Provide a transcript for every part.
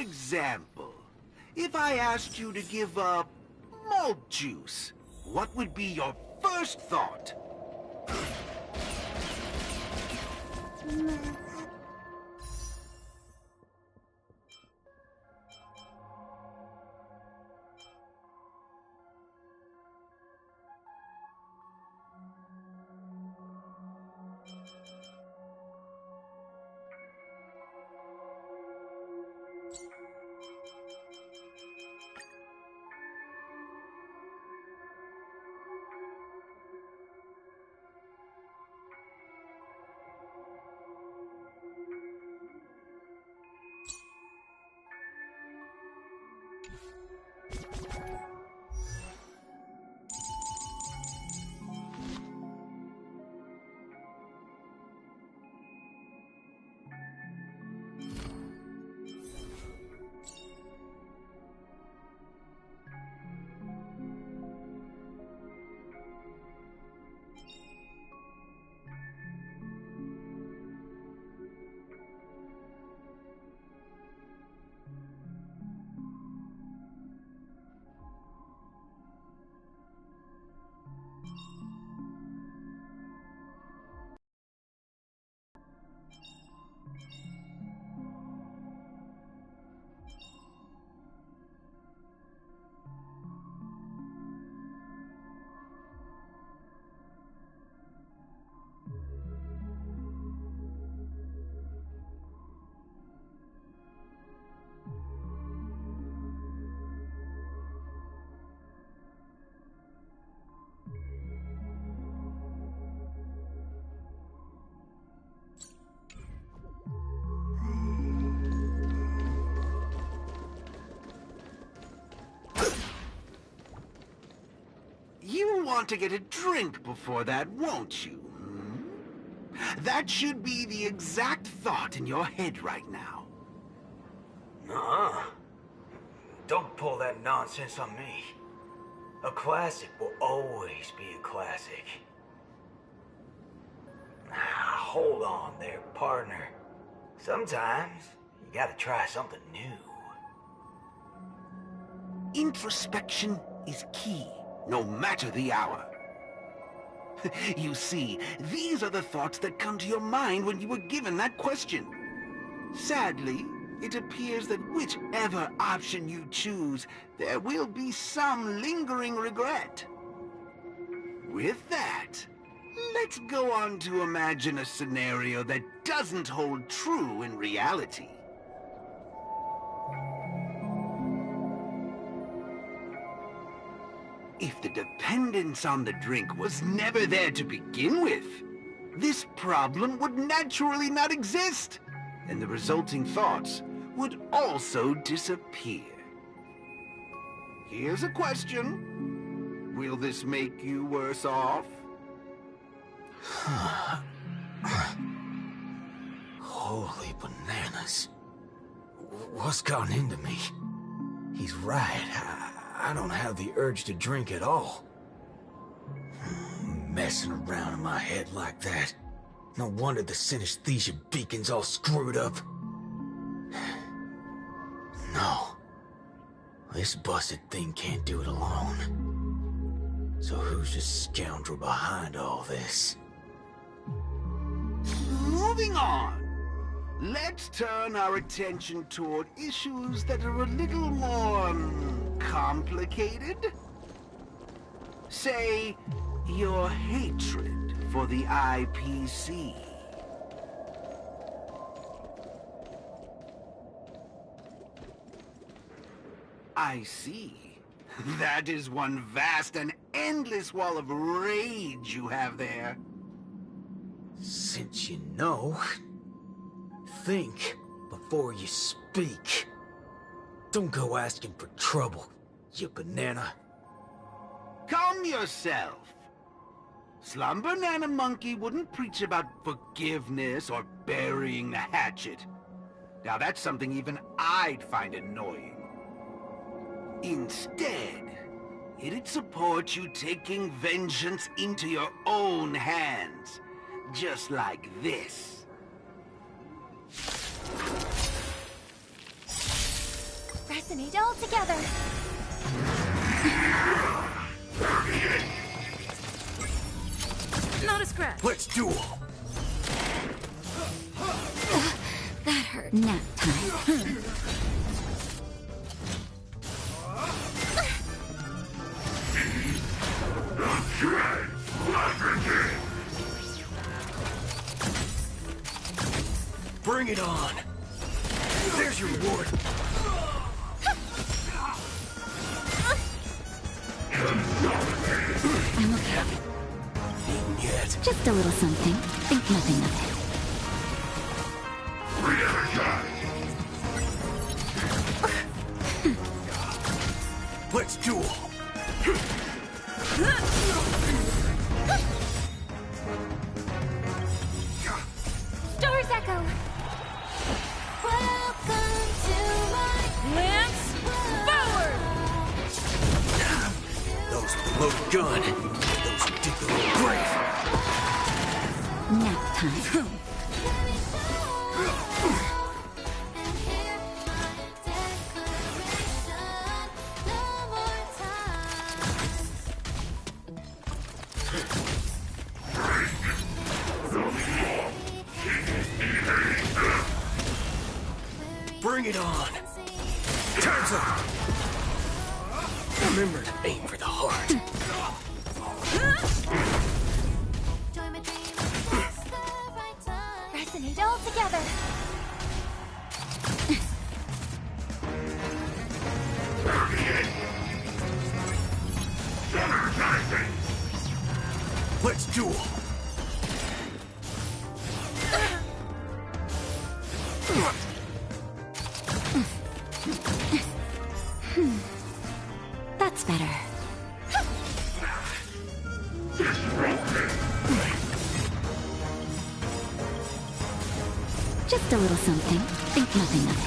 example, if I asked you to give up malt juice, what would be your first thought? You want to get a drink before that, won't you? Hmm? That should be the exact thought in your head right now. Nuh-uh. Don't pull that nonsense on me. A classic will always be a classic. Hold on there, partner. Sometimes you gotta try something new. Introspection is key, no matter the hour. You see, these are the thoughts that come to your mind when you were given that question. Sadly, it appears that whichever option you choose, there will be some lingering regret. With that, let's go on to imagine a scenario that doesn't hold true in reality. If the dependence on the drink was never there to begin with, this problem would naturally not exist, and the resulting thoughts would also disappear. Here's a question. Will this make you worse off? Holy bananas. What's gotten into me? He's right. I don't have the urge to drink at all. Messing around in my head like that. No wonder the synesthesia beacon's all screwed up. No. This busted thing can't do it alone. So who's the scoundrel behind all this? Moving on. Let's turn our attention toward issues that are a little more complicated. Say, your hatred for the IPC. I see. That is one vast and endless wall of rage you have there. Since you know, think before you speak. Don't go asking for trouble, you banana. Calm yourself. Slum Banana Monkey wouldn't preach about forgiveness or burying the hatchet. Now that's something even I'd find annoying. Instead, it'd support you taking vengeance into your own hands. Just like this. Resonate all together. Not a scratch. Let's duel. That hurt. Nap time. Bring it on. There's your reward. I'm okay. Eaten yet. Just a little something. Think nothing of it. Let's duel. Stars echo. Welcome to my lance forward. Those with the loaded gun. Those who dig their own grave. Nap time. Bring it on. Time's up. Remember to aim for the heart. Resonate all together. Let's duel. That's better. Just a little something. Think nothing of it.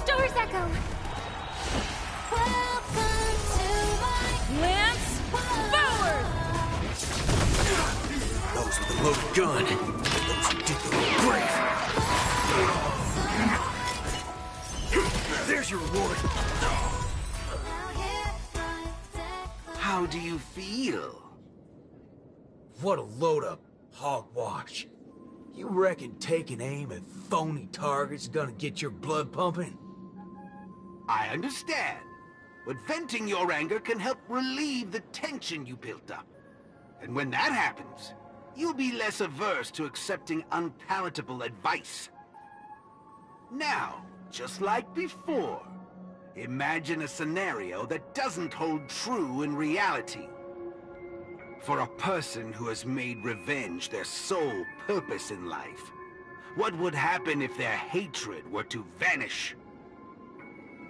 Stars echo. Welcome to my lance forward. Those with the loaded gun. Those who dig their own grave. There's your reward. How do you feel? What a load of hogwash. You reckon taking aim at phony targets is gonna get your blood pumping? I understand. But venting your anger can help relieve the tension you built up. And when that happens, you'll be less averse to accepting unpalatable advice. Now, just like before, imagine a scenario that doesn't hold true in reality. For a person who has made revenge their sole purpose in life, what would happen if their hatred were to vanish?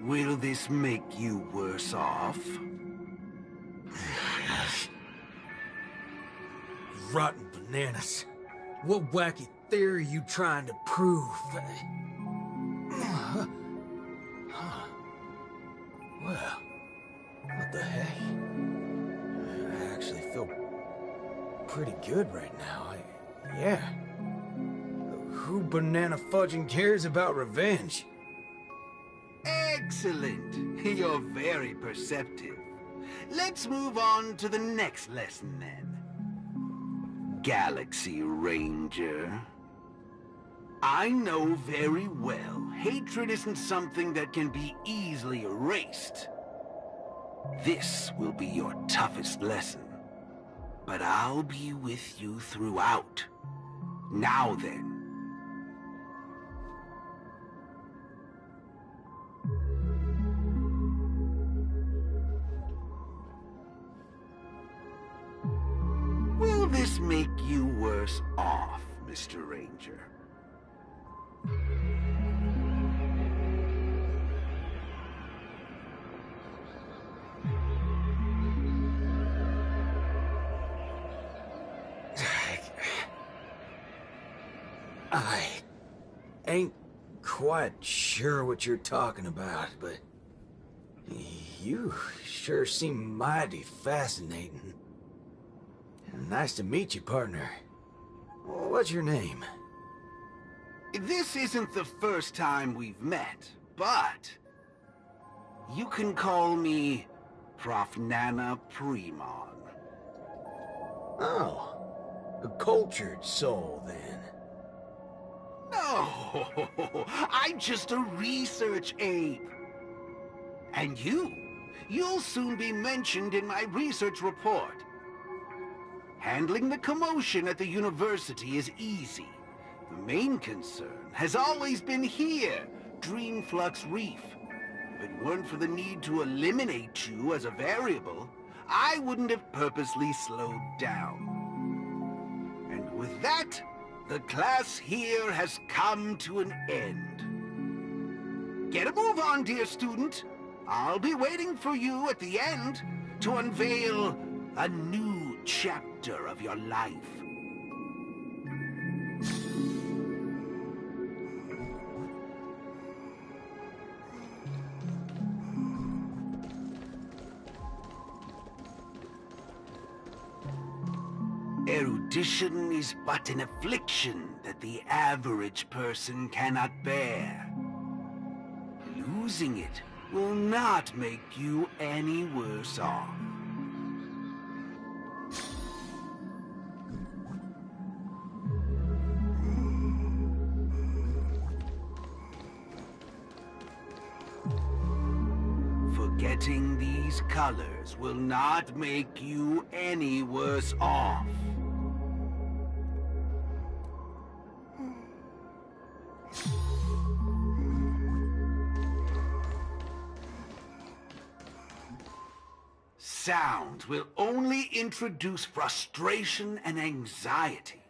Will this make you worse off? Rotten bananas. What wacky theory are you trying to prove? Well, what the heck? I actually feel pretty good right now. Yeah. Who banana fudging cares about revenge? Excellent. You're very perceptive. Let's move on to the next lesson then. Galaxy Ranger. I know very well hatred isn't something that can be easily erased. This will be your toughest lesson. But I'll be with you throughout. Now then. Will this make you worse off, Mr. Ranger? I ain't quite sure what you're talking about, but you sure seem mighty fascinating. Nice to meet you, partner. What's your name? This isn't the first time we've met, but you can call me Prof. Nana Premon. Oh, a cultured soul, then. No, I'm just a research ape. And you'll soon be mentioned in my research report. Handling the commotion at the university is easy. The main concern has always been here, Dreamflux Reef. If it weren't for the need to eliminate you as a variable, I wouldn't have purposely slowed down. And with that, the class here has come to an end. Get a move on, dear student. I'll be waiting for you at the end to unveil a new chapter of your life. Erudition is but an affliction that the average person cannot bear. Losing it will not make you any worse off. Forgetting these colors will not make you any worse off. Sounds will only introduce frustration and anxiety.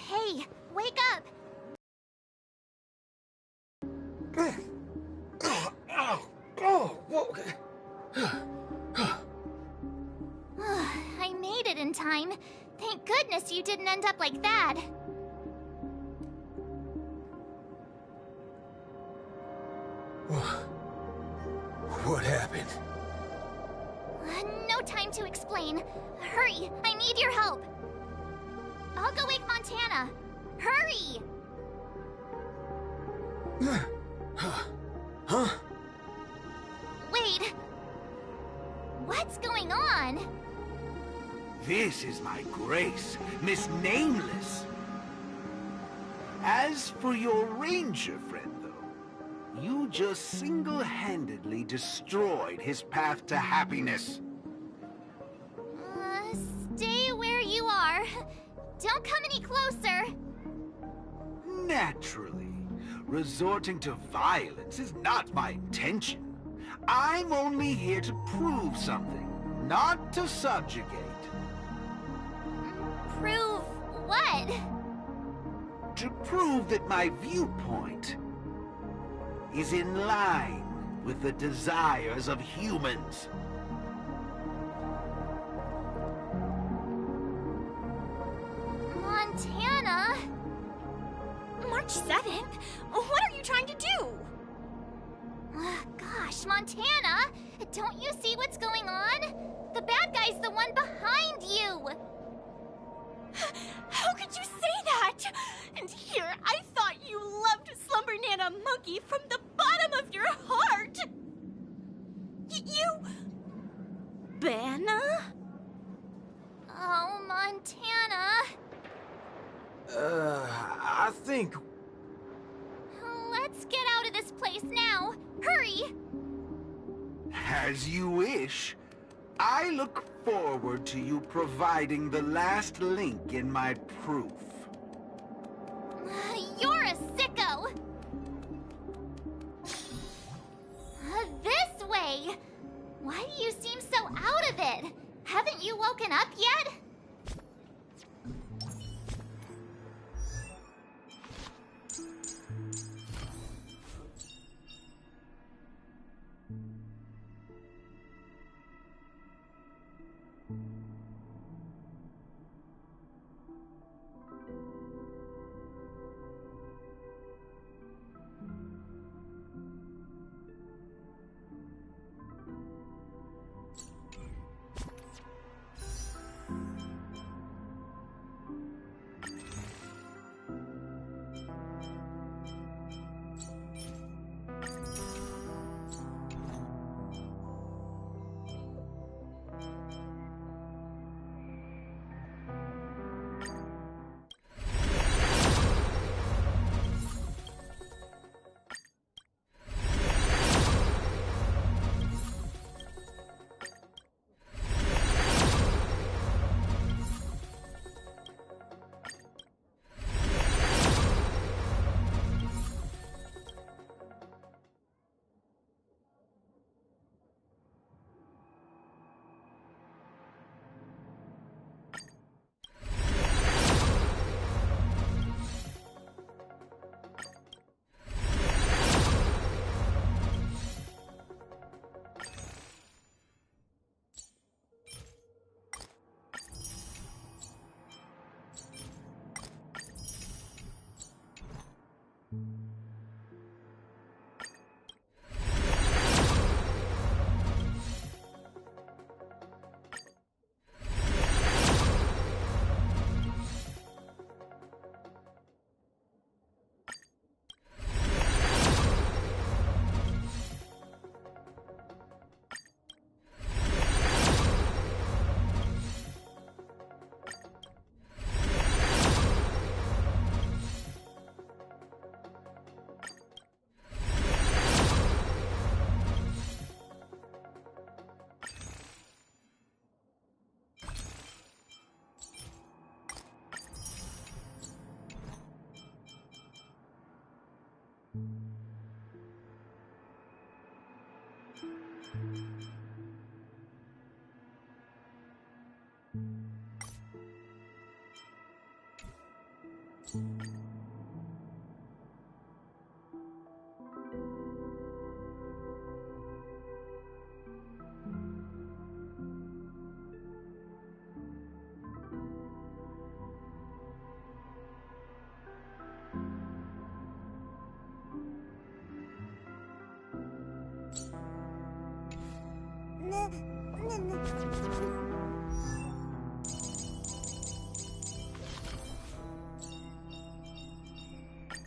Hey, wake up! I made it in time. Thank goodness you didn't end up like that. What happened? No time to explain. Hurry, I need your help. I'll go wake Montana. Hurry! Huh? Wait. What's going on? This is my grace, Miss Nameless. As for your ranger friend, though, you just single-handedly destroyed his path to happiness. Stay where you are. Don't come any closer. Naturally, resorting to violence is not my intention. I'm only here to prove something, not to subjugate. Prove what? To prove that my viewpoint is in line with the desires of humans. Montana? March 7th? What are you trying to do? Gosh, Montana! Don't you see what's going on? The bad guy's the one behind you! How could you say that? And here, I thought you a monkey from the bottom of your heart! You... Banna? Oh, Montana. I think... Let's get out of this place now. Hurry! As you wish. I look forward to you providing the last link in my proof. You're a sicko! This way! Why do you seem so out of it? Haven't you woken up yet?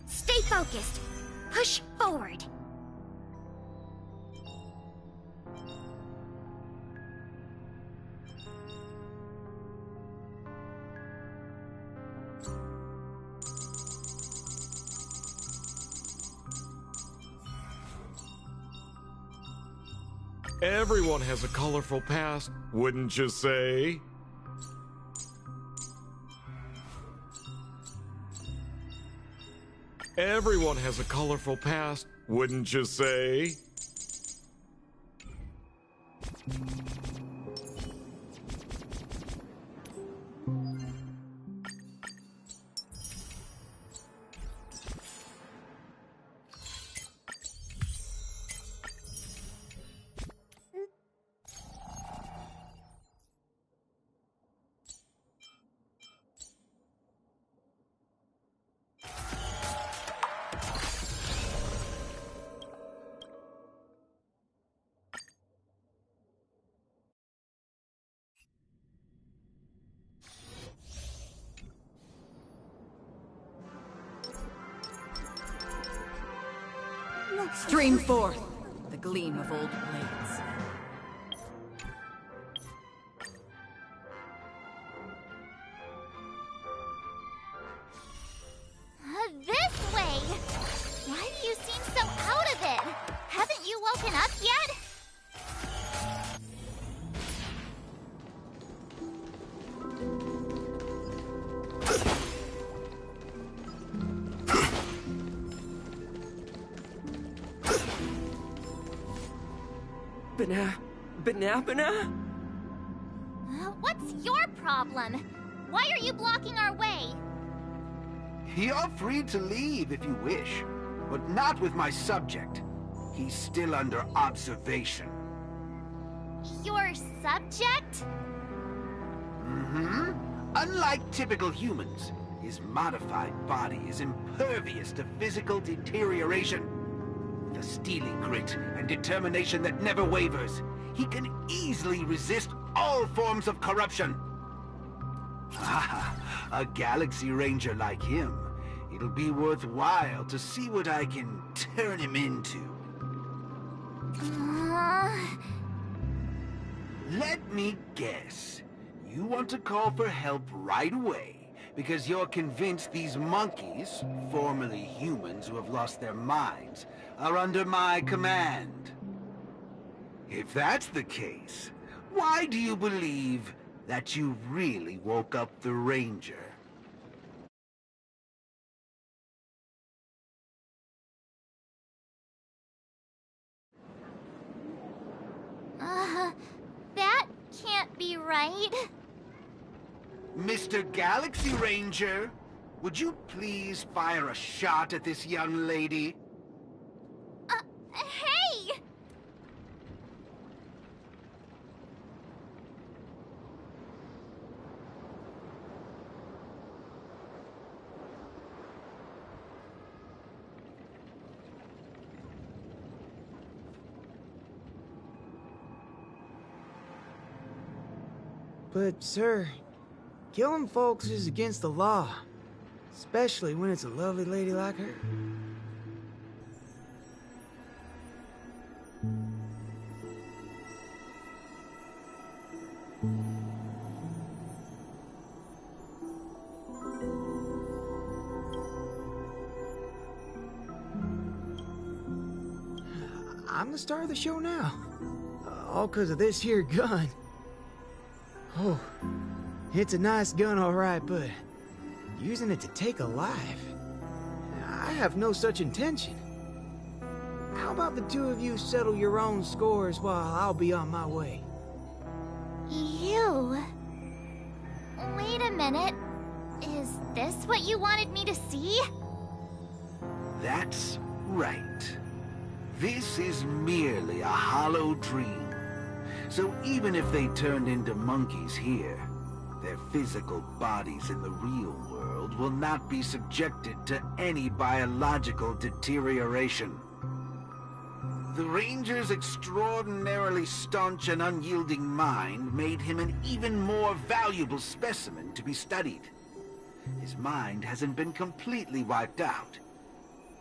Stay focused. Push forward. Everyone has a colorful past, wouldn't you say? Everyone has a colorful past, wouldn't you say? Stream forth the gleam of old blades. This way! Why do you seem so out of it? Haven't you woken up yet? Banana? What's your problem? Why are you blocking our way? You're free to leave if you wish, but not with my subject. He's still under observation. Your subject? Mm-hmm. Unlike typical humans, his modified body is impervious to physical deterioration. With a steely grit and determination that never wavers, he can easily resist all forms of corruption. Ah, a Galaxy Ranger like him. It'll be worthwhile to see what I can turn him into. Let me guess. You want to call for help right away because you're convinced these monkeys, formerly humans who have lost their minds, are under my command. If that's the case, why do you believe that you really woke up the Ranger? That can't be right. Mr. Galaxy Ranger, would you please fire a shot at this young lady? Hey! But, sir, killing folks is against the law. Especially when it's a lovely lady like her. I'm the star of the show now. All 'cause of this here gun. Oh, it's a nice gun, all right, but using it to take a life? I have no such intention. How about the two of you settle your own scores while I'll be on my way? You? Wait a minute. Is this what you wanted me to see? That's right. This is merely a hollow dream. So even if they turned into monkeys here, their physical bodies in the real world will not be subjected to any biological deterioration. The Ranger's extraordinarily staunch and unyielding mind made him an even more valuable specimen to be studied. His mind hasn't been completely wiped out.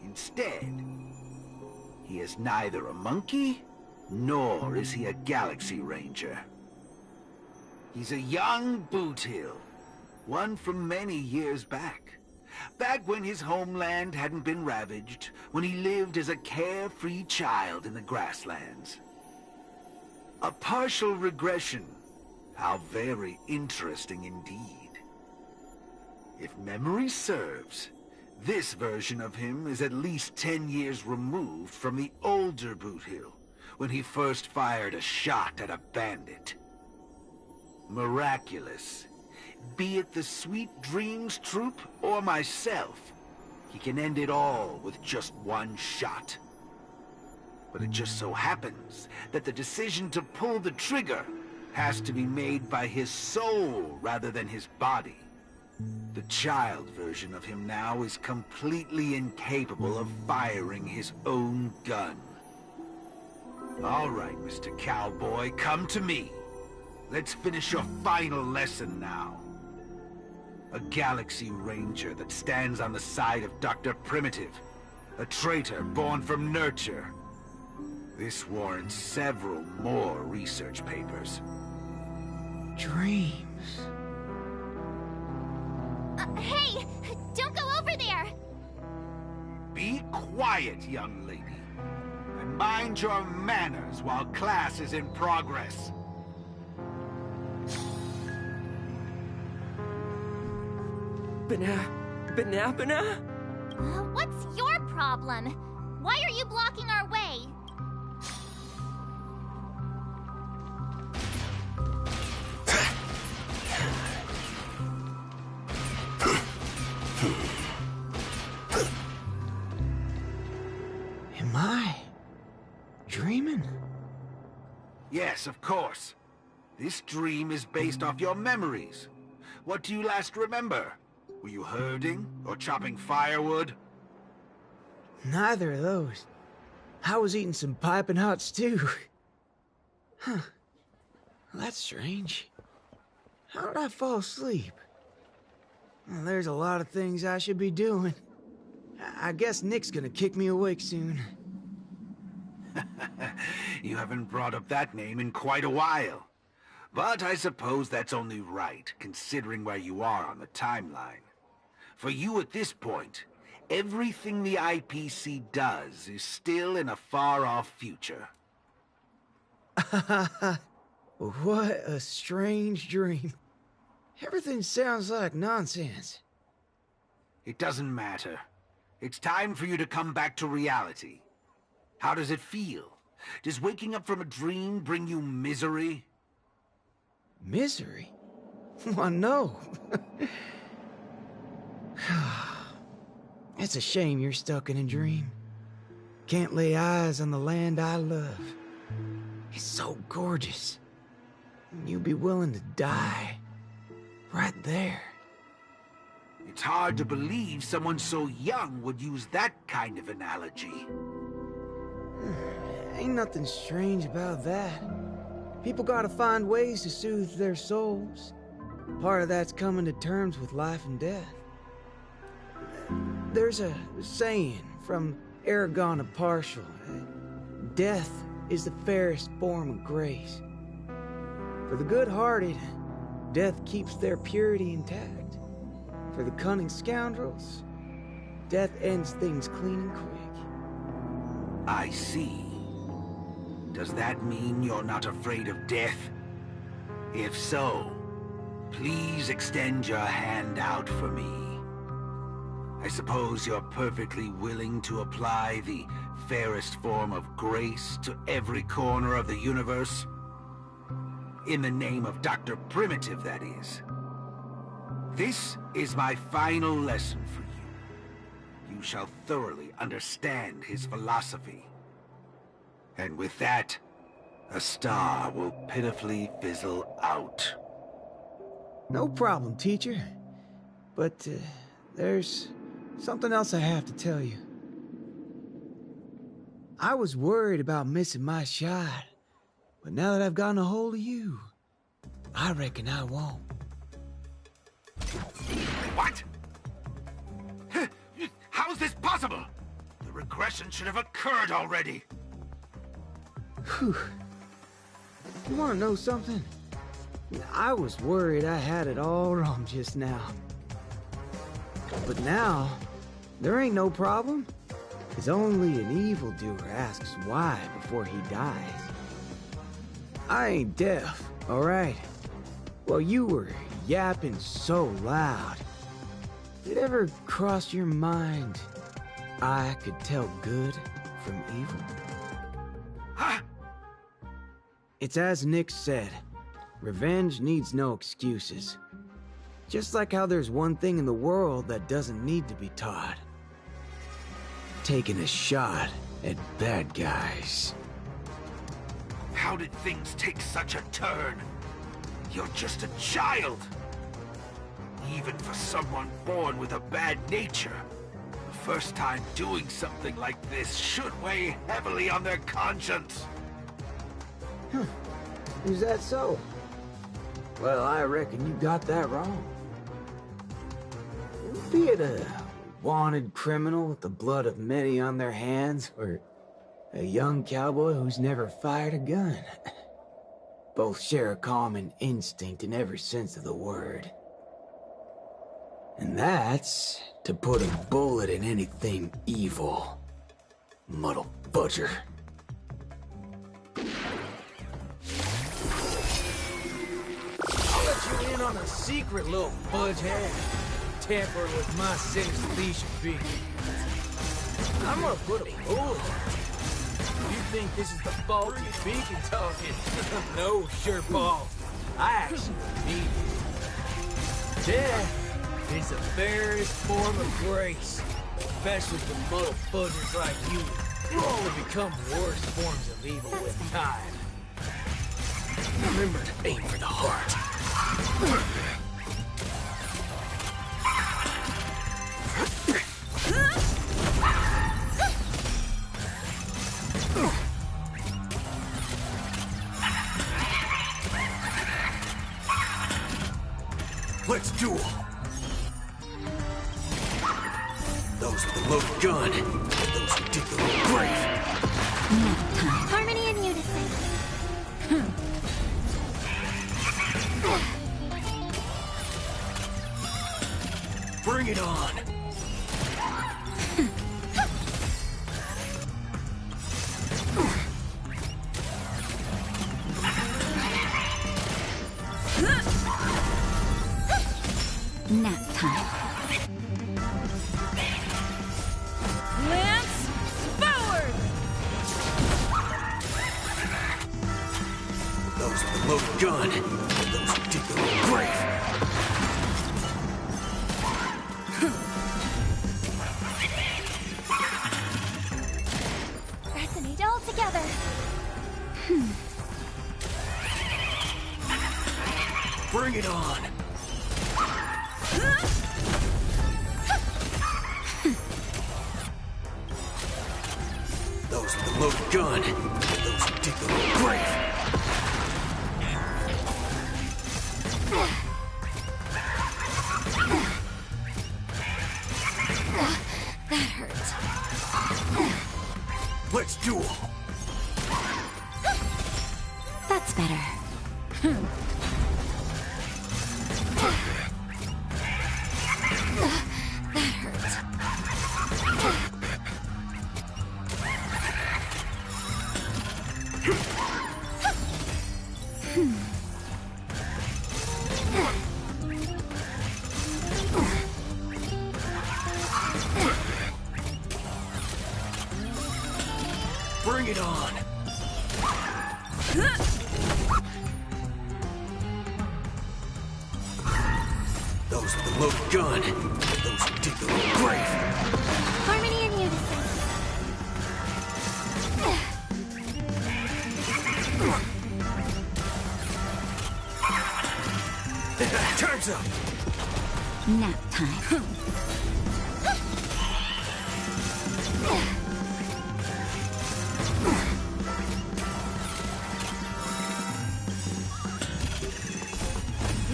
Instead, he is neither a monkey, nor is he a Galaxy Ranger. He's a young Boothill, one from many years back. Back when his homeland hadn't been ravaged, when he lived as a carefree child in the grasslands. A partial regression. How very interesting indeed. If memory serves, this version of him is at least 10 years removed from the older Boothill, when he first fired a shot at a bandit. Miraculous. Be it the Sweet Dreams Troop or myself, he can end it all with just one shot. But it just so happens that the decision to pull the trigger has to be made by his soul rather than his body. The child version of him now is completely incapable of firing his own gun. All right, Mr. Cowboy, come to me. Let's finish your final lesson now. A Galaxy Ranger that stands on the side of Dr. Primitive A traitor born from nurture. This warrants several more research papers. Dreams. Hey! Don't go over there! Be quiet, young lady. And mind your manners while class is in progress. Banana? What's your problem? Why are you blocking our way? Am I dreaming? Yes, of course. This dream is based off your memories. What do you last remember? Were you herding or chopping firewood? Neither of those. I was eating some piping hot stew. Huh. That's strange. How did I fall asleep? Well, there's a lot of things I should be doing. I guess Nick's gonna kick me awake soon. You haven't brought up that name in quite a while. But I suppose that's only right, considering where you are on the timeline. For you at this point, everything the IPC does is still in a far-off future. What a strange dream. Everything sounds like nonsense. It doesn't matter. It's time for you to come back to reality. How does it feel? Does waking up from a dream bring you misery? Misery? Why, no. It's a shame you're stuck in a dream. Can't lay eyes on the land I love. It's so gorgeous. You'd be willing to die. Right there. It's hard to believe someone so young would use that kind of analogy. Ain't nothing strange about that. People gotta find ways to soothe their souls. Part of that's coming to terms with life and death. There's a saying from Aragon of Partial. Death is the fairest form of grace. For the good-hearted, death keeps their purity intact. For the cunning scoundrels, death ends things clean and quick. I see. Does that mean you're not afraid of death? If so, please extend your hand out for me. I suppose you're perfectly willing to apply the fairest form of grace to every corner of the universe? In the name of Dr. Primitive, that is. This is my final lesson for you. You shall thoroughly understand his philosophy. And with that, a star will pitifully fizzle out. No problem, teacher. But, there's something else I have to tell you. I was worried about missing my shot, but now that I've gotten a hold of you, I reckon I won't. What? How is this possible? The regression should have occurred already. Whew. You want to know something? I was worried I had it all wrong just now. But now, there ain't no problem. Because only an evildoer asks why before he dies. I ain't deaf, alright? Well, you were yapping so loud. Did it ever cross your mind I could tell good from evil? Huh? It's as Nick said, revenge needs no excuses. Just like how there's one thing in the world that doesn't need to be taught. Taking a shot at bad guys. How did things take such a turn? You're just a child. Even for someone born with a bad nature, the first time doing something like this should weigh heavily on their conscience. Is that so? Well, I reckon you got that wrong. Be it a wanted criminal with the blood of many on their hands, or a young cowboy who's never fired a gun. Both share a common instinct in every sense of the word. And that's to put a bullet in anything evil. Muddle budger. I'll let you in on a secret, little budgehead. Tamper with my sinister leash of being. I'm gonna put a bullet. You think this is the faulty beacon talking? No, sure, Paul. I actually mean it. Death is the fairest form of grace, especially for muddle fudgers like you, who only become worse forms of evil with time. Remember to aim for the heart. Let's duel. Those with the loaded gun, those who dig their own grave. Harmony and unison. Bring it on. Nap time. Lance, forward! Those with the loaded gun, those who dig their own grave. Resonate all together. Bring it on. Those with the loaded gun, those who dig their own grave. That hurt. Let's duel. That's better. That hurt. Bring it on. Those with the loaded gun, those who dig their own grave. Harmony and unison. Time's up. Nap time.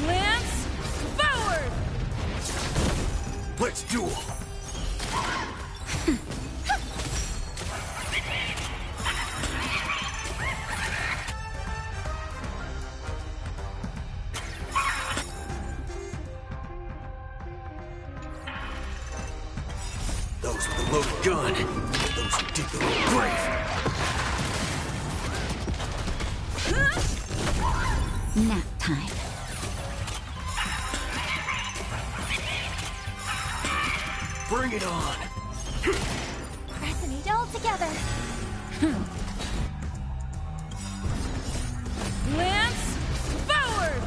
Lance, forward! Let's duel. Those with the loaded gun, those who dig their own grave. Nap time. Bring it on. Resonate all together. Lance, forward!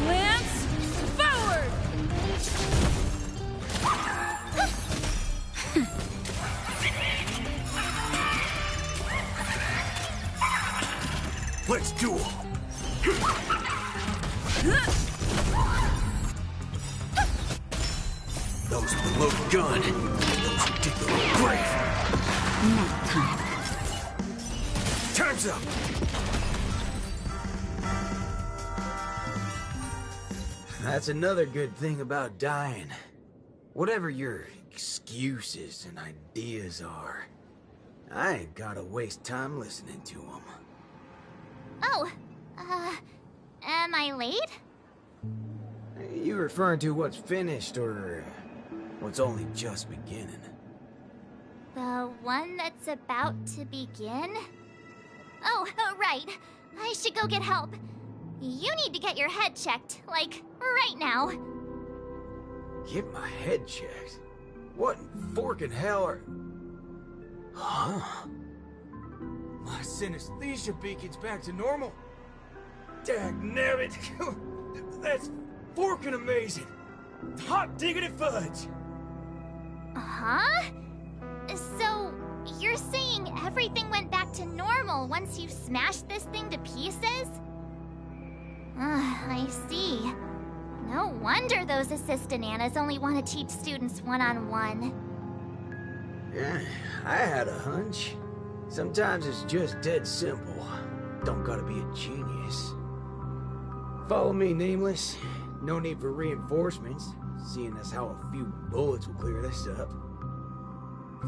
Lance, forward! Let's duel. Those with the loaded gun, those who dig their own grave. Nap time. Time's up. That's another good thing about dying. Whatever your excuses and ideas are, I ain't gotta waste time listening to them. Oh, am I late? You referring to what's finished or what's only just beginning? The one that's about to begin? Oh, right. I should go get help. You need to get your head checked, like, right now. Get my head checked? What in forking hell are... Huh? My synesthesia beacon's back to normal. Dagnabbit! That's forking amazing! Hot diggity fudge! Huh? So, you're saying everything went back to normal once you smashed this thing to pieces? I see. No wonder those assistant Annas only want to teach students one-on-one. Yeah, I had a hunch. Sometimes it's just dead simple. Don't gotta be a genius. Follow me, Nameless. No need for reinforcements, seeing as how a few bullets will clear this up.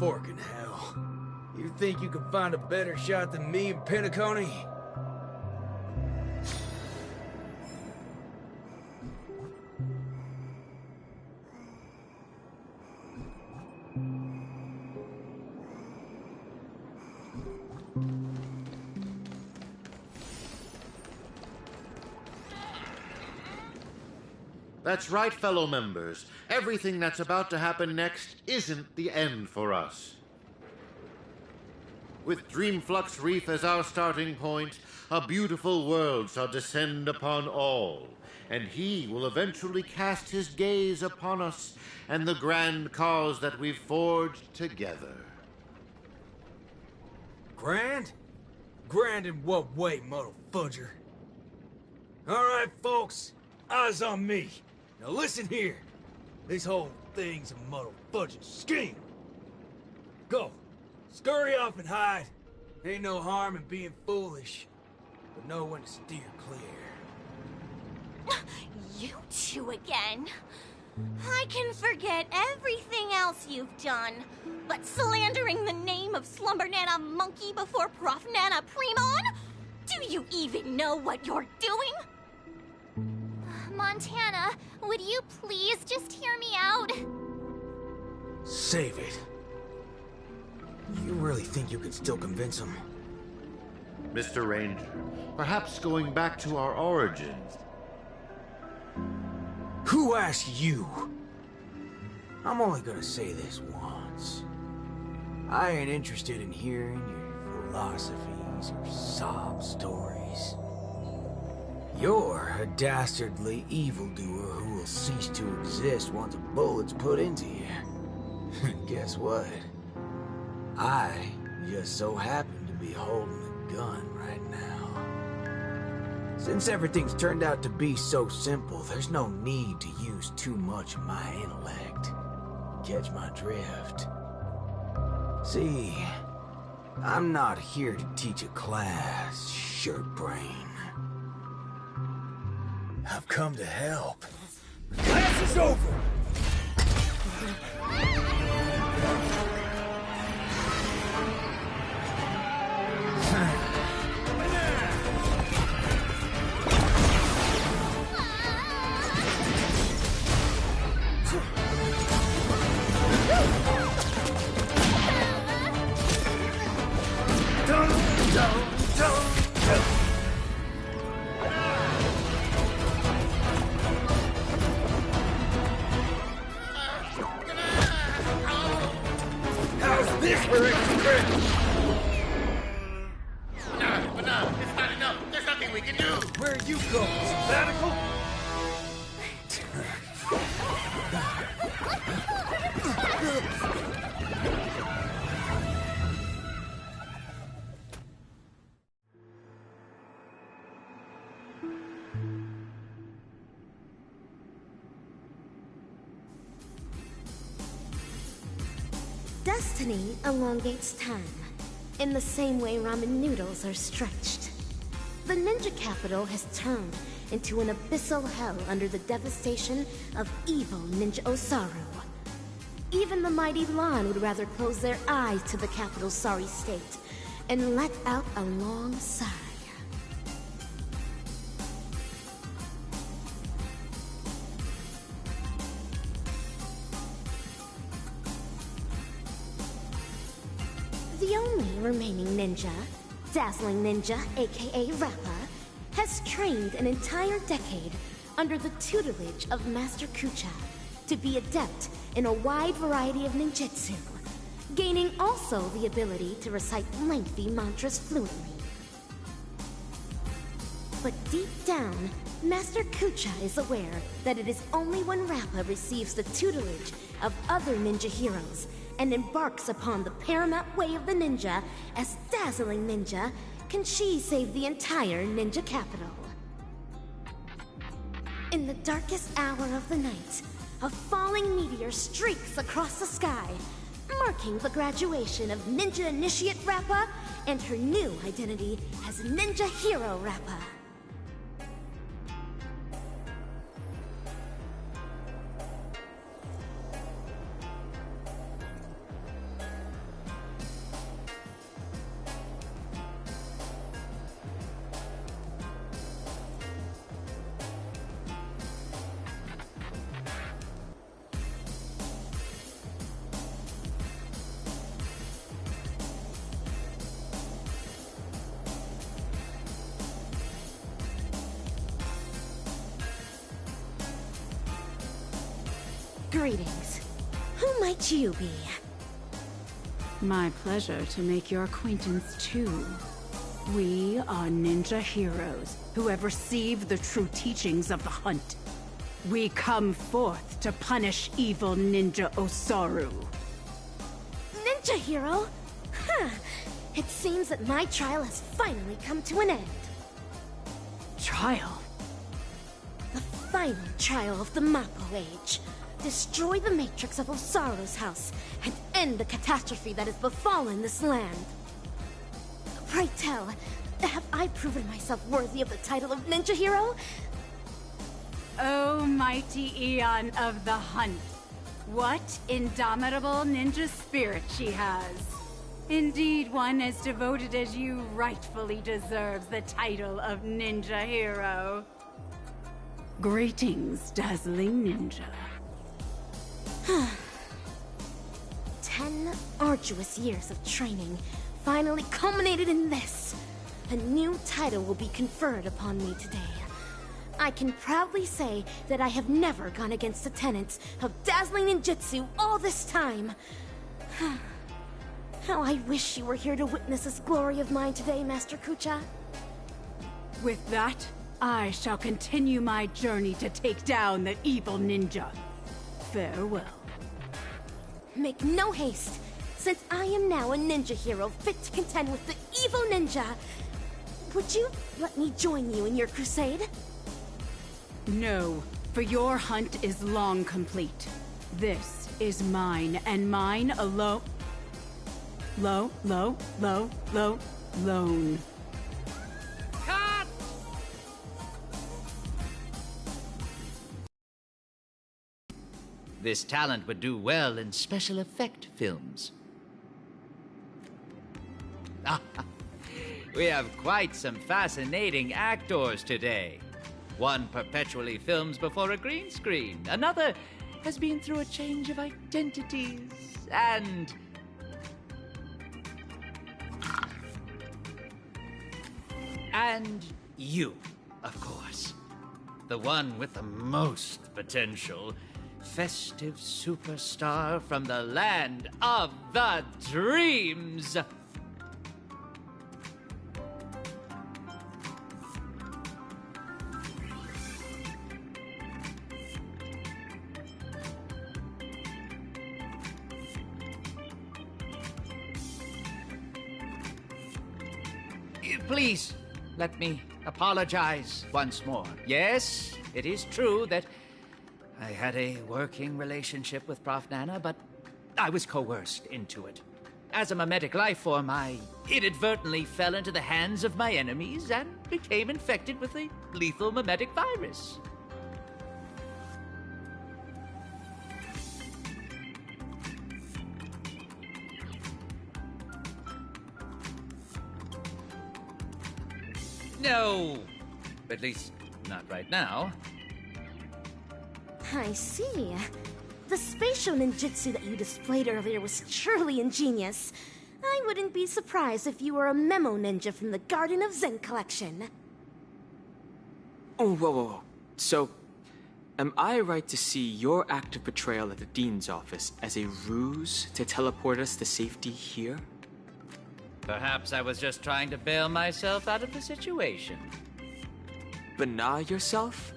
Forking hell. You think you can find a better shot than me and Pentacone? That's right, fellow members. Everything that's about to happen next isn't the end for us. With Dreamflux Reef as our starting point, a beautiful world shall descend upon all, and he will eventually cast his gaze upon us and the grand cause that we've forged together. Grand? Grand in what way, muddle fudger? Alright, folks. Eyes on me. Now listen here. This whole thing's a muddle fudging scheme. Go. Scurry off and hide. Ain't no harm in being foolish, but know when to steer clear. You two again. I can forget everything else you've done, but slandering the name of Slumber Nana Monkey before Prof Nana Premon? Do you even know what you're doing? Montana, would you please just hear me out? Save it. You really think you can still convince him? Mr. Ranger, perhaps going back to our origins. Who asked you? I'm only gonna say this once. I ain't interested in hearing your philosophies or sob stories. You're a dastardly evildoer who will cease to exist once a bullet's put into you. And guess what? I just so happen to be holding the gun right now. Since everything's turned out to be so simple, there's no need to use too much of my intellect. Catch my drift? See, I'm not here to teach a class, shirt brain. I've come to help. Class is over! How's this for extra credit? But no, it's not enough. There's nothing we can do. Where are you going? Sabbatical? Destiny elongates time, in the same way ramen noodles are stretched. The ninja capital has turned into an abyssal hell under the devastation of evil Ninja Osaru. Even the mighty Lan would rather close their eyes to the capital's sorry state and let out a long sigh. The only remaining ninja, Dazzling Ninja, aka Rappa, has trained an entire decade under the tutelage of Master Kucha to be adept in a wide variety of ninjutsu, gaining also the ability to recite lengthy mantras fluently. But deep down, Master Kucha is aware that it is only when Rappa receives the tutelage of other ninja heroes and embarks upon the paramount way of the ninja as Dazzling Ninja can she save the entire ninja capital. In the darkest hour of the night, a falling meteor streaks across the sky, marking the graduation of Ninja Initiate Rappa and her new identity as Ninja Hero Rappa. Greetings. Who might you be? My pleasure to make your acquaintance too. We are ninja heroes who have received the true teachings of the hunt. We come forth to punish evil Ninja Osaru. Ninja hero? Huh. It seems that my trial has finally come to an end. Trial? The final trial of the Mappo Age. Destroy the matrix of Osaru's house and end the catastrophe that has befallen this land. Pray tell, have I proven myself worthy of the title of Ninja Hero? O mighty Eon of the Hunt, what indomitable ninja spirit she has. Indeed, one as devoted as you rightfully deserves the title of Ninja Hero. Greetings, Dazzling Ninja. 10 arduous years of training finally culminated in this. A new title will be conferred upon me today. I can proudly say that I have never gone against the tenets of dazzling ninjutsu all this time. How I wish you were here to witness this glory of mine today, Master Kucha. With that, I shall continue my journey to take down the evil ninja. Farewell. Make no haste, since I am now a ninja hero fit to contend with the evil ninja. Would you let me join you in your crusade? No, for your hunt is long complete. This is mine, and mine alone. Lone. Cut! This talent would do well in special effect films. We have quite some fascinating actors today. One perpetually films before a green screen. Another has been through a change of identities. And you, of course. The one with the most potential. Festive superstar from the land of the dreams. Please, let me apologize once more. Yes, it is true that I had a working relationship with Prof. Nana, but I was coerced into it. As a mimetic life form, I inadvertently fell into the hands of my enemies and became infected with a lethal mimetic virus. No, at least not right now. I see. The spatial ninjutsu that you displayed earlier was truly ingenious. I wouldn't be surprised if you were a memo ninja from the Garden of Zen collection. Oh, whoa. So, am I right to see your act of betrayal at the Dean's office as a ruse to teleport us to safety here? Perhaps I was just trying to bail myself out of the situation. Bana yourself?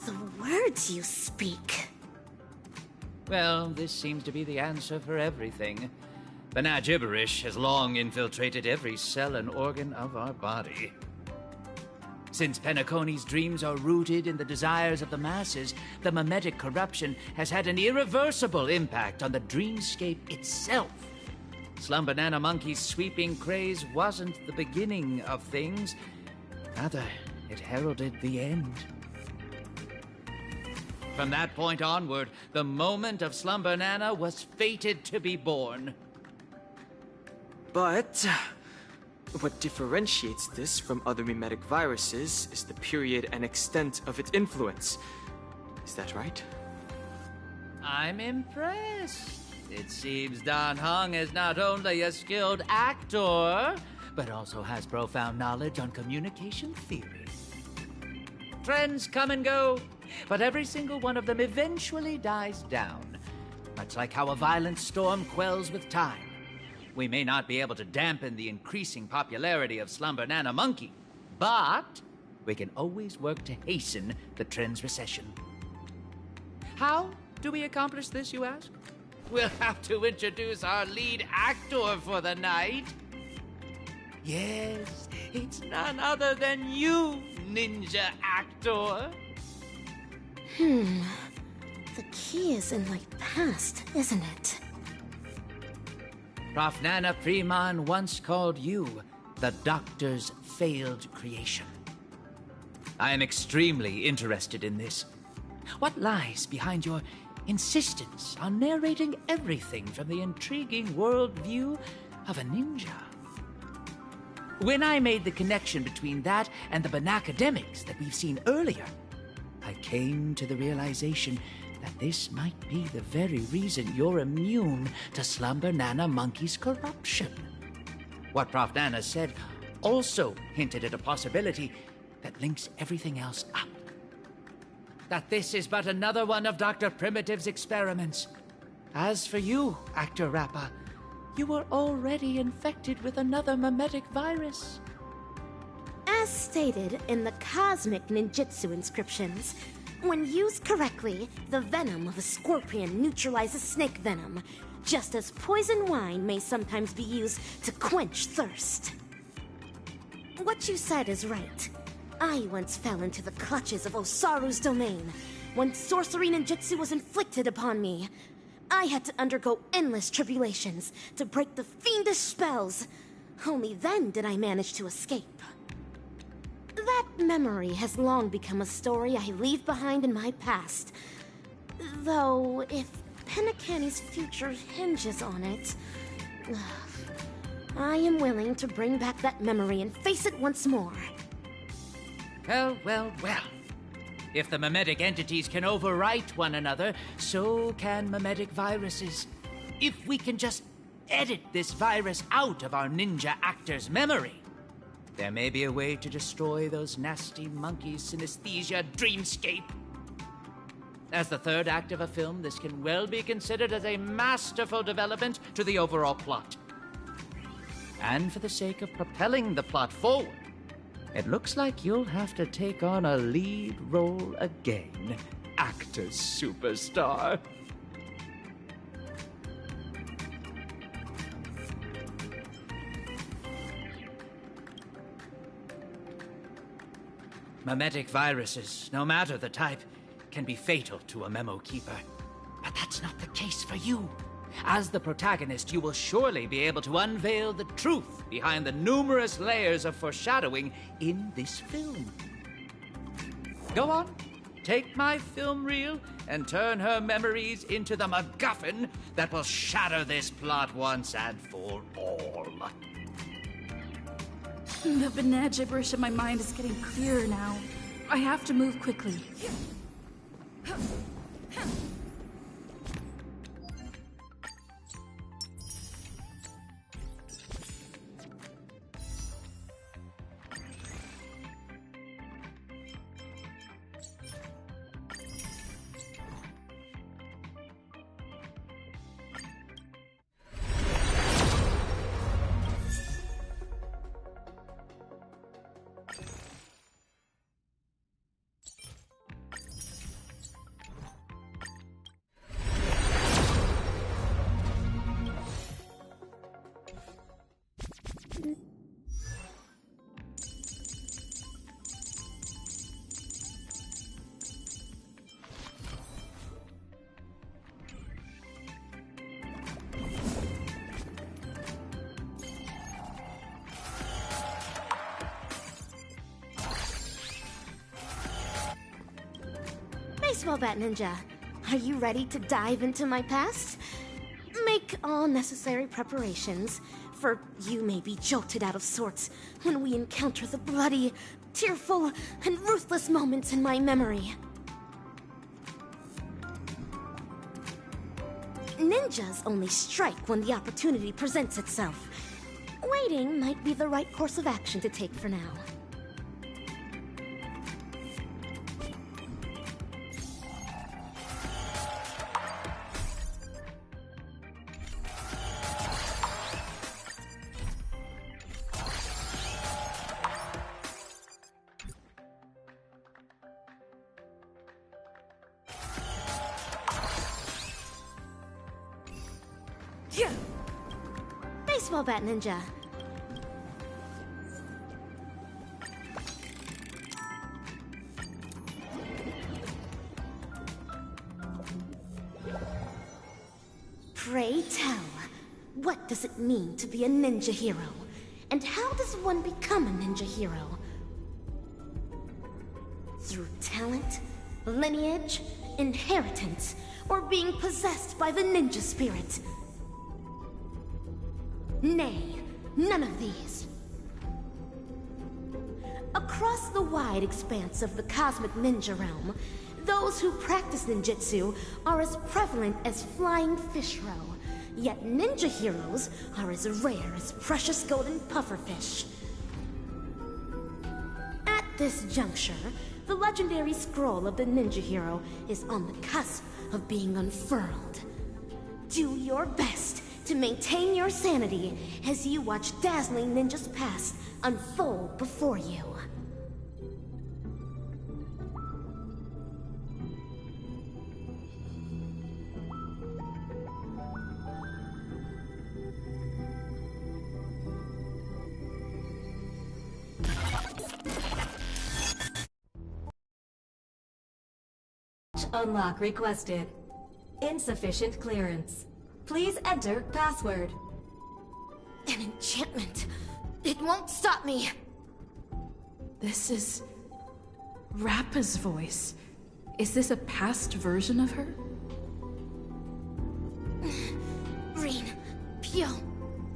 The words you speak. Well, this seems to be the answer for everything. Bana gibberish has long infiltrated every cell and organ of our body. Since Penacony's dreams are rooted in the desires of the masses, the mimetic corruption has had an irreversible impact on the dreamscape itself. Slum Banana Monkey's sweeping craze wasn't the beginning of things. Rather, it heralded the end. From that point onward, the moment of Slum Banana was fated to be born. But what differentiates this from other mimetic viruses is the period and extent of its influence. Is that right? I'm impressed. It seems Dan Heng is not only a skilled actor, but also has profound knowledge on communication theory. Trends come and go, but every single one of them eventually dies down, much like how a violent storm quells with time. We may not be able to dampen the increasing popularity of Slum Banana Monkey, but we can always work to hasten the trend's recession. How do we accomplish this, you ask? We'll have to introduce our lead actor for the night. Yes, it's none other than you, ninja actor. The key is in my past, isn't it? Prof. Nana Freeman once called you the Doctor's failed creation. I am extremely interested in this. What lies behind your insistence on narrating everything from the intriguing worldview of a ninja? When I made the connection between that and the Banacademics that we've seen earlier, I came to the realization that this might be the very reason you're immune to Slum Banana Monkey's corruption. What Prof. Nana said also hinted at a possibility that links everything else up. That this is but another one of Dr. Primitive's experiments. As for you, Actor Rappa, you were already infected with another mimetic virus. As stated in the cosmic ninjutsu inscriptions, when used correctly, the venom of a scorpion neutralizes snake venom, just as poison wine may sometimes be used to quench thirst. What you said is right. I once fell into the clutches of Osaru's domain. When sorcery ninjutsu was inflicted upon me, I had to undergo endless tribulations to break the fiendish spells. Only then did I manage to escape. That memory has long become a story I leave behind in my past. Though, if Penacony's future hinges on it, I am willing to bring back that memory and face it once more. Well. If the mimetic entities can overwrite one another, so can mimetic viruses. If we can just edit this virus out of our ninja actor's memory, there may be a way to destroy those nasty monkeys' synesthesia dreamscape. As the third act of a film, this can well be considered as a masterful development to the overall plot. And for the sake of propelling the plot forward, it looks like you'll have to take on a lead role again, actor superstar. Mimetic viruses, no matter the type, can be fatal to a memo keeper. But that's not the case for you. As the protagonist, you will surely be able to unveil the truth behind the numerous layers of foreshadowing in this film. Go on, take my film reel and turn her memories into the MacGuffin that will shatter this plot once and for all. The banana gibberish in my mind is getting clearer now. I have to move quickly. Baseball bat ninja, are you ready to dive into my past? Make all necessary preparations, for you may be jolted out of sorts when we encounter the bloody, tearful, and ruthless moments in my memory. Ninjas only strike when the opportunity presents itself. Waiting might be the right course of action to take for now. Baseball bat ninja. Pray tell, what does it mean to be a ninja hero? And how does one become a ninja hero? Through talent, lineage, inheritance, or being possessed by the ninja spirit? Nay, none of these. Across the wide expanse of the cosmic ninja realm, those who practice ninjutsu are as prevalent as flying fish roe, yet ninja heroes are as rare as precious golden pufferfish. At this juncture, the legendary scroll of the ninja hero is on the cusp of being unfurled. Do your best to maintain your sanity as you watch dazzling ninjas past unfold before you. Unlock requested. Insufficient clearance. Please enter password. An enchantment. It won't stop me. This is Rappa's voice. Is this a past version of her? Rin, Pyo,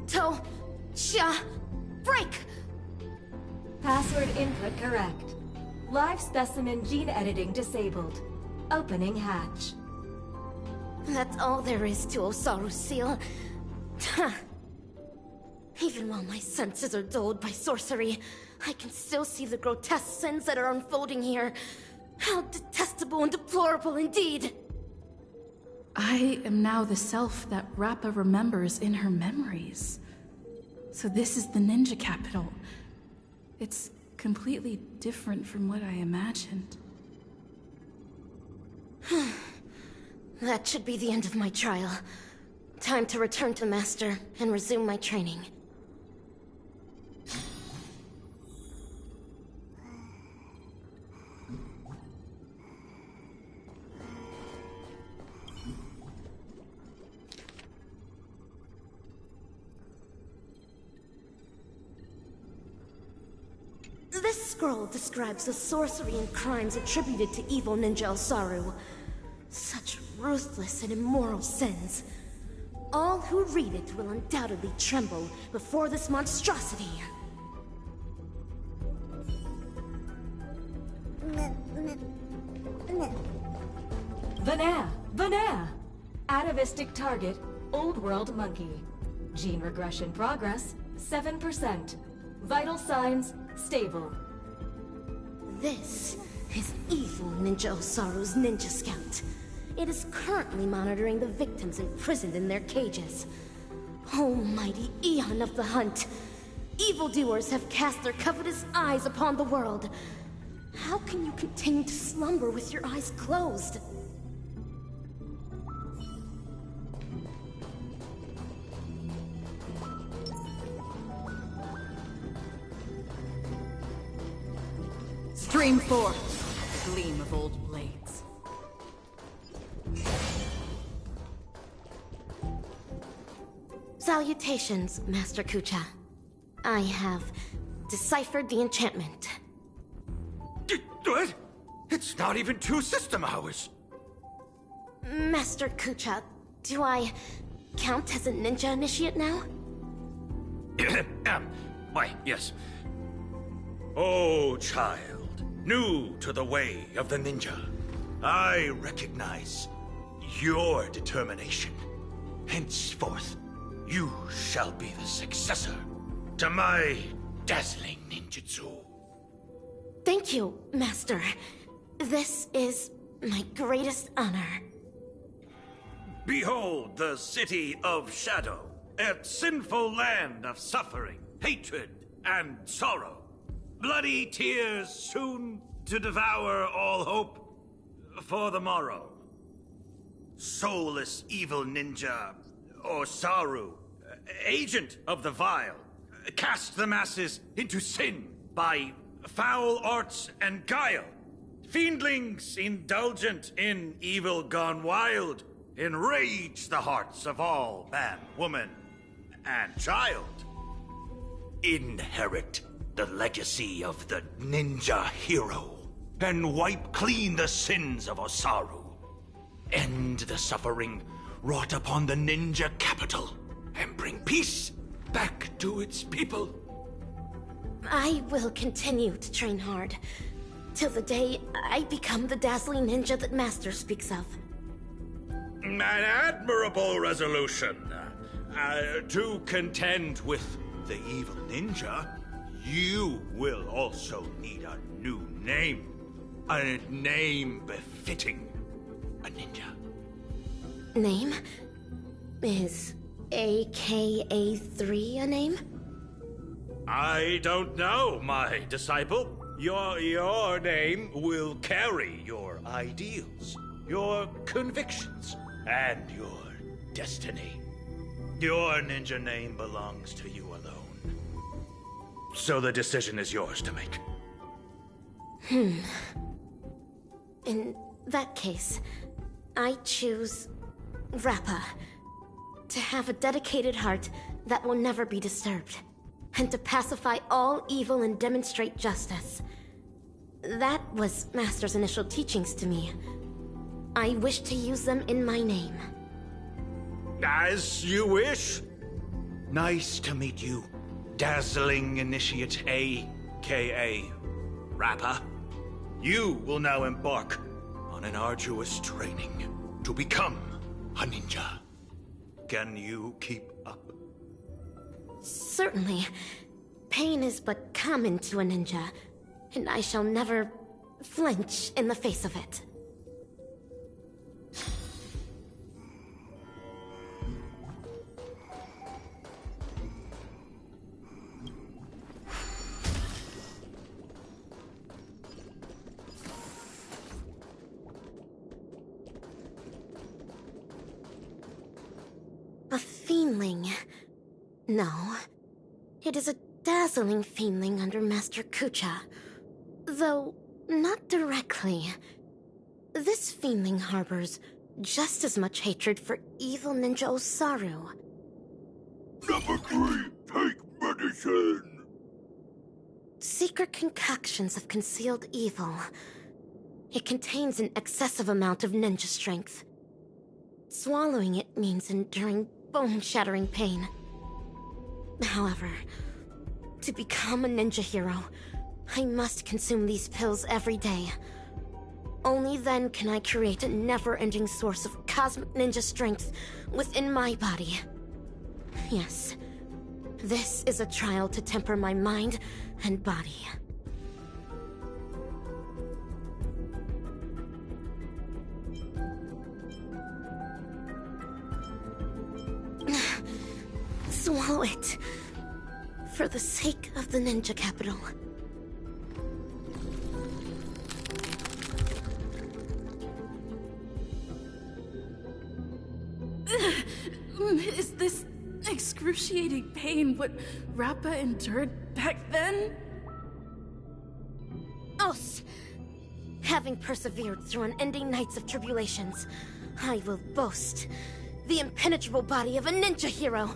To, Sha, break! Password input correct. Live specimen gene editing disabled. Opening hatch. That's all there is to Osaru's seal. Even while my senses are dulled by sorcery, I can still see the grotesque sins that are unfolding here. How detestable and deplorable indeed! I am now the self that Rappa remembers in her memories. So this is the ninja capital. It's completely different from what I imagined. That should be the end of my trial. Time to return to Master and resume my training. This scroll describes the sorcery and crimes attributed to evil ninja Osaru. Such ruthless and immoral sins. All who read it will undoubtedly tremble before this monstrosity. Vanea! Atavistic target, Old World Monkey. Gene regression progress, 7%. Vital signs, stable. This is evil Ninja Osaru's Ninja Scout. It is currently monitoring the victims imprisoned in their cages. Almighty Eon of the Hunt! Evildoers have cast their covetous eyes upon the world. How can you continue to slumber with your eyes closed? Stream forth, gleam of old blades. Salutations, Master Kucha. I have deciphered the enchantment. What? It's not even 2 system hours. Master Kucha, do I count as a ninja initiate now? Why, yes. Oh, child, new to the way of the ninja, I recognize your determination. Henceforth, you shall be the successor to my dazzling ninjutsu. Thank you, Master. This is my greatest honor. Behold the city of shadow, a sinful land of suffering, hatred, and sorrow. Bloody tears soon to devour all hope for the morrow. Soulless evil ninja, Osaru, agent of the vile, cast the masses into sin by foul arts and guile. Fiendlings indulgent in evil gone wild enrage the hearts of all man, woman, and child. Inherit the legacy of the ninja hero and wipe clean the sins of Osaru. End the suffering wrought upon the ninja capital and bring peace back to its people. I will continue to train hard, till the day I become the dazzling ninja that Master speaks of. An admirable resolution. To contend with the evil ninja, you will also need a new name. A name befitting a ninja. Name? Is AKA3 a name? I don't know, my disciple. Your name will carry your ideals, your convictions, and your destiny. Your ninja name belongs to you alone. So the decision is yours to make. In that case, I choose Rappa. To have a dedicated heart that will never be disturbed. And to pacify all evil and demonstrate justice. That was Master's initial teachings to me. I wish to use them in my name. As you wish. Nice to meet you, dazzling initiate A.K.A. Rappa. You will now embark on an arduous training to become a ninja. Can you keep up? Certainly. Pain is but common to a ninja, and I shall never flinch in the face of it. A fiendling. No. It is a dazzling fiendling under Master Kucha. Though, not directly. This fiendling harbors just as much hatred for evil ninja Osaru. Number 3, take medicine! Secret concoctions of concealed evil. It contains an excessive amount of ninja strength. Swallowing it means enduring bone-shattering pain. However, to become a ninja hero, I must consume these pills every day. Only then can I create a never-ending source of cosmic ninja strength within my body. Yes, this is a trial to temper my mind and body. Swallow it. For the sake of the ninja capital. Is this excruciating pain what Rappa endured back then? Os! Having persevered through unending nights of tribulations, I will boast the impenetrable body of a ninja hero.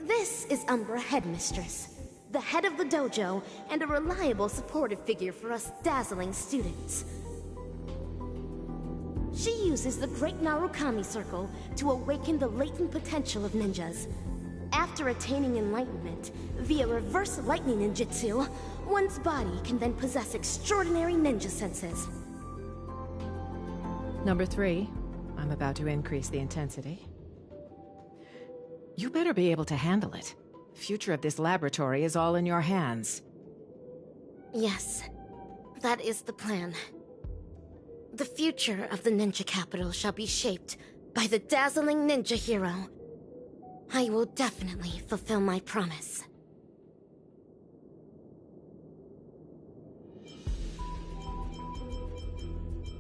This is Umbra Headmistress, the head of the dojo and a reliable supportive figure for us dazzling students. She uses the Great Narukami Circle to awaken the latent potential of ninjas. After attaining enlightenment, via reverse lightning ninjutsu, one's body can then possess extraordinary ninja senses. Number 3, I'm about to increase the intensity. You better be able to handle it. The future of this laboratory is all in your hands. Yes, that is the plan. The future of the ninja capital shall be shaped by the dazzling ninja hero. I will definitely fulfill my promise.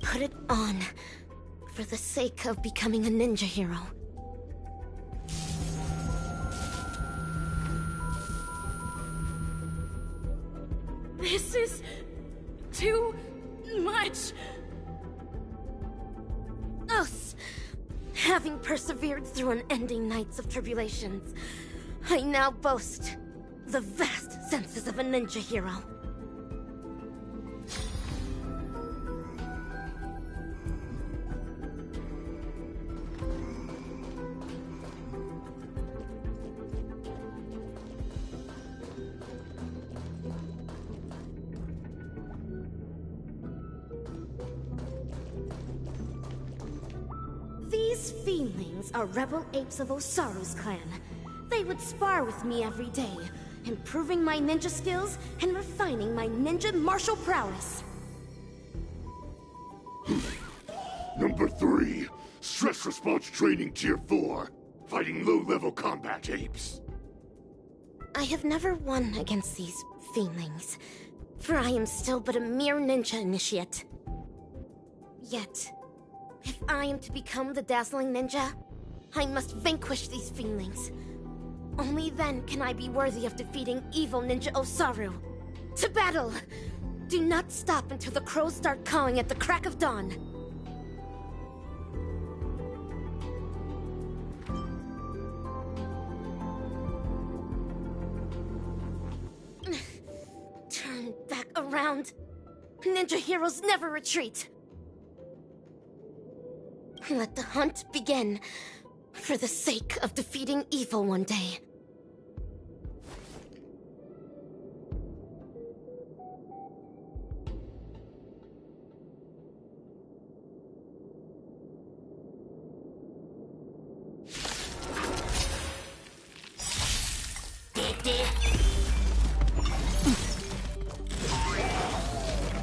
Put it on, for the sake of becoming a ninja hero. This is too much. Us! Having persevered through unending nights of tribulations, I now boast the vast senses of a ninja hero. These feelings are rebel apes of Osaru's clan. They would spar with me every day, improving my ninja skills and refining my ninja martial prowess. Number 3, Stress Response Training Tier 4, fighting low-level combat apes. I have never won against these feelings, for I am still but a mere ninja initiate. Yet, if I am to become the dazzling ninja, I must vanquish these feelings. Only then can I be worthy of defeating evil ninja Osaru. To battle! Do not stop until the crows start cawing at the crack of dawn. Turn back around. Ninja heroes never retreat. Let the hunt begin, for the sake of defeating evil one day.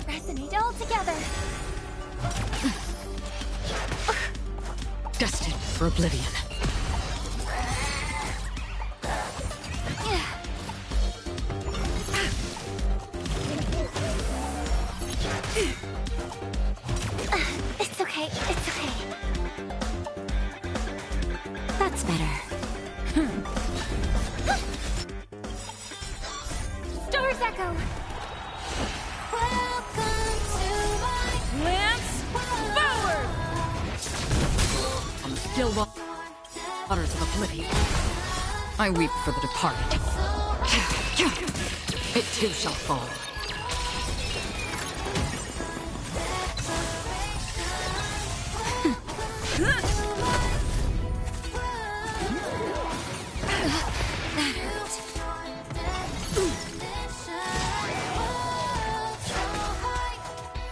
Resonate all together. Destined for oblivion. It's okay, it's okay. That's better. Stars Echo! Still waters of oblivion. I weep for the departed. It too shall fall.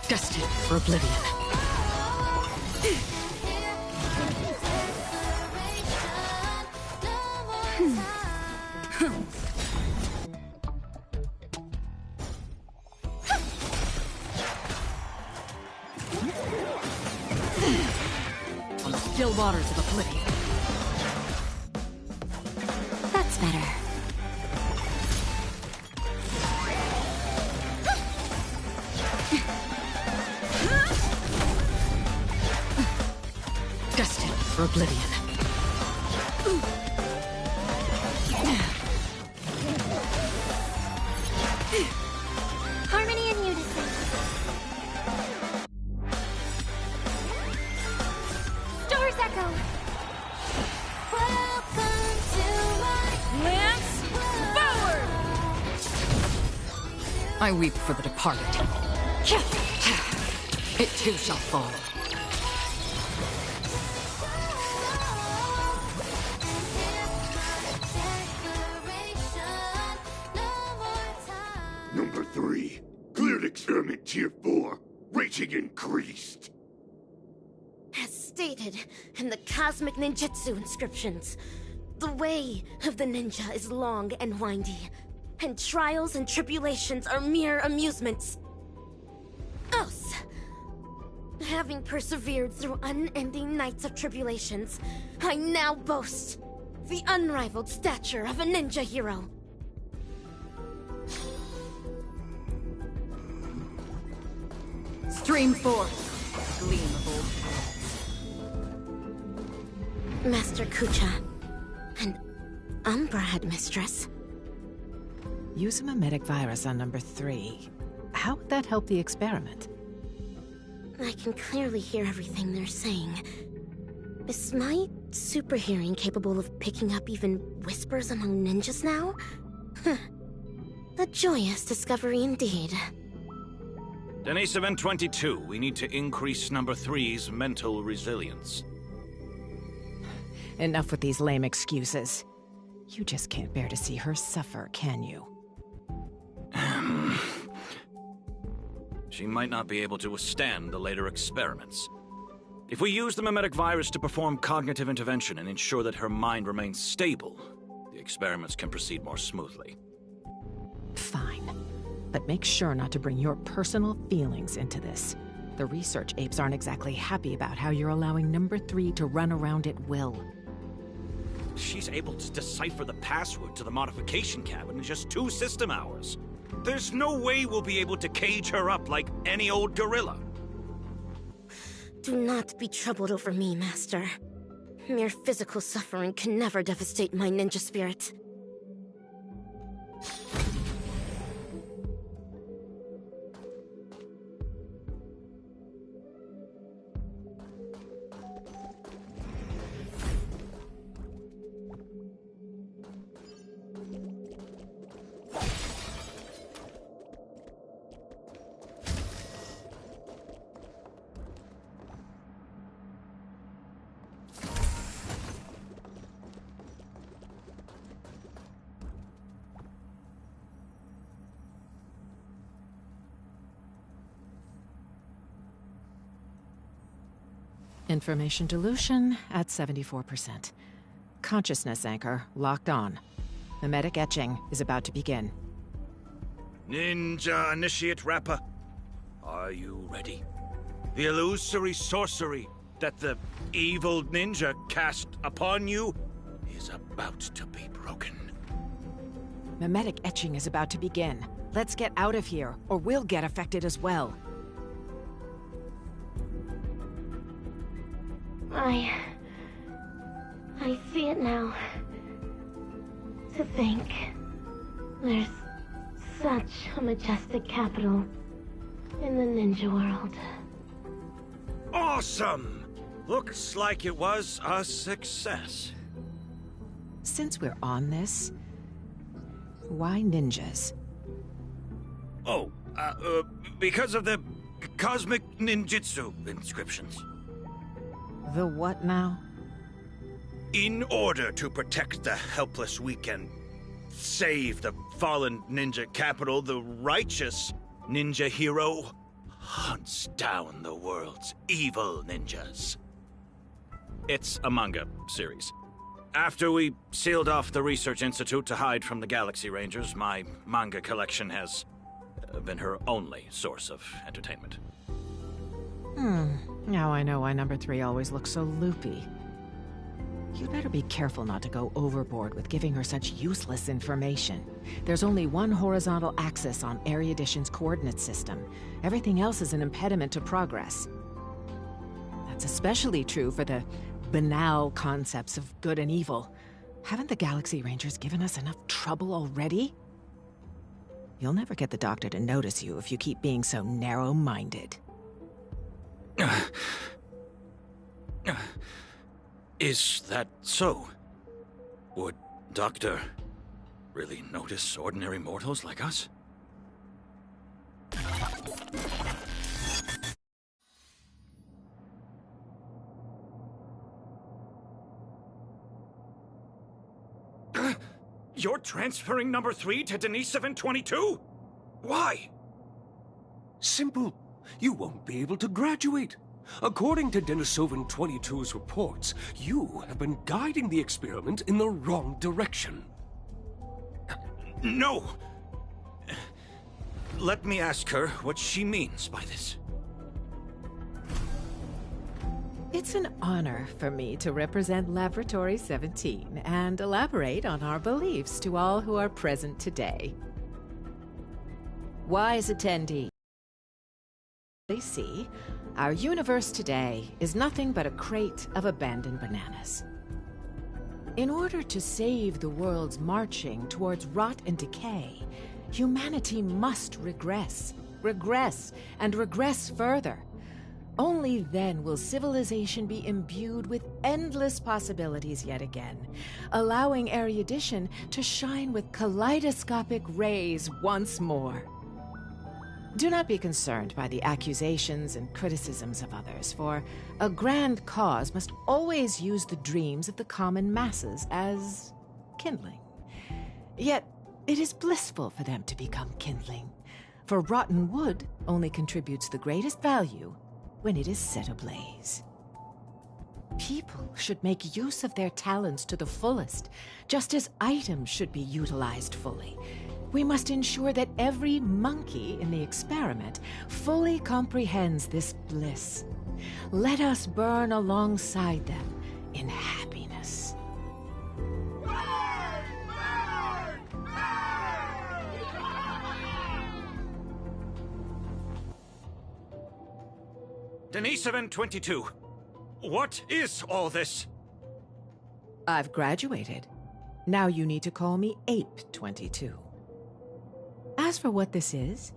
Destined for oblivion. On the still waters of oblivion. That's better. Destined for oblivion. Harmony and unison. Stars echo. Welcome to my Lance forward! I weep for the departed. It too shall fall. Number 3. Cleared experiment tier 4. Rating increased. As stated in the cosmic ninjutsu inscriptions, the way of the ninja is long and windy, and trials and tribulations are mere amusements. Us, having persevered through unending nights of tribulations, I now boast the unrivaled stature of a ninja hero. Stream forth, gleam of old. Master Kucha, and Umbra Headmistress. Use a mimetic virus on number 3. How would that help the experiment? I can clearly hear everything they're saying. Is my super hearing capable of picking up even whispers among ninjas now? A joyous discovery indeed. Denise Event 22, we need to increase number 3's mental resilience. Enough with these lame excuses. You just can't bear to see her suffer, can you? She might not be able to withstand the later experiments. If we use the mimetic virus to perform cognitive intervention and ensure that her mind remains stable, the experiments can proceed more smoothly. Fine. But make sure not to bring your personal feelings into this. The research apes aren't exactly happy about how you're allowing number 3 to run around at will. She's able to decipher the password to the modification cabin in just 2 system hours. There's no way we'll be able to cage her up like any old gorilla. Do not be troubled over me, Master. Mere physical suffering can never devastate my ninja spirit. Information dilution at 74%. Consciousness anchor locked on. Mimetic etching is about to begin. Ninja Initiate Rapper, are you ready? The illusory sorcery that the evil ninja cast upon you is about to be broken. Mimetic etching is about to begin. Let's get out of here, or we'll get affected as well. I see it now. To think, there's such a majestic capital in the ninja world. Awesome! Looks like it was a success. Since we're on this, why ninjas? Oh, because of the cosmic ninjutsu inscriptions. The what now? In order to protect the helpless weak and save the fallen ninja capital, the righteous ninja hero hunts down the world's evil ninjas. It's a manga series. After we sealed off the research institute to hide from the Galaxy Rangers, my manga collection has been her only source of entertainment. Now I know why number 3 always looks so loopy. You'd better be careful not to go overboard with giving her such useless information. There's only one horizontal axis on Erudition's coordinate system. Everything else is an impediment to progress. That's especially true for the banal concepts of good and evil. Haven't the Galaxy Rangers given us enough trouble already? You'll never get the Doctor to notice you if you keep being so narrow-minded. Is that so? Would Doctor really notice ordinary mortals like us? You're transferring number 3 to Denisovin 22? Why? Simple. You won't be able to graduate. According to Denisovin 22's reports, you have been guiding the experiment in the wrong direction. No! Let me ask her what she means by this. It's an honor for me to represent Laboratory 17 and elaborate on our beliefs to all who are present today. Wise attendee. See, our universe today is nothing but a crate of abandoned bananas. In order to save the world's marching towards rot and decay, humanity must regress, and regress further. Only then will civilization be imbued with endless possibilities yet again, allowing erudition to shine with kaleidoscopic rays once more. Do not be concerned by the accusations and criticisms of others, for a grand cause must always use the dreams of the common masses as kindling. Yet, it is blissful for them to become kindling, for rotten wood only contributes the greatest value when it is set ablaze. People should make use of their talents to the fullest, just as items should be utilized fully. We must ensure that every monkey in the experiment fully comprehends this bliss. Let us burn alongside them in happiness. Denisovin 22, what is all this? I've graduated. Now you need to call me Ape 22. As for what this is,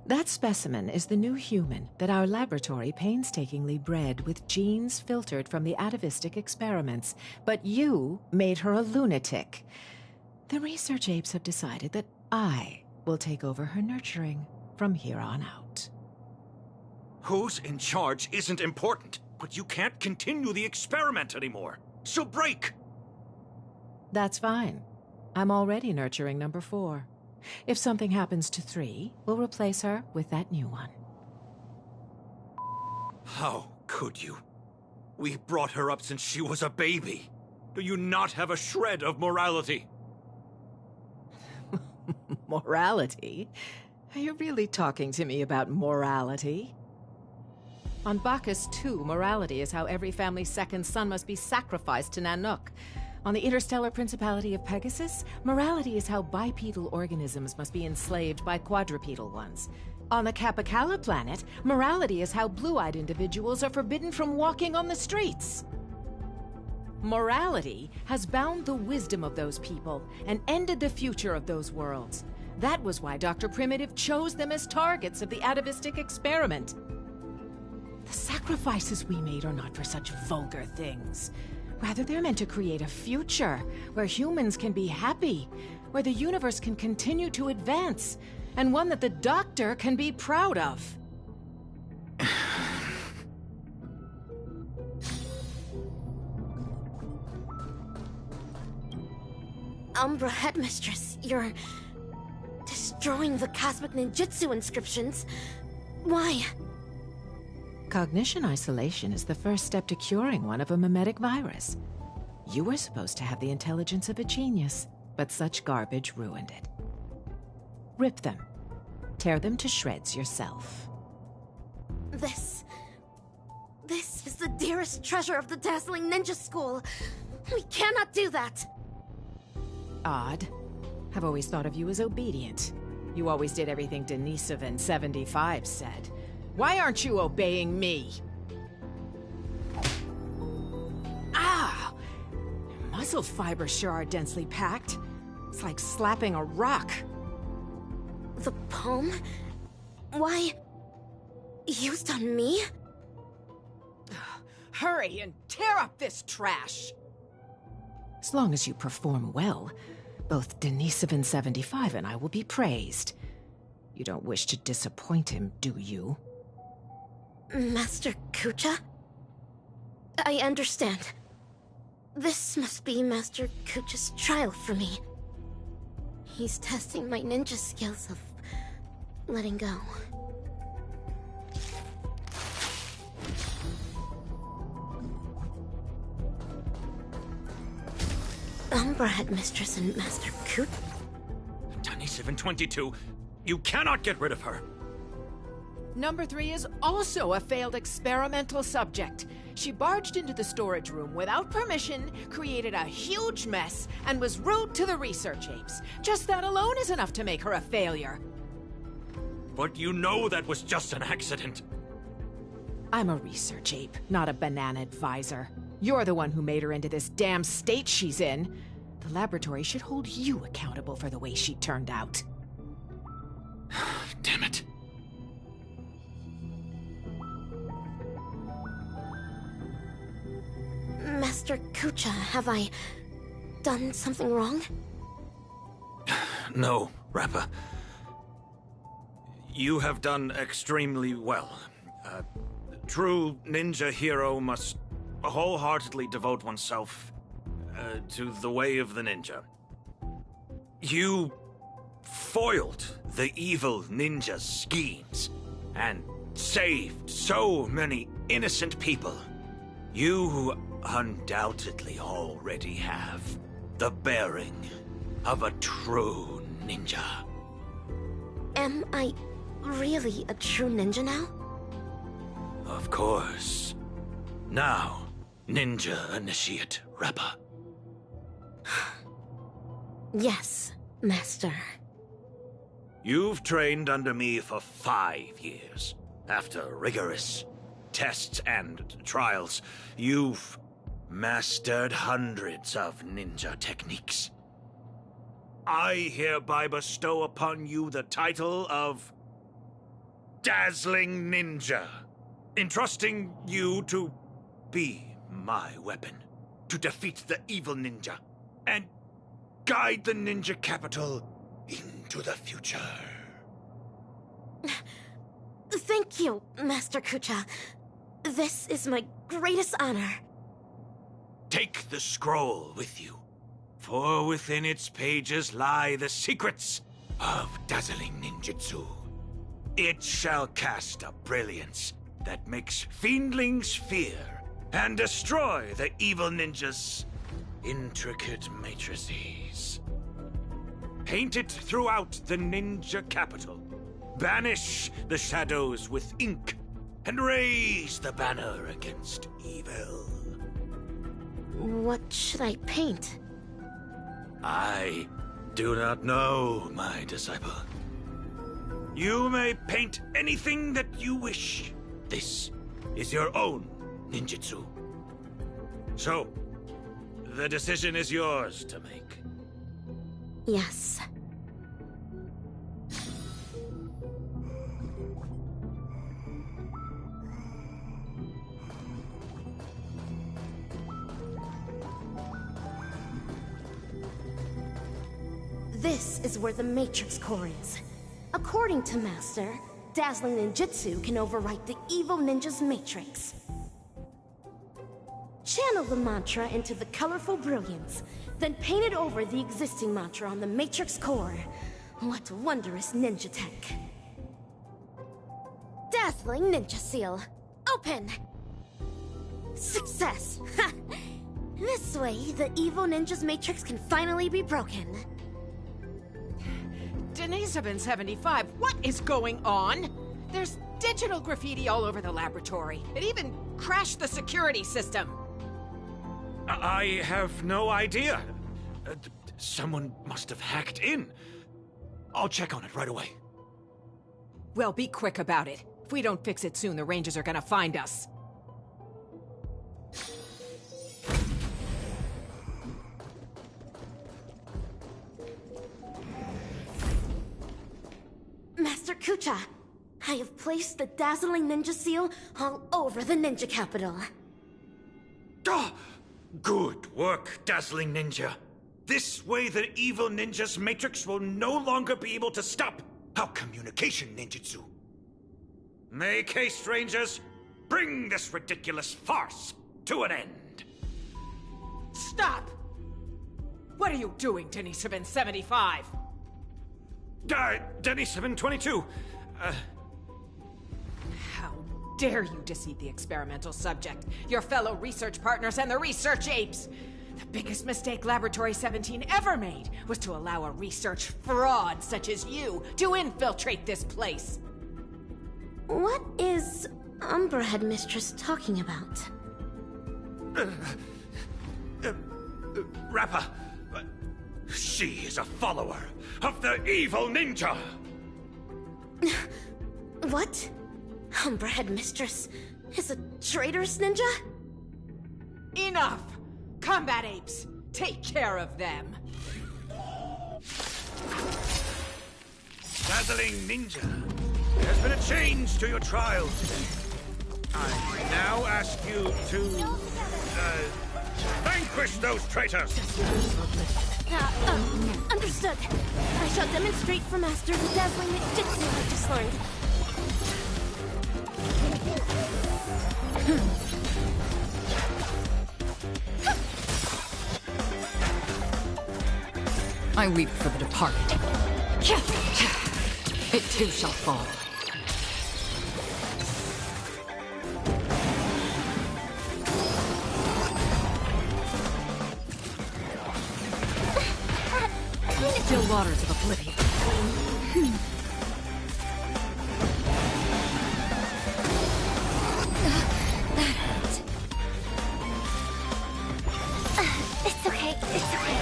that specimen is the new human that our laboratory painstakingly bred with genes filtered from the atavistic experiments, but you made her a lunatic. The research apes have decided that I will take over her nurturing from here on out. Who's in charge isn't important, but you can't continue the experiment anymore. So break! That's fine. I'm already nurturing number 4. If something happens to 3, we'll replace her with that new one. How could you? We brought her up since she was a baby. Do you not have a shred of morality? Morality? Are you really talking to me about morality? On Bacchus 2, morality is how every family's second son must be sacrificed to Nanook. On the interstellar principality of Pegasus, morality is how bipedal organisms must be enslaved by quadrupedal ones. On the Capicala planet, morality is how blue-eyed individuals are forbidden from walking on the streets. Morality has bound the wisdom of those people and ended the future of those worlds. That was why Dr. Primitive chose them as targets of the atavistic experiment. The sacrifice sacrifices we made are not for such vulgar things. Rather, they're meant to create a future where humans can be happy, where the universe can continue to advance, and one that the Doctor can be proud of. Umbra Headmistress, you're destroying the cosmic ninjutsu inscriptions. Why? Cognition isolation is the first step to curing one of a mimetic virus. You were supposed to have the intelligence of a genius, but such garbage ruined it. Rip them. Tear them to shreds yourself. This is the dearest treasure of the dazzling ninja school. We cannot do that. Odd. I've always thought of you as obedient. You always did everything Denisovan 75 said. Why aren't you obeying me? Ah! Your muscle fibers sure are densely packed. It's like slapping a rock. The poem? Why? Used on me? Hurry and tear up this trash! As long as you perform well, both Denisovan 75 and I will be praised. You don't wish to disappoint him, do you? Master Kucha? I understand. This must be Master Kucha's trial for me. He's testing my ninja skills of letting go. Umbra Headmistress and Master Kucha? Denisovan 22, you cannot get rid of her. Number 3 is also a failed experimental subject. She barged into the storage room without permission, created a huge mess, and was rude to the research apes. Just that alone is enough to make her a failure. But you know that was just an accident. I'm a research ape, not a banana advisor. You're the one who made her into this damn state she's in. The laboratory should hold you accountable for the way she turned out. Damn it. Master Kucha, have I done something wrong? No, Rappa. You have done extremely well. A true ninja hero must wholeheartedly devote oneself to the way of the ninja. You foiled the evil ninja's schemes and saved so many innocent people. You undoubtedly already have the bearing of a true ninja. Am I really a true ninja now? Of course. Now, ninja initiate Rappa. Yes, Master. You've trained under me for 5 years. After rigorous tests and trials, you've mastered hundreds of ninja techniques. I hereby bestow upon you the title of Dazzling Ninja, entrusting you to be my weapon, to defeat the evil ninja, and guide the ninja capital into the future. Thank you, Master Kucha. This is my greatest honor. Take the scroll with you, for within its pages lie the secrets of dazzling ninjutsu. It shall cast a brilliance that makes fiendlings fear and destroy the evil ninja's intricate matrices. Paint it throughout the ninja capital. Banish the shadows with ink and raise the banner against evil. What should I paint? I do not know, my disciple. You may paint anything that you wish. This is your own ninjutsu. So, the decision is yours to make. Yes. This is where the Matrix Core is. According to Master, dazzling ninjutsu can overwrite the evil ninja's matrix. Channel the mantra into the colorful brilliance, then paint it over the existing mantra on the Matrix Core. What wondrous ninja tech. Dazzling Ninja Seal. Open! Success! Ha! This way, the evil ninja's matrix can finally be broken. Denisovin 75, what is going on? There's digital graffiti all over the laboratory. It even crashed the security system. I have no idea. Someone must have hacked in. I'll check on it right away. Well, be quick about it. If we don't fix it soon, the Rangers are gonna find us. Master Kucha, I have placed the dazzling ninja seal all over the ninja capital. Ah, good work, Dazzling Ninja. This way the evil ninja's matrix will no longer be able to stop our communication ninjutsu. Make haste, Rangers. Bring this ridiculous farce to an end. Stop! What are you doing, Denisovin 75? Denny 722. How dare you deceive the experimental subject, your fellow research partners, and the research apes? The biggest mistake Laboratory 17 ever made was to allow a research fraud such as you to infiltrate this place. What is Umbra Headmistress talking about? Rappa, she is a follower of the evil ninja! What? Umbra Headmistress is a traitorous ninja? Enough! Combat apes, take care of them. Dazzling Ninja, there's been a change to your trial today. I now ask you to, vanquish those traitors! Understood. I shall demonstrate for Master the dazzling ninjutsu I just learned. I weep for the departed. It too shall fall. Still waters of oblivion. That hurt. It's okay, it's okay.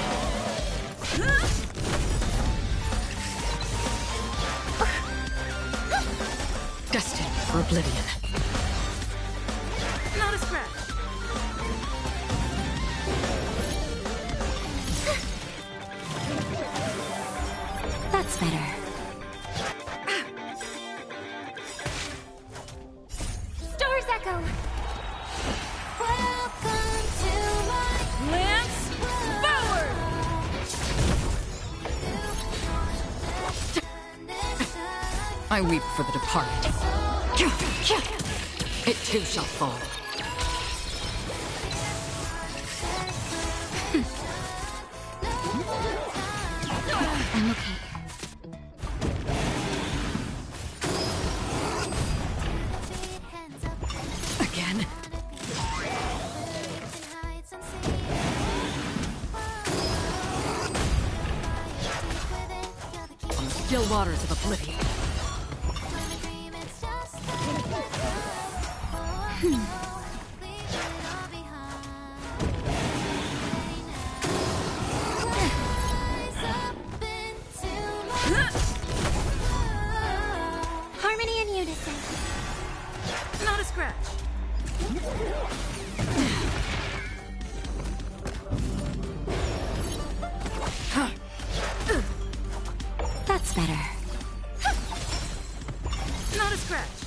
Destined for oblivion. Not a scratch. That's better. Stars echo. Welcome to my Lance forward! I weep for the departed. It too shall fall. I'm okay. Again? On the still waters of oblivion. Harmony and unison. Not a scratch. That's better. Not a scratch.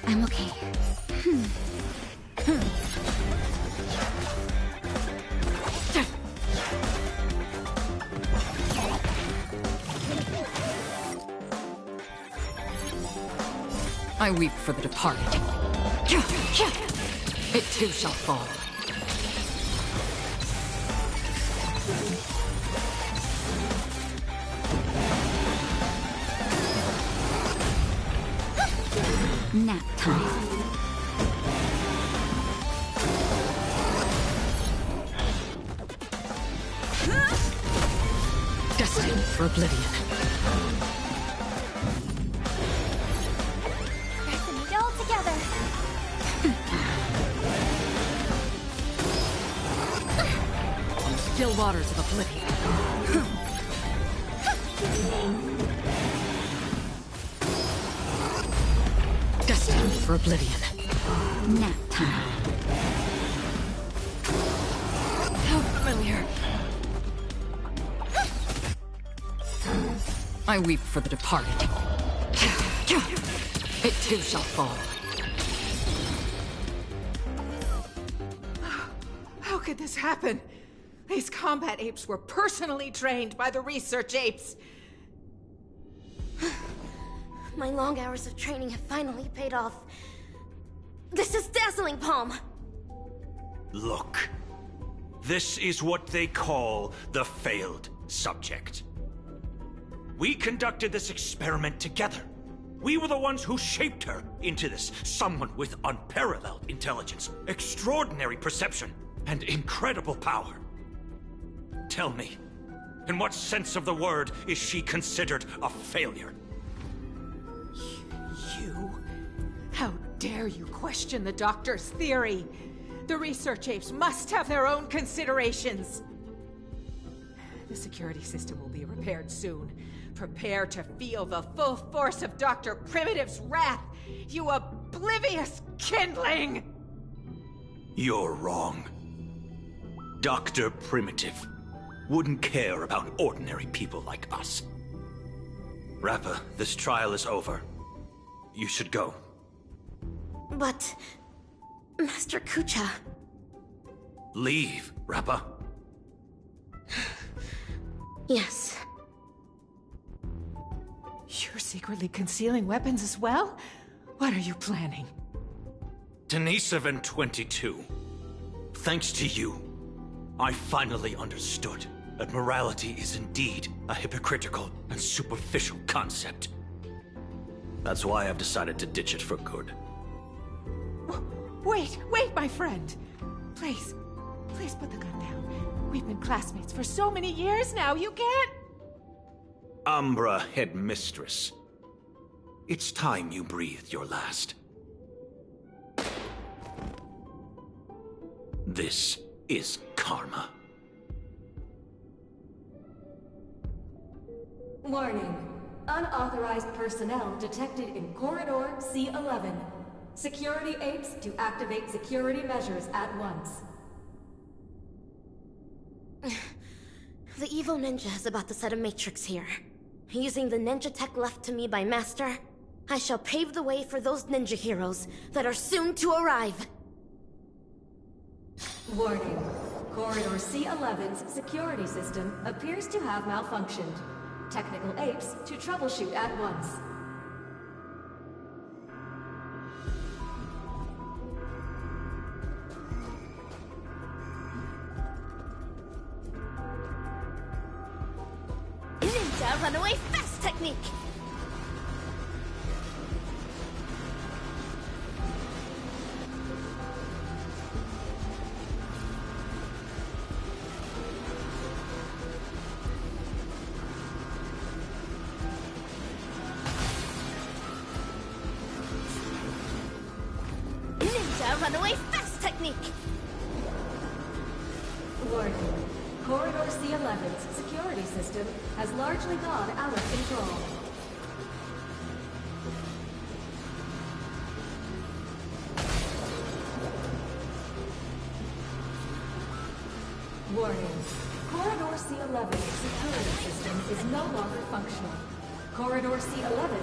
I'm okay. I weep for the departed. It too shall fall. Nap time. Destined for oblivion. Resonate it all together. On still waters of oblivion. Destined for oblivion. Nap time. How familiar. I weep for the departed. It too shall fall. How could this happen? These combat apes were personally trained by the research apes. My long hours of training have finally paid off. This is dazzling, Palm! Look. This is what they call the failed subject. We conducted this experiment together. We were the ones who shaped her into this someone with unparalleled intelligence, extraordinary perception, and incredible power. Tell me, in what sense of the word is she considered a failure? You? How dare you question the doctor's theory? The research apes must have their own considerations. The security system will be repaired soon. Prepare to feel the full force of Dr. Primitive's wrath, you oblivious kindling! You're wrong. Dr. Primitive wouldn't care about ordinary people like us. Rappa, this trial is over. You should go. But... Master Kucha... Leave, Rappa. Yes. You're secretly concealing weapons as well? What are you planning? Denisovan 22. Thanks to you, I finally understood that morality is indeed a hypocritical and superficial concept. That's why I've decided to ditch it for good. Wait, my friend. Please put the gun down. We've been classmates for so many years now, you can't... Umbra Headmistress. It's time you breathed your last. This is karma. Warning. Unauthorized personnel detected in Corridor C11. Security apes to activate security measures at once. The evil ninja is about to set a matrix here. Using the ninja tech left to me by Master, I shall pave the way for those ninja heroes that are soon to arrive. Warning. Corridor C11's security system appears to have malfunctioned. Technical apes to troubleshoot at once. Ninja runaway fast technique! Ninja runaway fast technique! Warning. Corridor C11's security system has largely gone out of control. Warning. Corridor C11's security system is no longer functional. Corridor C11...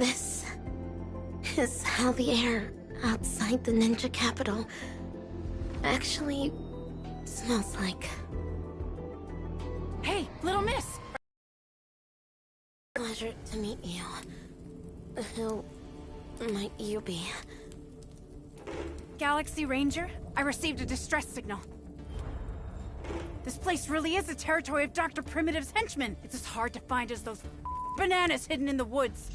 This is how the air outside the ninja capital actually smells like. Hey, little miss! Pleasure to meet you. Who might you be? Galaxy Ranger, I received a distress signal. This place really is the territory of Dr. Primitive's henchmen. It's as hard to find as those bananas hidden in the woods.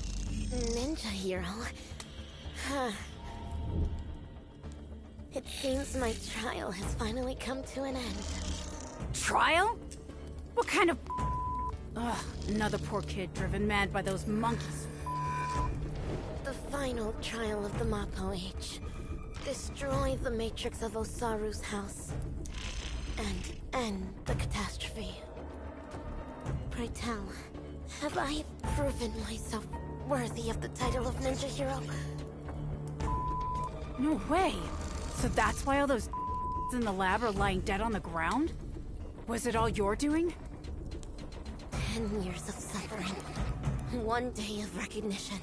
Ninja hero? Huh. It seems my trial has finally come to an end. Trial? What kind of... Ugh, another poor kid driven mad by those monkeys. The final trial of the Mappo Age. Destroy the matrix of Osaru's house. And end the catastrophe. Pray tell, have I proven myself worthy of the title of Ninja Hero? No way! So that's why all those in the lab are lying dead on the ground? Was it all your doing? 10 years of suffering. 1 day of recognition.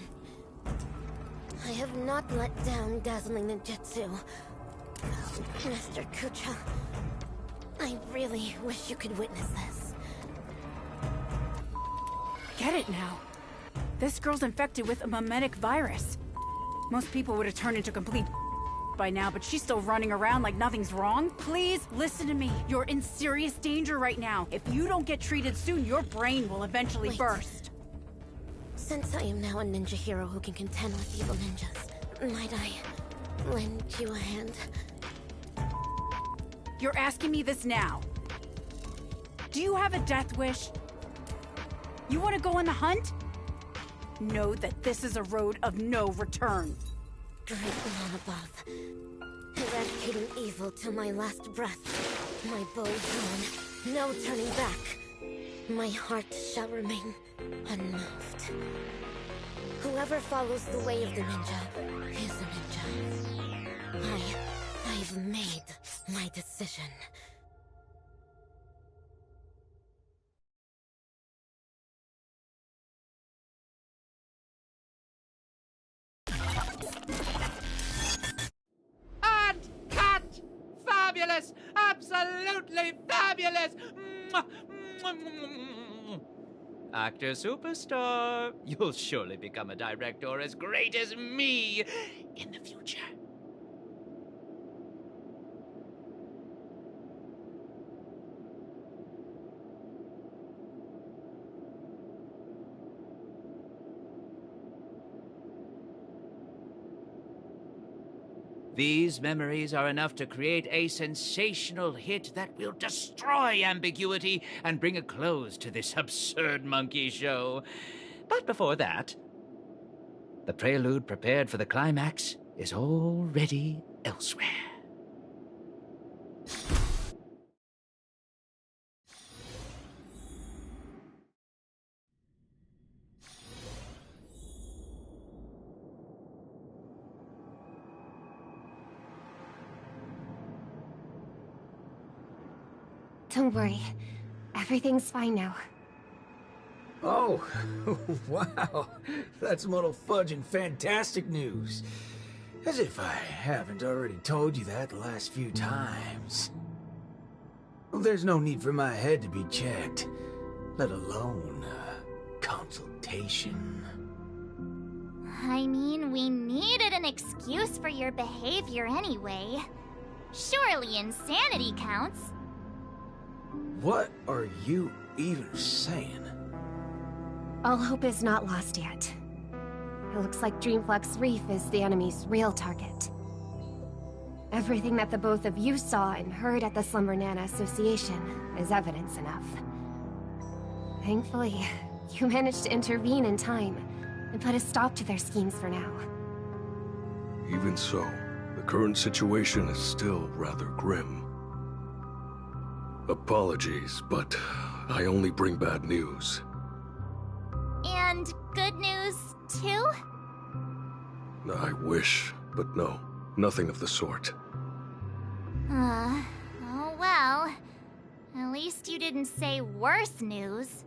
I have not let down dazzling ninjutsu. Master Kucha, I really wish you could witness this. Get it now. This girl's infected with a mimetic virus. Most people would have turned into complete by now, but she's still running around like nothing's wrong. Please, listen to me. You're in serious danger right now. If you don't get treated soon, your brain will eventually burst. Since I am now a ninja hero who can contend with evil ninjas, might I lend you a hand? You're asking me this now. Do you have a death wish? You want to go on the hunt? Know that this is a road of no return. Great one above. Eradicating evil till my last breath. My bow drawn, no turning back. My heart shall remain unmoved. Whoever follows the way of the ninja is a ninja. I've made my decision. Cut! Fabulous! Absolutely fabulous! Actor superstar, you'll surely become a director as great as me in the future. These memories are enough to create a sensational hit that will destroy ambiguity and bring a close to this absurd monkey show. But before that, the prelude prepared for the climax is already elsewhere. Don't worry. Everything's fine now. Oh, wow. That's muddle fudge and fantastic news. As if I haven't already told you that the last few times. There's no need for my head to be checked, let alone a consultation. I mean, we needed an excuse for your behavior anyway. Surely insanity counts. What are you even saying? All hope is not lost yet. It looks like Dreamflux Reef is the enemy's real target. Everything that the both of you saw and heard at the Slumber Nana Association is evidence enough. Thankfully, you managed to intervene in time and put a stop to their schemes for now. Even so, the current situation is still rather grim. Apologies, but I only bring bad news. And good news, too? I wish, but no, nothing of the sort. Oh well. At least you didn't say worse news.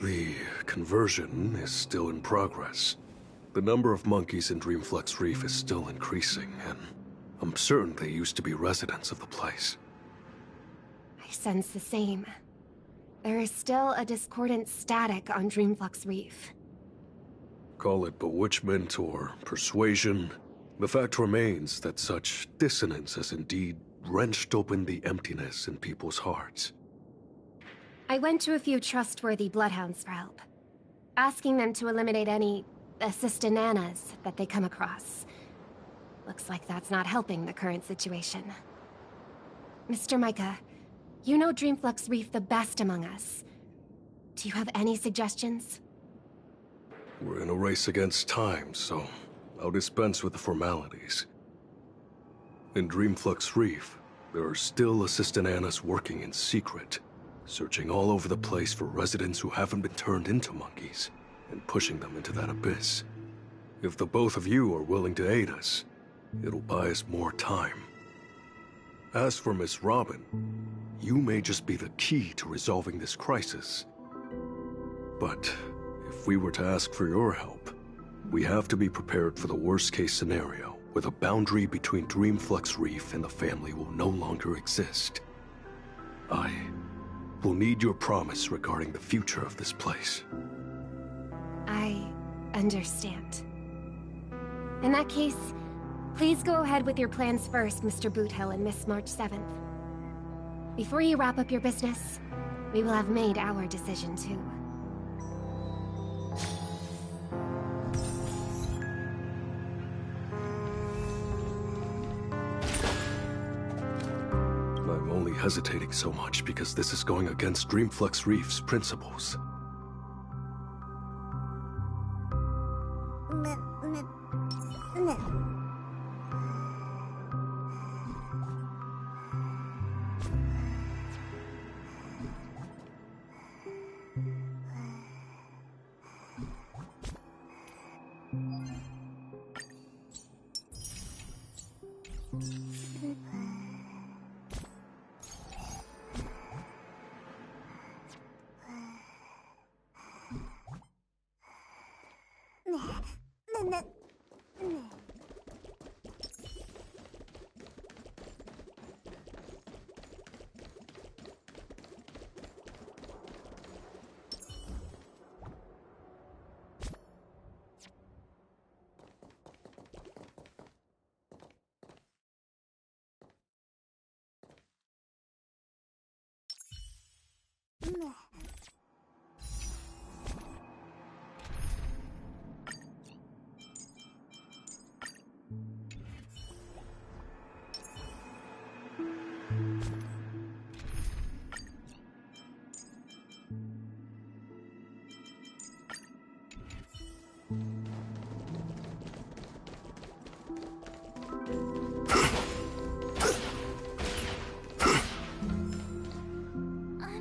The conversion is still in progress. The number of monkeys in Dreamflex Reef is still increasing, and I'm certain they used to be residents of the place. I sense the same. There is still a discordant static on Dreamflux Reef. Call it bewitchment or persuasion. The fact remains that such dissonance has indeed wrenched open the emptiness in people's hearts. I went to a few trustworthy bloodhounds for help, asking them to eliminate any assistananas that they come across. Looks like that's not helping the current situation. Mr. Micah, you know Dreamflux Reef the best among us. Do you have any suggestions? We're in a race against time, so I'll dispense with the formalities. In Dreamflux Reef, there are still assistananas working in secret, searching all over the place for residents who haven't been turned into monkeys, and pushing them into that abyss. If the both of you are willing to aid us, it'll buy us more time. As for Miss Robin, you may just be the key to resolving this crisis. But if we were to ask for your help, we have to be prepared for the worst-case scenario, where the boundary between Dreamflux Reef and the family will no longer exist. I will need your promise regarding the future of this place. I understand. In that case, please go ahead with your plans first, Mr. Boothill and Miss March 7th. Before you wrap up your business, we will have made our decision too. I'm only hesitating so much because this is going against Dreamflux Reef's principles.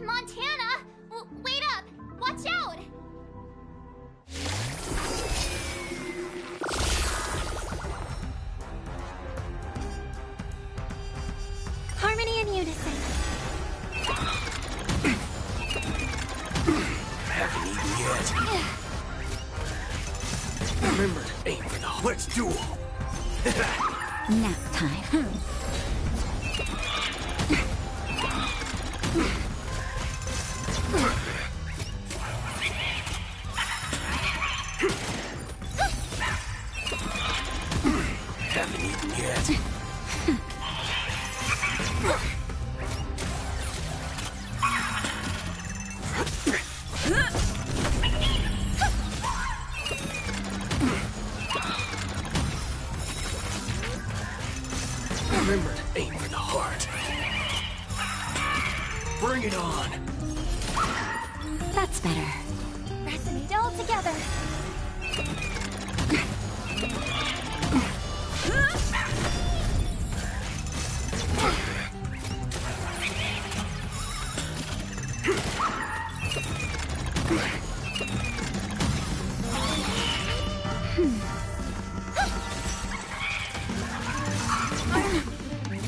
Montana! Wait up! Watch out! Harmony and unison. Haven't eaten yet. Remember to aim for the heart. Let's duel. Nap time. Haven't eaten yet. Remember to aim for the heart. Bring it on. That's better. Resonate all together.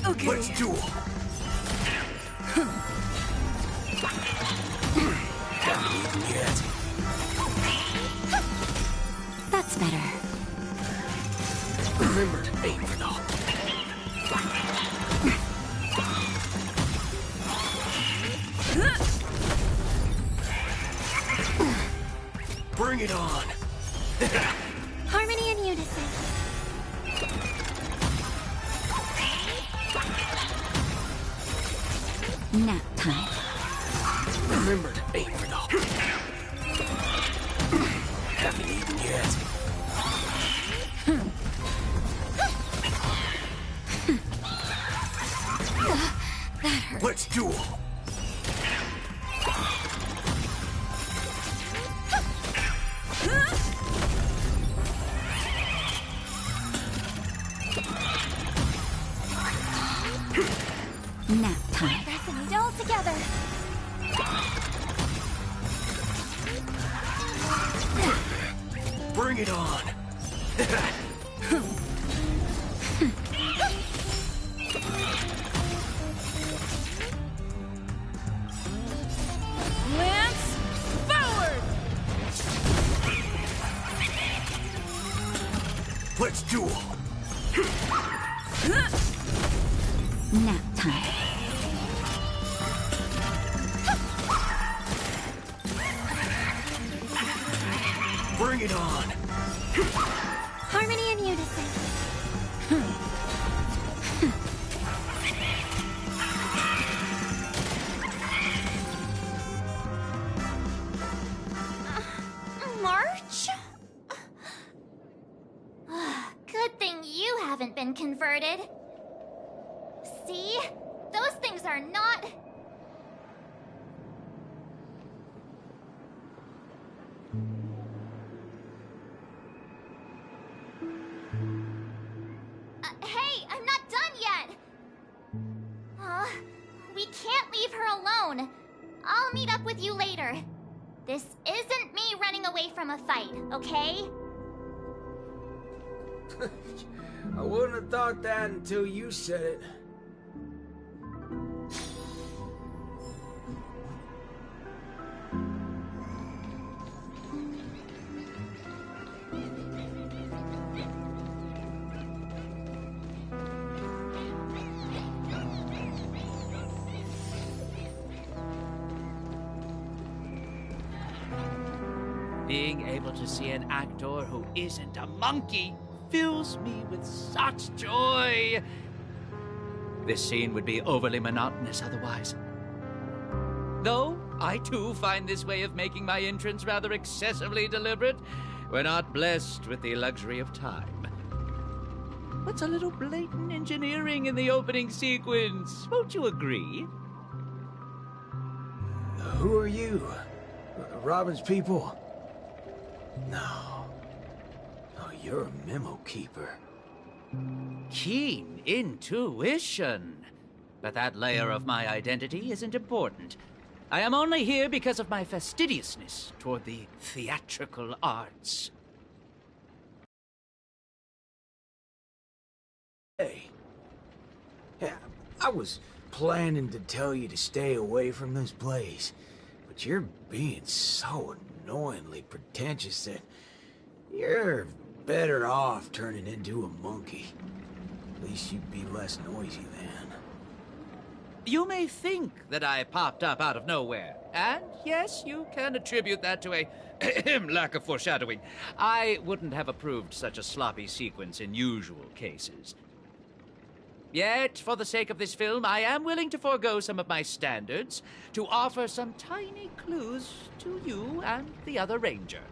Okay. Let's duel. Haven't eaten yet. That's better. Remember to aim for the... Bring it on! Harmony and unison. Nap time. Remember to aim for the... Haven't eaten yet. That hurt. Let's duel! Nap time. Let's eat all together. Bring it on! Lance, forward! Let's duel! Nap time. Bring it on! Harmony and unison. March? Good thing you haven't been converted. See? Those things are not... Hey, I'm not done yet! We can't leave her alone. I'll meet up with you later. This isn't me running away from a fight, okay? I wouldn't have thought that until you said it. Being able to see an actor who isn't a monkey fills me with such joy. This scene would be overly monotonous otherwise. Though I too find this way of making my entrance rather excessively deliberate. We're not blessed with the luxury of time. What's a little blatant engineering in the opening sequence? Won't you agree? Who are you? Robin's people? No. Oh, you're a memo keeper. Keen intuition. But that layer of my identity isn't important. I am only here because of my fastidiousness toward the theatrical arts. Hey. Yeah, I was planning to tell you to stay away from this place, but you're being so annoyingly pretentious that you're better off turning into a monkey. At least you'd be less noisy then. You may think that I popped up out of nowhere, and yes, you can attribute that to a lack of foreshadowing. I wouldn't have approved such a sloppy sequence in usual cases. Yet, for the sake of this film, I am willing to forego some of my standards to offer some tiny clues to you and the other ranger.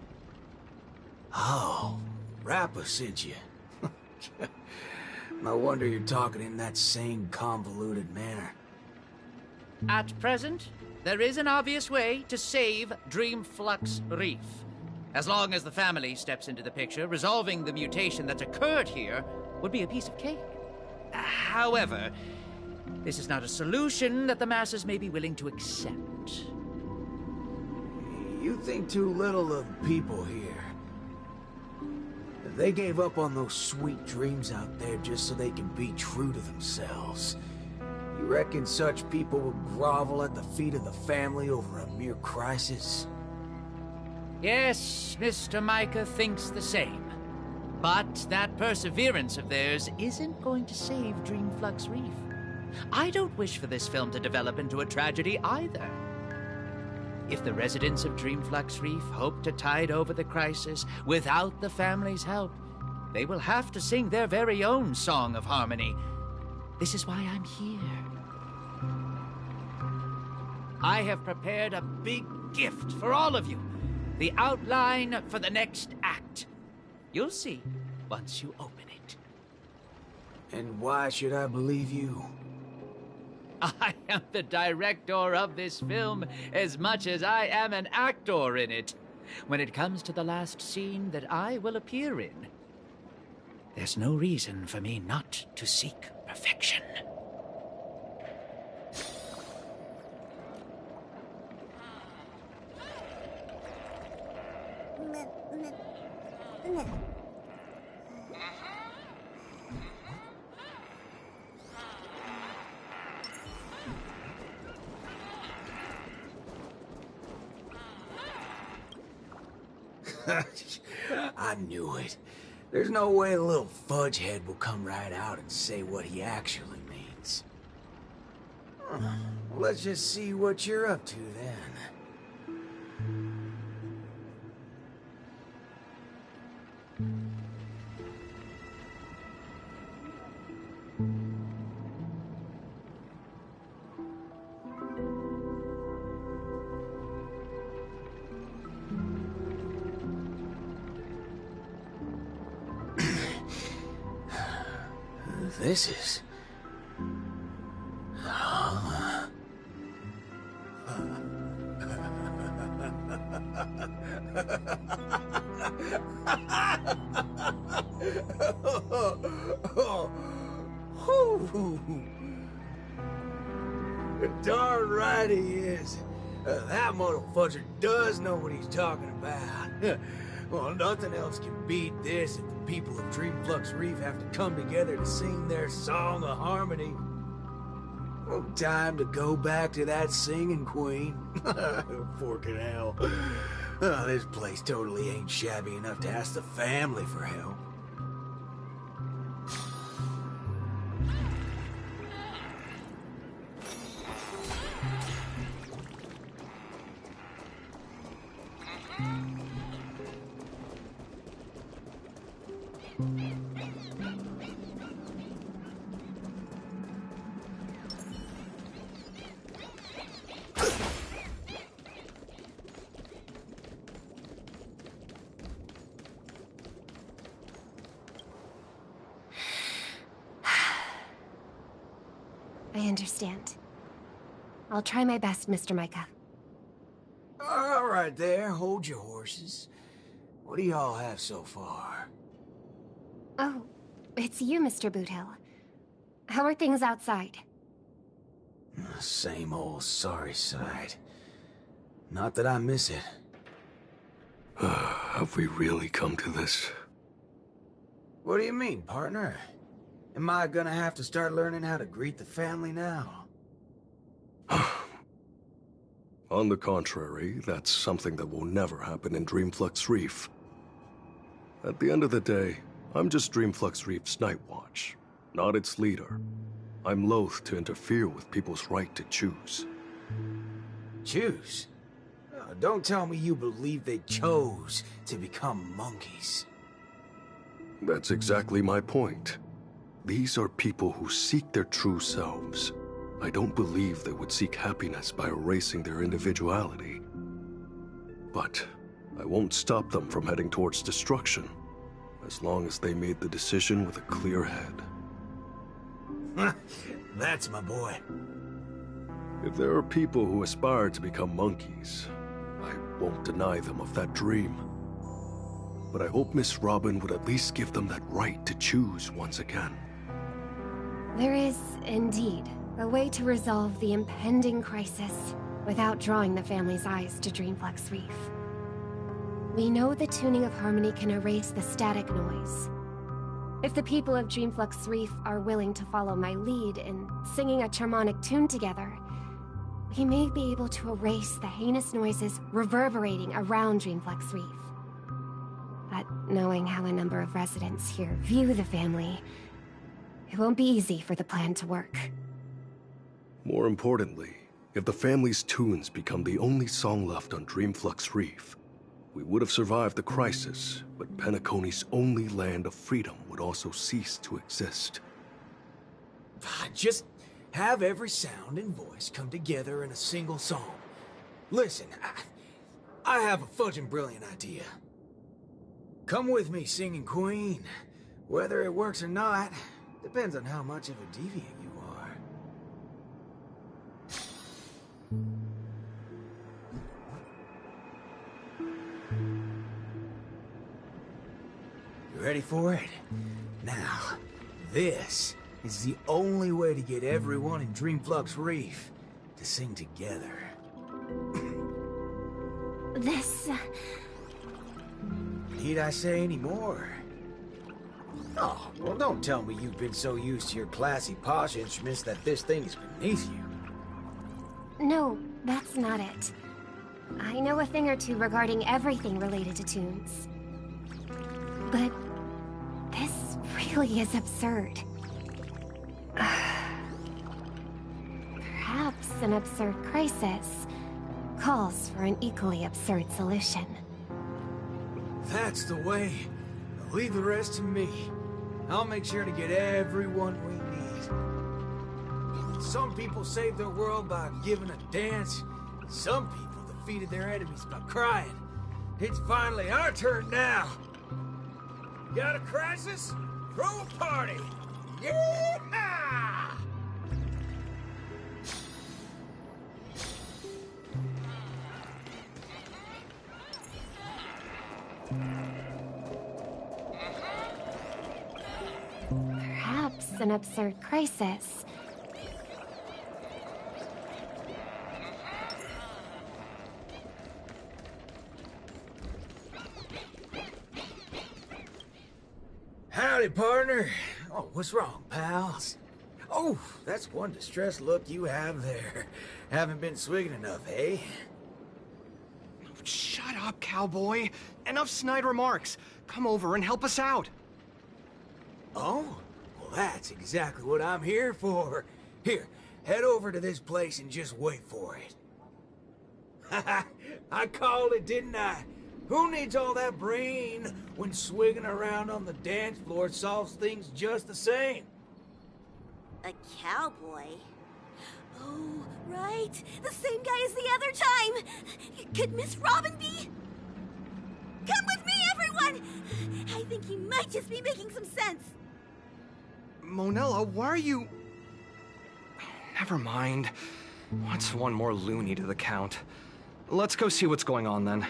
Oh, Rappa sent you. No wonder you're talking in that same convoluted manner. At present, there is an obvious way to save Dreamflux Reef. As long as the family steps into the picture, resolving the mutation that's occurred here would be a piece of cake. However, this is not a solution that the masses may be willing to accept. You think too little of people here. They gave up on those sweet dreams out there just so they can be true to themselves. You reckon such people would grovel at the feet of the family over a mere crisis? Yes, Mr. Micah thinks the same. But that perseverance of theirs isn't going to save Dreamflux Reef. I don't wish for this film to develop into a tragedy either. If the residents of Dreamflux Reef hope to tide over the crisis without the family's help, they will have to sing their very own song of harmony. This is why I'm here. I have prepared a big gift for all of you. The outline for the next act. You'll see once you open it. And why should I believe you? I am the director of this film as much as I am an actor in it. When it comes to the last scene that I will appear in, there's no reason for me not to seek perfection. I knew it. There's no way a little fudgehead will come right out and say what he actually means. Let's just see what you're up to then. This is... Darn right he is. That motherfucker does know what he's talking about. Well, nothing else can beat this if the people of Dreamflux Reef have to come together to sing their song of harmony. Well, time to go back to that singing queen. Forking hell. Oh, this place totally ain't shabby enough to ask the family for help. I understand. I'll try my best, Mr. Micah. All right there, hold your horses. What do y'all have so far? Oh, it's you, Mr. Boothill. How are things outside? Same old sorry side. Not that I miss it. Have we really come to this? What do you mean, partner? Am I gonna have to start learning how to greet the family now? On the contrary, that's something that will never happen in Dreamflux Reef. At the end of the day, I'm just Dreamflux Reef's Night Watch, not its leader. I'm loath to interfere with people's right to choose. Choose? Don't tell me you believe they chose to become monkeys. That's exactly my point. These are people who seek their true selves. I don't believe they would seek happiness by erasing their individuality. But I won't stop them from heading towards destruction, as long as they made the decision with a clear head. That's my boy. If there are people who aspire to become monkeys, I won't deny them of that dream. But I hope Miss Robin would at least give them that right to choose once again. There is, indeed, a way to resolve the impending crisis without drawing the family's eyes to Dreamflux Reef. We know the tuning of harmony can erase the static noise. If the people of Dreamflux Reef are willing to follow my lead in singing a charmonic tune together, we may be able to erase the heinous noises reverberating around Dreamflux Reef. But Knowing how a number of residents here view the family, it won't be easy for the plan to work. More importantly, if the family's tunes become the only song left on Dreamflux Reef, we would have survived the crisis, but Penacony's only land of freedom would also cease to exist. Just have every sound and voice come together in a single song. Listen, I have a fudging brilliant idea. Come with me, Singing Queen. Whether it works or not, depends on how much of a deviant you are. You ready for it? Now, this is the only way to get everyone in Dreamflux Reef to sing together. This... Need I say any more? Oh, well, don't tell me you've been so used to your classy, posh instruments that this thing is beneath you. No, that's not it. I know a thing or two regarding everything related to tunes. But this really is absurd. Perhaps an absurd crisis calls for an equally absurd solution. That's the way. Leave the rest to me. I'll make sure to get everyone we need. Some people saved their world by giving a dance. Some people defeated their enemies by crying. It's finally our turn now. Got a crisis? Throw a party! Yeah! Perhaps an absurd crisis. Howdy, partner. Oh, what's wrong, pals? Oh, that's one distressed look you have there. Haven't been swigging enough, eh? Shut up, cowboy. Enough snide remarks. Come over and help us out. Oh? Well, that's exactly what I'm here for. Here, head over to this place and just wait for it. Haha, I called it, didn't I? Who needs all that brain when swigging around on the dance floor solves things just the same? A cowboy? Oh, right. The same guy as the other time. Could Miss Robin be? Come with me, everyone! I think he might just be making some sense. Monella, why are you... Never mind. What's one more loony to the count? Let's go see what's going on then.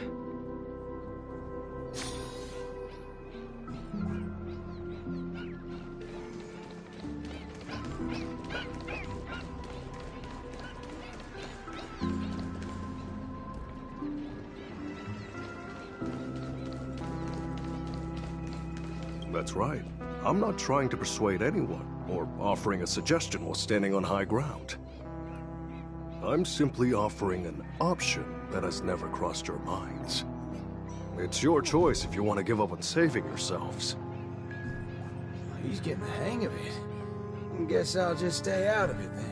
That's right. I'm not trying to persuade anyone, or offering a suggestion while standing on high ground. I'm simply offering an option that has never crossed your minds. It's your choice if you want to give up on saving yourselves. He's getting the hang of it. Guess I'll just stay out of it then.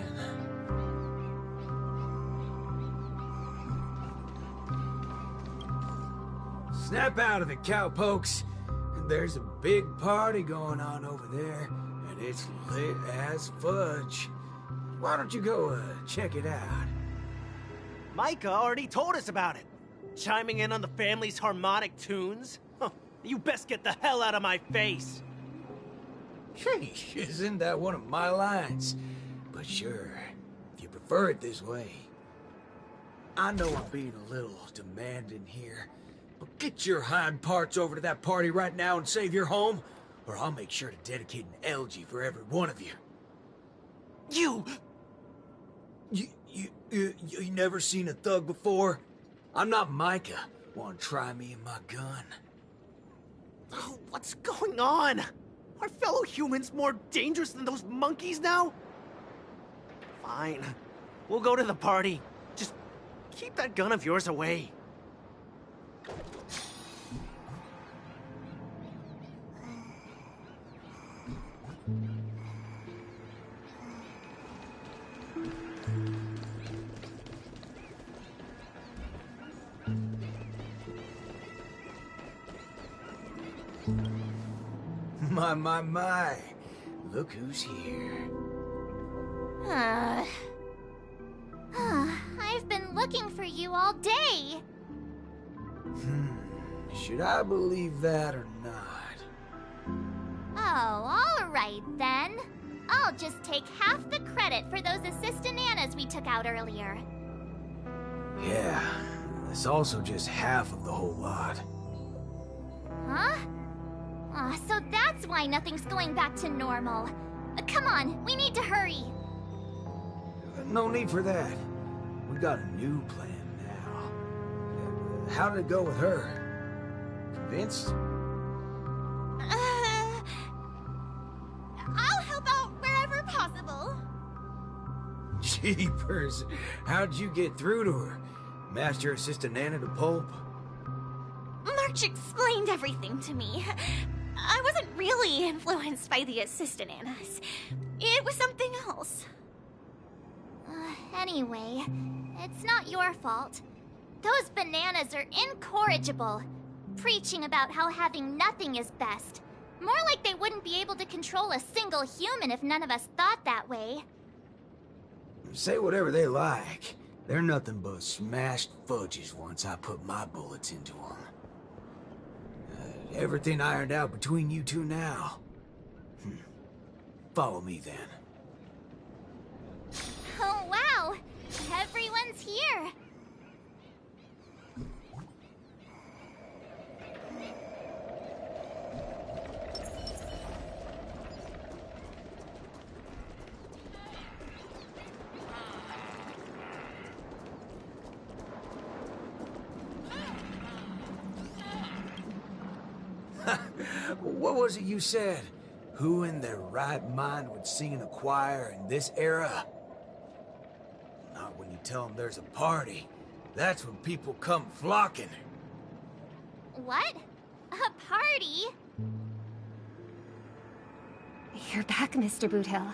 Snap out of it, cowpokes. There's a big party going on over there, and it's lit as fudge. Why don't you go check it out? Micah already told us about it. Chiming in on the family's harmonic tunes? Huh, you best get the hell out of my face. Hey, isn't that one of my lines? But sure, if you prefer it this way. I know I'm being a little demanding here, but get your hind parts over to that party right now and save your home, or I'll make sure to dedicate an elegy for every one of you. You never seen a thug before? I'm not Micah. Want to try me and my gun? Oh, what's going on? Are fellow humans more dangerous than those monkeys now? Fine. We'll go to the party. Just keep that gun of yours away. My. Look who's here. I've been looking for you all day. Should I believe that or not? Oh, all right then. I'll just take half the credit for those assistant nanas we took out earlier. Yeah, it's also just half of the whole lot. Huh? So that's why nothing's going back to normal. Come on, we need to hurry. No need for that. We got a new plan now. How did it go with her? Convinced? I'll help out wherever possible. Jeepers, how'd you get through to her? Master Assistant Nana to pulp? March explained everything to me. I wasn't really influenced by the assistant Annas. It was something else. Anyway, it's not your fault. Those bananas are incorrigible, preaching about how having nothing is best. More like they wouldn't be able to control a single human if none of us thought that way. Say whatever they like. They're nothing but smashed fudges once I put my bullets into them. Everything ironed out between you two now. Follow me then. Oh wow! Everyone's here! What was it you said? Who in their right mind would sing in a choir in this era? Not when you tell them there's a party. That's when people come flocking. What? A party? You're back, Mr. Boothill.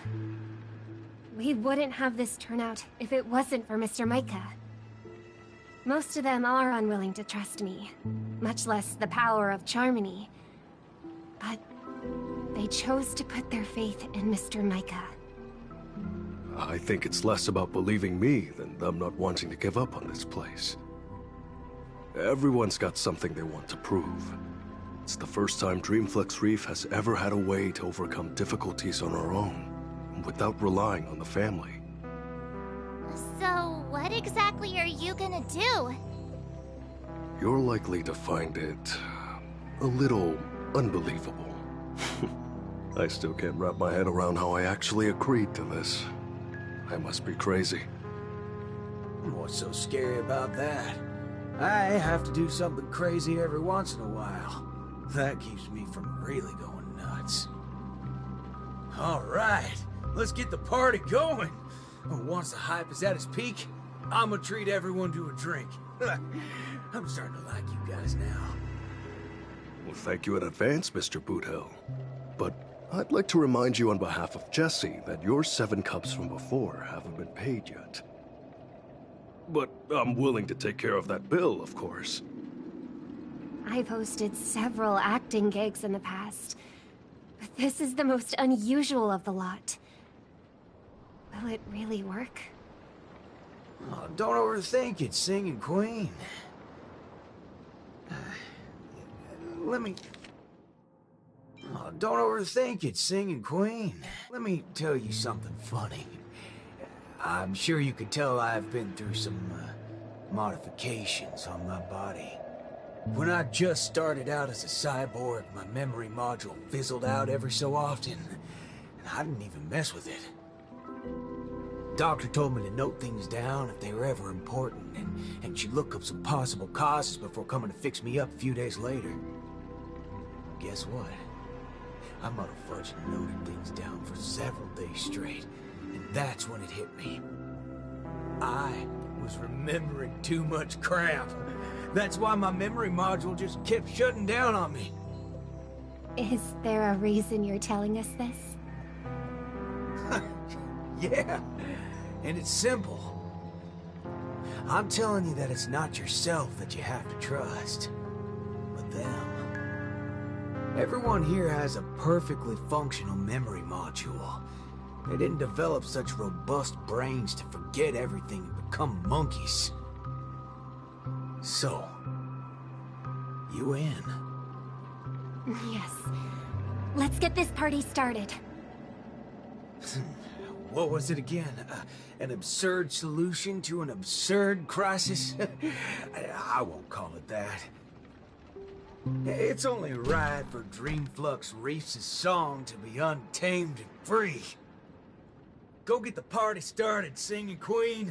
We wouldn't have this turnout if it wasn't for Mr. Micah. Most of them are unwilling to trust me, much less the power of Charmony. But they chose to put their faith in Mr. Micah. I think it's less about believing me than them not wanting to give up on this place. Everyone's got something they want to prove. It's the first time Dreamflex Reef has ever had a way to overcome difficulties on our own, without relying on the family. So, what exactly are you gonna do? You're likely to find it a little unbelievable. I still can't wrap my head around how I actually agreed to this. I must be crazy. What's so scary about that? I have to do something crazy every once in a while. That keeps me from really going nuts. All right, let's get the party going. Once the hype is at its peak, I'm gonna treat everyone to a drink. I'm starting to like you guys now. Well, thank you in advance, Mr. Boothill. But I'd like to remind you on behalf of Jesse that your 7 cups from before haven't been paid yet. But I'm willing to take care of that bill, of course. I've hosted several acting gigs in the past, but this is the most unusual of the lot. Will it really work? Oh, don't overthink it, Singing Queen. Let me... Oh, don't overthink it, Singing Queen. Let me tell you something funny. I'm sure you could tell I've been through some modifications on my body. When I just started out as a cyborg, my memory module fizzled out every so often, and I didn't even mess with it. Doctor told me to note things down if they were ever important, and she'd look up some possible causes before coming to fix me up a few days later. Guess what? I motherfudged and noted things down for several days straight, and that's when it hit me. I was remembering too much crap. That's why my memory module just kept shutting down on me. Is there a reason you're telling us this? Yeah, and it's simple. I'm telling you that it's not yourself that you have to trust, but them. Everyone here has a perfectly functional memory module. They didn't develop such robust brains to forget everything and become monkeys. So, you in? Yes. Let's get this party started. What was it again? An absurd solution to an absurd crisis? I won't call it that. It's only right for Dreamflux Reefs' song to be untamed and free. Go get the party started, singing queen.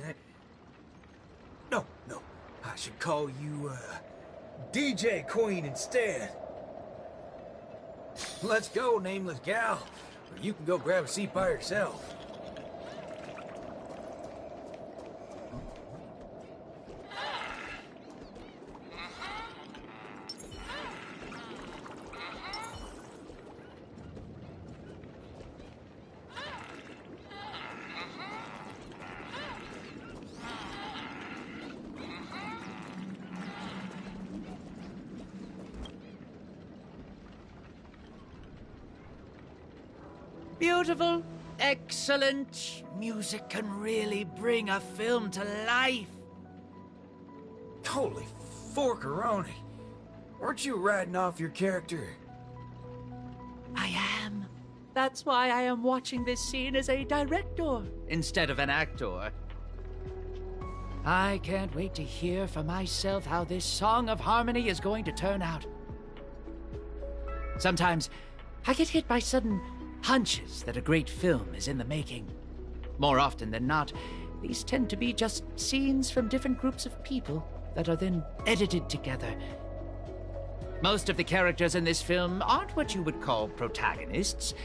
No, I should call you, DJ Queen instead. Let's go, nameless gal. Or you can go grab a seat by yourself. Beautiful, excellent. Music can really bring a film to life. Holy forkaroni. Weren't you riding off your character? I am. That's why I am watching this scene as a director instead of an actor. I can't wait to hear for myself how this Song of Harmony is going to turn out. Sometimes I get hit by sudden hunches that a great film is in the making. More often than not, these tend to be just scenes from different groups of people that are then edited together. Most of the characters in this film aren't what you would call protagonists.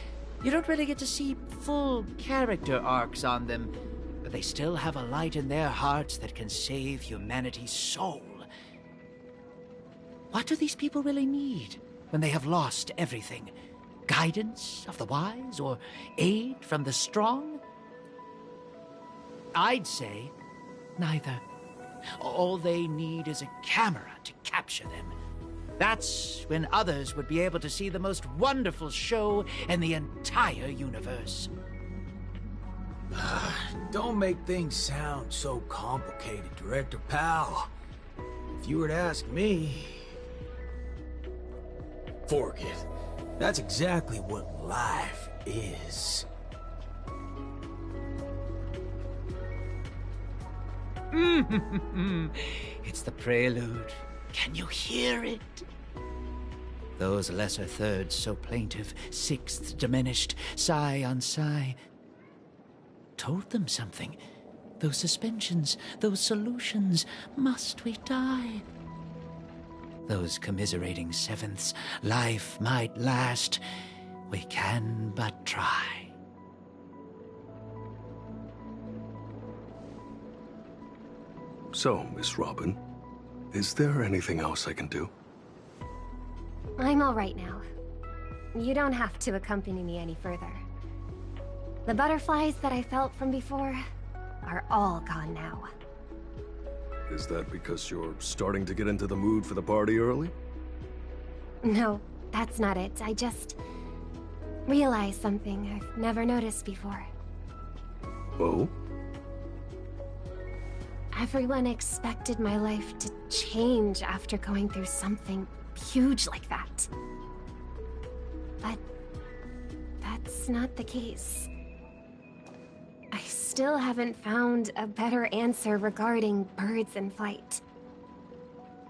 You don't really get to see full character arcs on them, but they still have a light in their hearts that can save humanity's soul. What do these people really need when they have lost everything? Guidance of the wise or aid from the strong? I'd say neither. All they need is a camera to capture them. That's when others would be able to see the most wonderful show in the entire universe. Don't make things sound so complicated, Director Powell. If you were to ask me... Forget it. That's exactly what life is. It's the prelude. Can you hear it? Those lesser thirds so plaintive, sixths diminished, sigh on sigh. Told them something. Those suspensions, those solutions, must we die? Those commiserating sevenths, life might last. We can but try. So, Miss Robin, is there anything else I can do? I'm all right now. You don't have to accompany me any further. The butterflies that I felt from before are all gone now. Is that because you're starting to get into the mood for the party early? No, that's not it. I just realized something I've never noticed before. Oh? Everyone expected my life to change after going through something huge like that. But that's not the case. I still haven't found a better answer regarding birds in flight.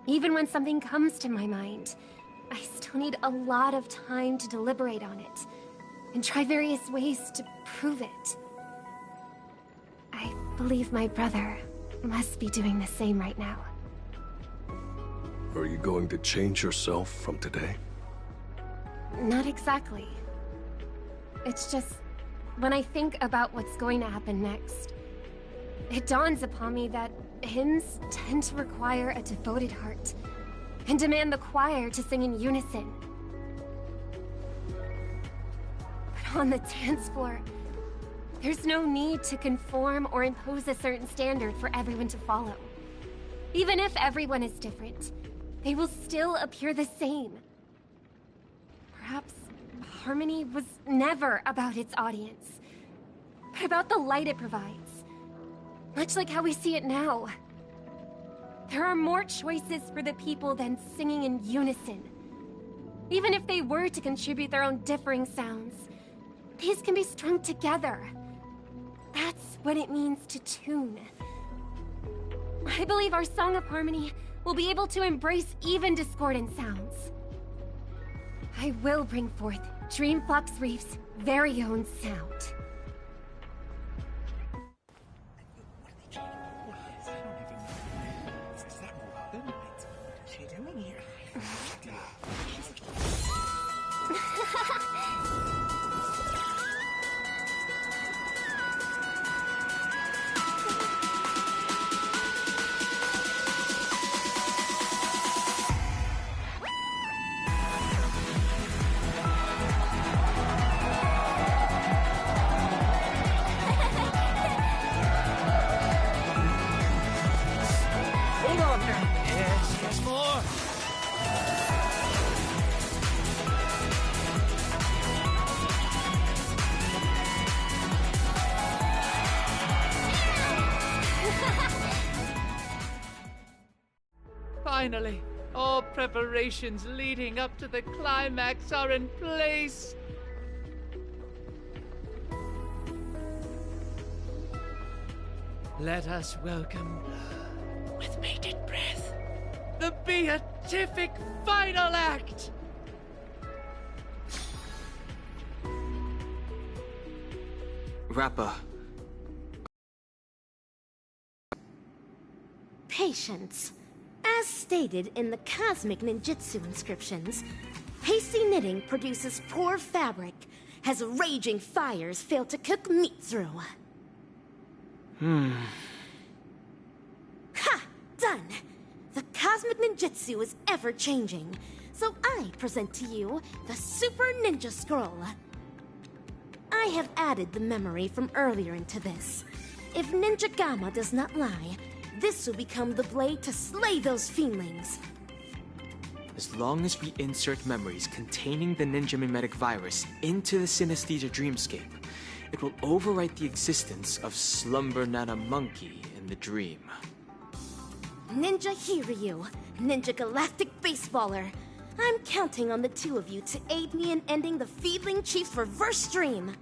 Even when something comes to my mind, I still need a lot of time to deliberate on it and try various ways to prove it. I believe my brother must be doing the same right now. Are you going to change yourself from today? Not exactly. It's just, when I think about what's going to happen next, it dawns upon me that hymns tend to require a devoted heart and demand the choir to sing in unison. But on the dance floor, there's no need to conform or impose a certain standard for everyone to follow. Even if everyone is different, they will still appear the same. Perhaps Harmony was never about its audience, but about the light it provides. Much like how we see it now. There are more choices for the people than singing in unison. Even if they were to contribute their own differing sounds, these can be strung together. That's what it means to tune. I believe our Song of Harmony will be able to embrace even discordant sounds. I will bring forth Dreamflux Reef's very own sound. Hold on now. Yes, yes, more. Finally, all preparations leading up to the climax are in place. Let us welcome, with bated breath, the beatific final act! Rappa. Patience. As stated in the cosmic ninjutsu inscriptions, hasty knitting produces poor fabric, as raging fires fail to cook meat through. Ha! Done! The cosmic ninjutsu is ever-changing, so I present to you the Super Ninja Scroll. I have added the memory from earlier into this. If Ninja Gamma does not lie, this will become the blade to slay those fiendlings. As long as we insert memories containing the ninja mimetic virus into the synesthesia dreamscape, it will overwrite the existence of Slumber Nana Monkey in the dream. Ninja Hiryu, Ninja Galactic Baseballer. I'm counting on the two of you to aid me in ending the Fiendling Chief's reverse dream.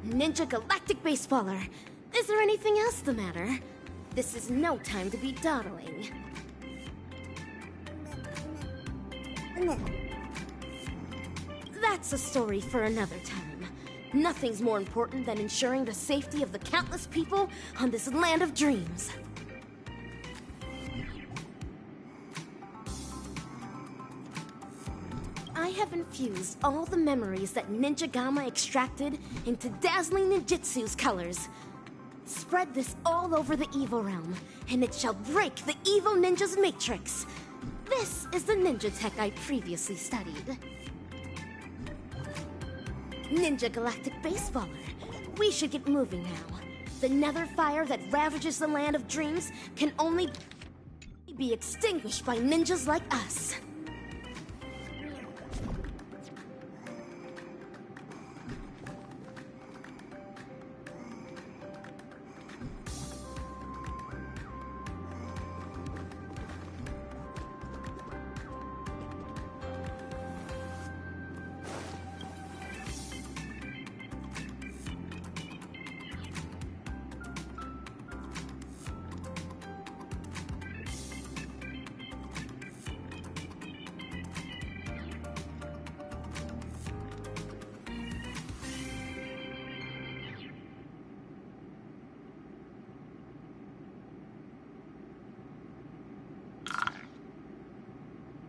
Ninja Galactic Baseballer, is there anything else the matter? This is no time to be dawdling. That's a story for another time. Nothing's more important than ensuring the safety of the countless people on this land of dreams. I have infused all the memories that Ninja Gamma extracted into dazzling ninjutsu's colors. Spread this all over the evil realm, and it shall break the evil ninja's matrix. This is the ninja tech I previously studied. Ninja Galactic Baseballer, we should get moving now. The nether fire that ravages the land of dreams can only be extinguished by ninjas like us.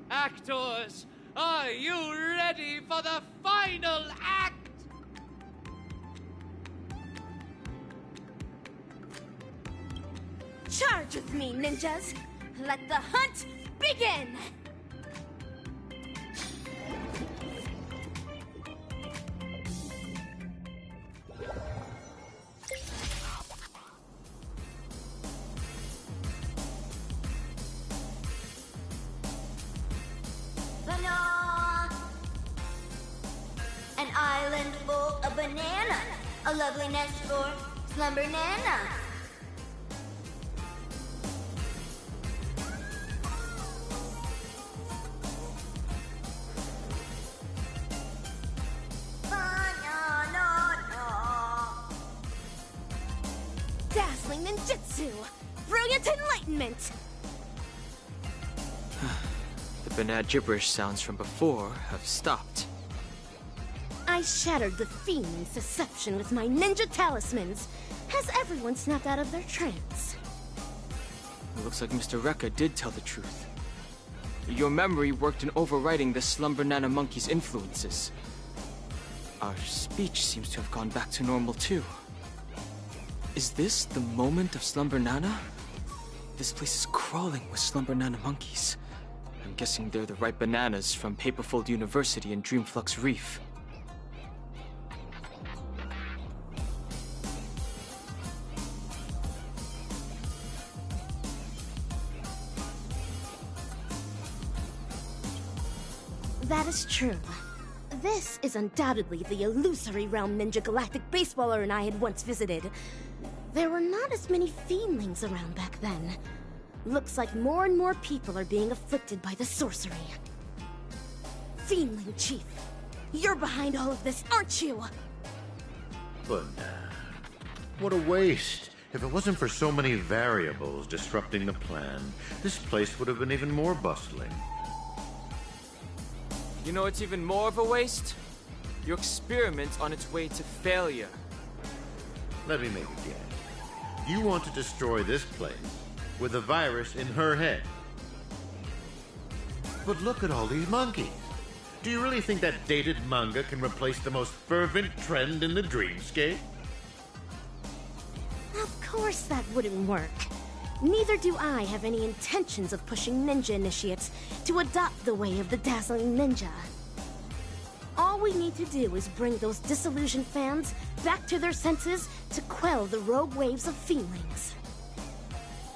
Actors, are you ready for the final act? Charge with me, ninjas! Let the hunt begin! An island full of bananas. A lovely nest for Slumber Nana. Dazzling ninjutsu! Brilliant enlightenment! The banana gibberish sounds from before have stopped. I shattered the fiend's deception with my ninja talismans. Has everyone snapped out of their trance? It looks like Mr. Rekka did tell the truth. Your memory worked in overriding the Slumber Nana Monkey's influences. Our speech seems to have gone back to normal too. Is this the moment of Slumber Nana? This place is crawling with Slumber Nana monkeys. I'm guessing they're the right bananas from Paperfold University and Dreamflux Reef. That is true. This is undoubtedly the illusory realm Ninja Galactic Baseballer and I had once visited. There were not as many fiendlings around back then. Looks like more and more people are being afflicted by the sorcery. Fiendling Chief, you're behind all of this, aren't you? But what a waste. If it wasn't for so many variables disrupting the plan, this place would have been even more bustling. You know what's even more of a waste? Your experiment's on its way to failure. Let me make a guess. You want to destroy this place with a virus in her head. But look at all these monkeys. Do you really think that dated manga can replace the most fervent trend in the dreamscape? Of course that wouldn't work. Neither do I have any intentions of pushing ninja initiates to adopt the way of the dazzling ninja. All we need to do is bring those disillusioned fans back to their senses to quell the rogue waves of fiendlings.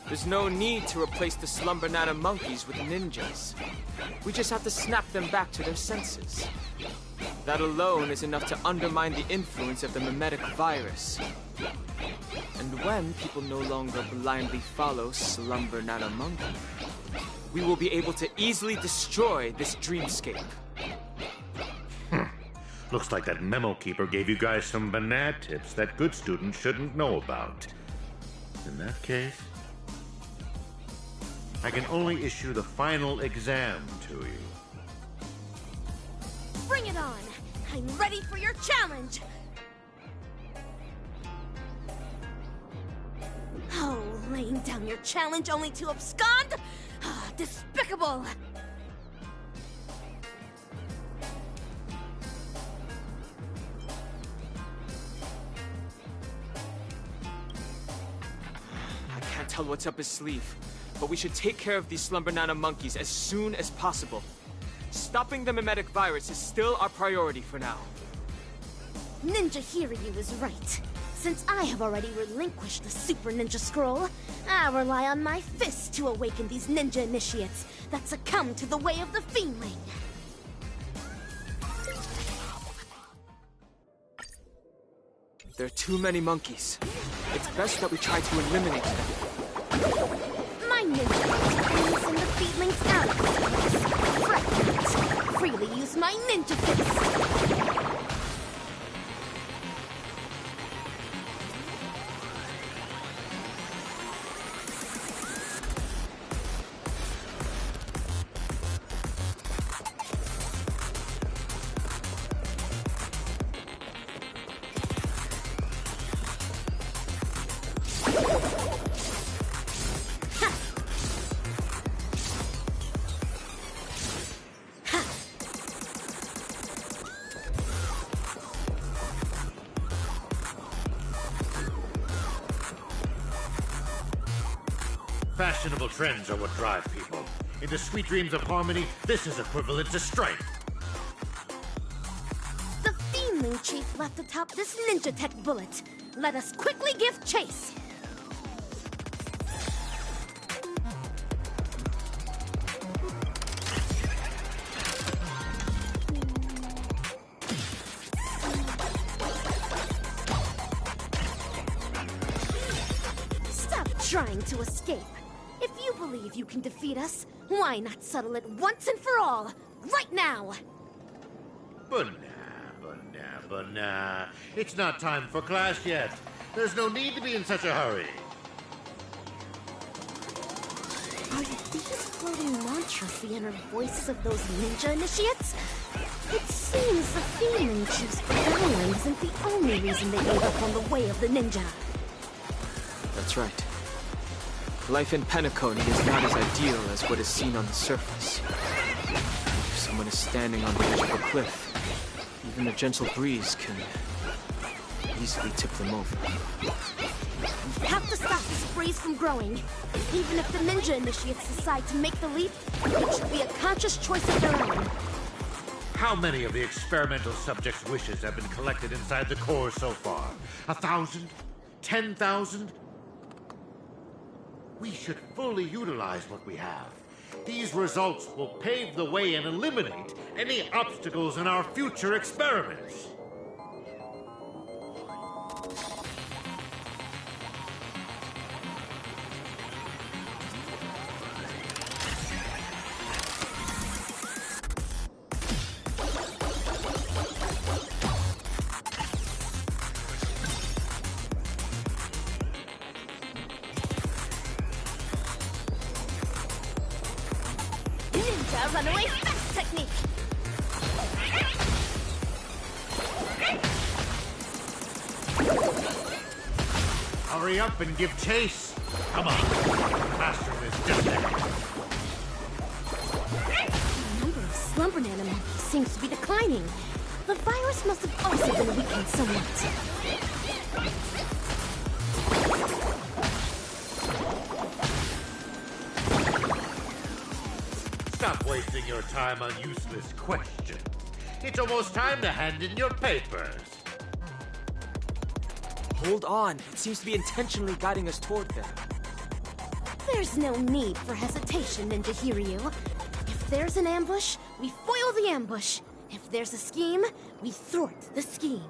There's no need to replace the Slumber Nana monkeys with ninjas. We just have to snap them back to their senses. That alone is enough to undermine the influence of the mimetic virus. And when people no longer blindly follow Slumber Nana Monkey, we will be able to easily destroy this dreamscape. Looks like that memo keeper gave you guys some banana tips that good students shouldn't know about. In that case, I can only issue the final exam to you. Bring it on! I'm ready for your challenge! Oh, laying down your challenge only to abscond? Ah, despicable! I can't tell what's up his sleeve, but we should take care of these Slumber Nana monkeys as soon as possible. Stopping the mimetic virus is still our priority for now. Ninja Hiryu is right. Since I have already relinquished the Super Ninja Scroll, I rely on my fists to awaken these ninja initiates that succumb to the way of the Fiendling. There are too many monkeys. It's best that we try to eliminate them. My ninja fights and the Fiendlings out of this place. Fret not. Freely use my ninja fist. Fashionable trends are what drive people. Into sweet dreams of harmony, this is equivalent to strife. The Fiendling Chief left atop this Ninja Tech bullet. Let us quickly give chase. Stop trying to escape. If you believe you can defeat us, why not settle it once and for all, right now? But nah. It's not time for class yet. There's no need to be in such a hurry. Are these floating mantras the inner voices of those ninja initiates? It seems the Fiendling Chief's rebelling isn't the only reason they gave up on the way of the ninja. That's right. Life in Penacony is not as ideal as what is seen on the surface. If someone is standing on the edge of a cliff, even a gentle breeze can easily tip them over. We have to stop this breeze from growing. Even if the ninja initiates decide to make the leap, it should be a conscious choice of their own. How many of the experimental subjects' wishes have been collected inside the core so far? 1,000? 10,000? We should fully utilize what we have. These results will pave the way and eliminate any obstacles in our future experiments. Ninja runaway fast technique! Hurry up and give chase. Come on. Classroom is just there. The number of Slumber Nana monkeys seems to be declining. The virus must have also been weakened somewhat. Stop wasting your time on useless questions. It's almost time to hand in your papers. Hold on. It seems to be intentionally guiding us toward them. There's no need for hesitation, Ninja Hiryu. If there's an ambush, we foil the ambush. If there's a scheme, we thwart the scheme.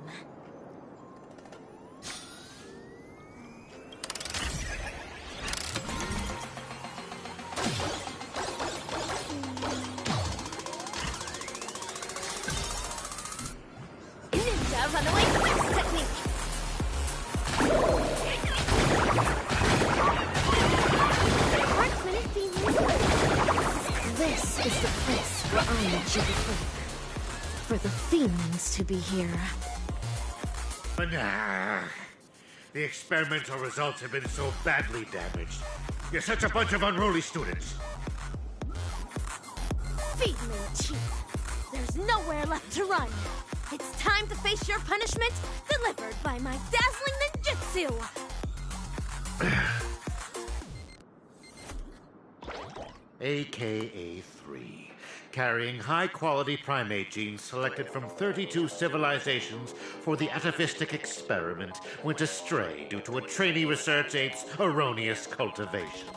I need you to sleep. For the feelings to be here. Nah. The experimental results have been so badly damaged. You're such a bunch of unruly students. Feedling Chief. There's nowhere left to run. It's time to face your punishment, delivered by my dazzling ninjutsu! AKA 3. Carrying high-quality primate genes selected from 32 civilizations for the atavistic experiment went astray due to a trainee research ape's erroneous cultivation.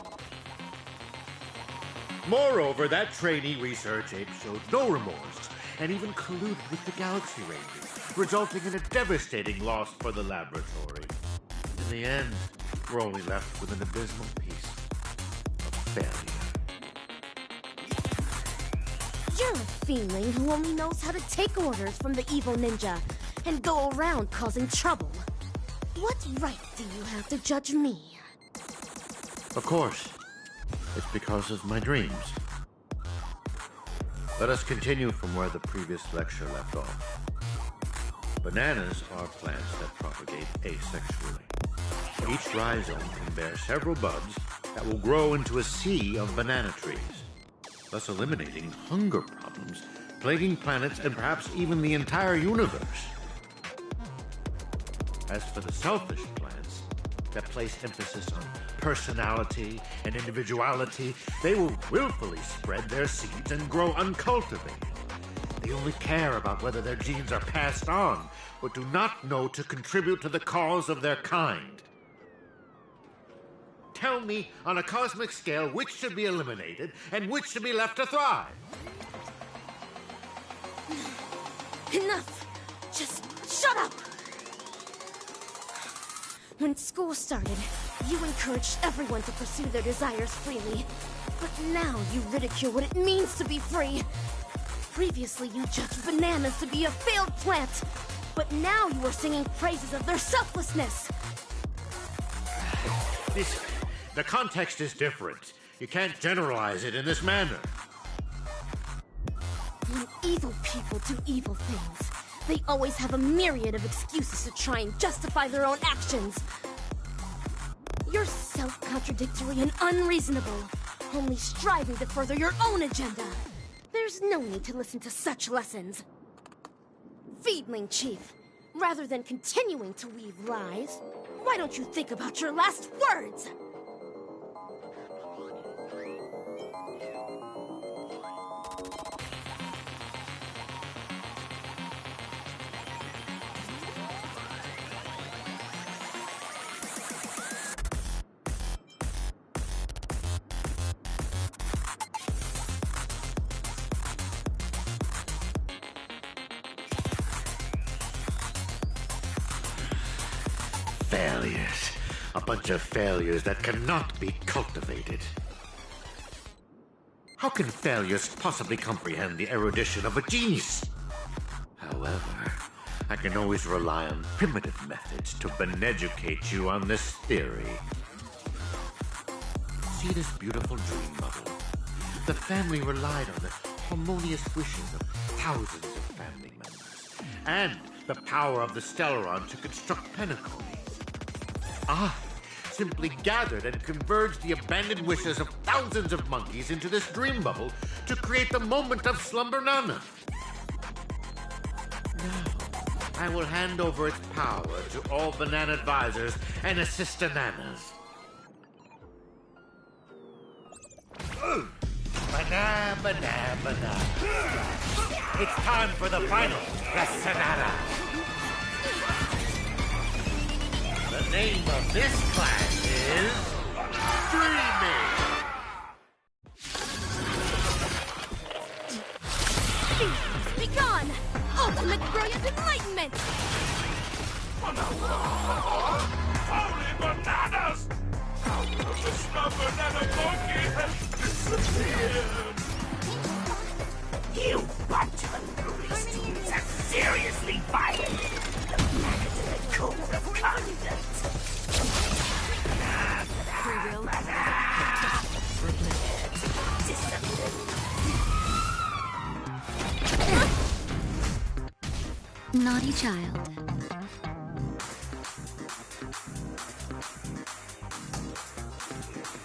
Moreover, that trainee research ape showed no remorse and even colluded with the Galaxy Rangers, resulting in a devastating loss for the laboratory. In the end, we're only left with an abysmal piece of failure. You're a feeling who only knows how to take orders from the evil ninja and go around causing trouble. What right do you have to judge me? Of course. It's because of my dreams. Let us continue from where the previous lecture left off. Bananas are plants that propagate asexually. Each rhizome can bear several buds that will grow into a sea of banana trees, thus eliminating hunger problems, plaguing planets, and perhaps even the entire universe. As for the selfish plants that place emphasis on personality and individuality, they will willfully spread their seeds and grow uncultivated. They only care about whether their genes are passed on, but do not know to contribute to the cause of their kind. Tell me, on a cosmic scale, which should be eliminated and which should be left to thrive? Enough! Just shut up! When school started, you encouraged everyone to pursue their desires freely. But now you ridicule what it means to be free. Previously, you judged bananas to be a failed plant. But now you are singing praises of their selflessness. The context is different. You can't generalize it in this manner. When evil people do evil things, they always have a myriad of excuses to try and justify their own actions. You're self-contradictory and unreasonable, only striving to further your own agenda. There's no need to listen to such lessons. Feedling Chief, rather than continuing to weave lies, why don't you think about your last words? Failures. A bunch of failures that cannot be cultivated. How can failures possibly comprehend the erudition of a genius? However, I can always rely on primitive methods to beneducate you on this theory. See this beautiful dream bubble? The family relied on the harmonious wishes of thousands of family members, and the power of the Stellaron to construct Penacony. I simply gathered and converged the abandoned wishes of thousands of monkeys into this dream bubble to create the moment of Slumber Nana. Now, I will hand over its power to all banana advisors and assistananas. Banana, banana, banana. It's time for the final Sonata. The name of this class is Dreaming. Be gone! Ultimate brilliant enlightenment! Holy bananas! How could the Slumber Nana monkey has disappeared? You bunch of unruly students are seriously violating the Macadamic Code of Conduct. naughty child.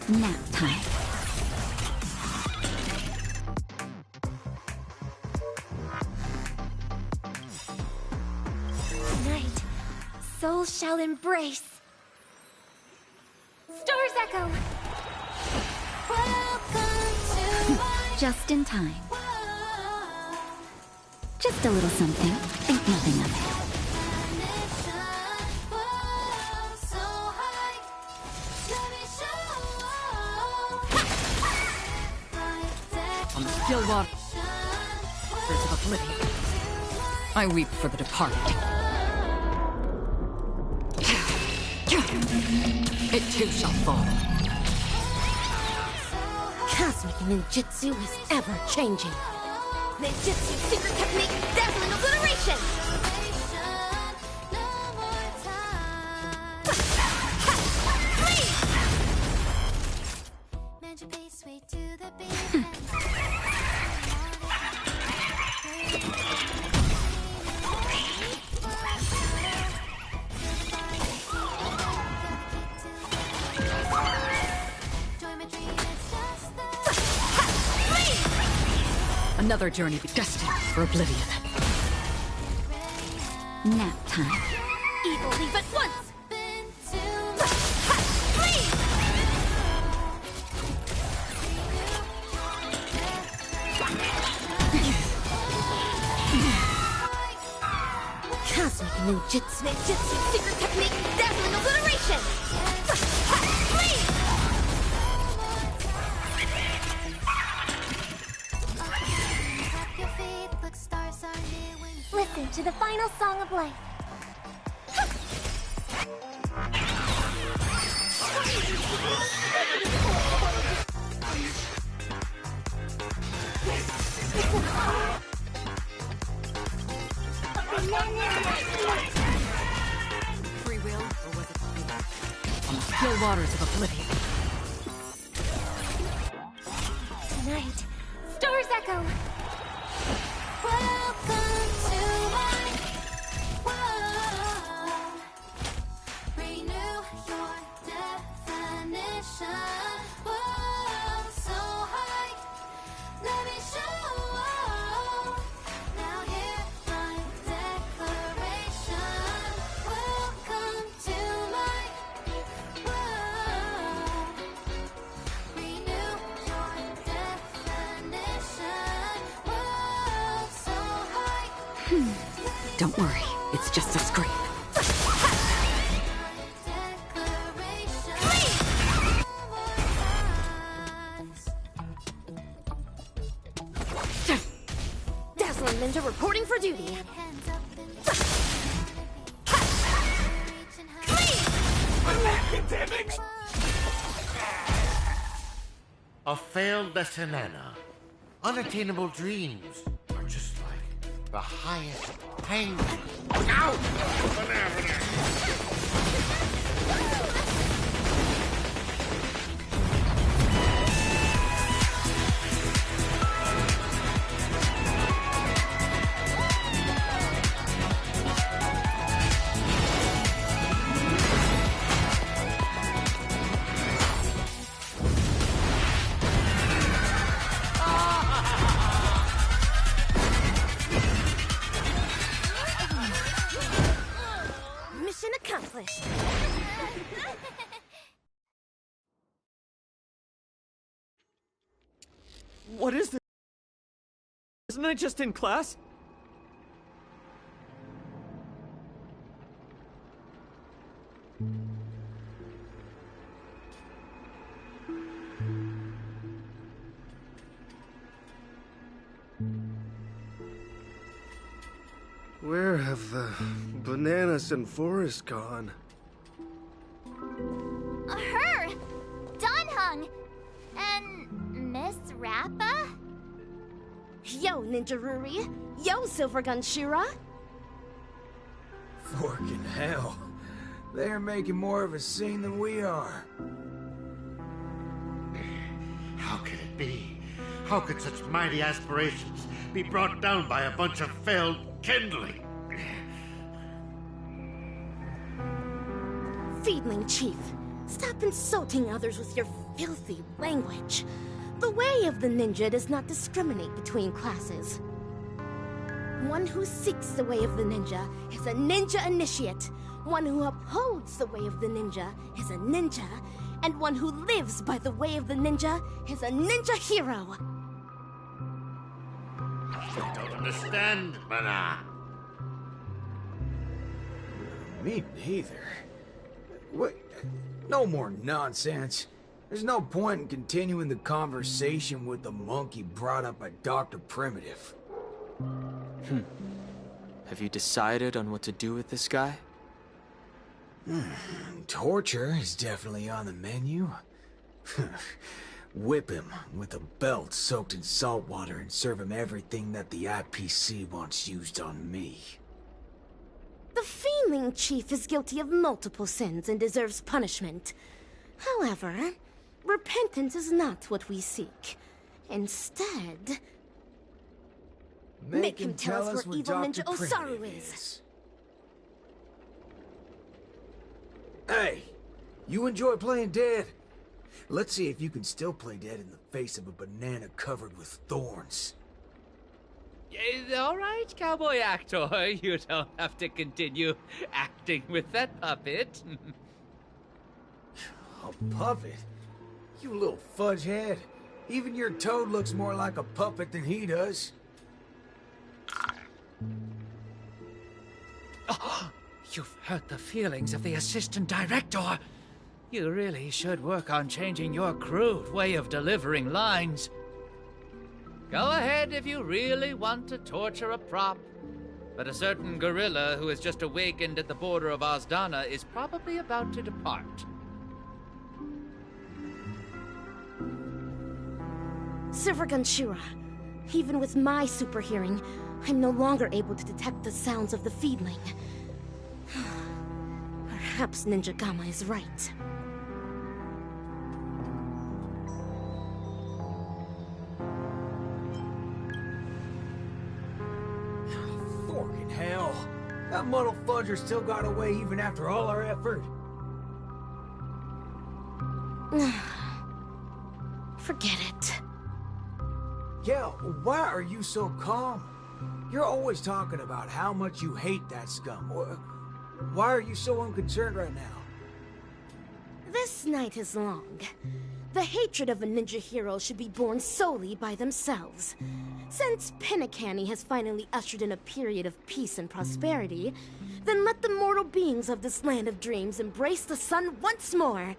Nap time. Tonight, souls shall embrace. Stars echo. Just in time. Just a little something. Think nothing of it. On the still waters of oblivion, I weep for the departed. It too shall fall. Cosmic ninjutsu is ever-changing. Ninjutsu secret technique, dazzling obliteration! Another journey destined for oblivion. Nap time. Evil leave at once! Cosmic ninjutsu secret technique, dazzling obliteration! Listen to the final song of life. Free will, or was it fate? On the still waters of oblivion. Tonight, stars echo. Don't worry, it's just a scream. Dazzling Ninja reporting for duty. A failed Lessanana. Unattainable dreams are just like the highest hang. Ow! Mission accomplished. What is this? Isn't I just in class? Where have the bananas and Forest gone? Her! Dunhung! And Miss Rappa? Yo, Ninja Ruri. Yo, Silvergun Shira. Forking hell. They're making more of a scene than we are. How can it be? How could such mighty aspirations be brought down by a bunch of failed kindling? Feedling Chief, stop insulting others with your filthy language. The way of the ninja does not discriminate between classes. One who seeks the way of the ninja is a ninja initiate. One who upholds the way of the ninja is a ninja. And one who lives by the way of the ninja is a ninja hero. I don't understand, Mana. Me neither. What? No more nonsense. There's no point in continuing the conversation with the monkey brought up by Dr. Primitive. Have you decided on what to do with this guy? Torture is definitely on the menu. Whip him with a belt soaked in salt water and serve him everything that the IPC wants used on me. The Feedling Chief is guilty of multiple sins and deserves punishment. However, repentance is not what we seek. Instead, make him tell us where evil Ninja Osaru is. Hey, you enjoy playing dead? Let's see if you can still play dead in the face of a banana covered with thorns. All right, cowboy actor. You don't have to continue acting with that puppet. A puppet? You little fudge head. Even your toad looks more like a puppet than he does. Oh, you've hurt the feelings of the assistant director. You really should work on changing your crude way of delivering lines. Go ahead if you really want to torture a prop. But a certain gorilla who has just awakened at the border of Ozdana is probably about to depart. Silver Gunshira, even with my super hearing, I'm no longer able to detect the sounds of the feedling. Perhaps Ninja Gamma is right. Forking hell. That muddle fudger still got away even after all our effort. Forget it. Yeah, why are you so calm? You're always talking about how much you hate that scum. Why are you so unconcerned right now? This night is long. The hatred of a ninja hero should be borne solely by themselves. Since Pinnacani has finally ushered in a period of peace and prosperity, then let the mortal beings of this land of dreams embrace the sun once more.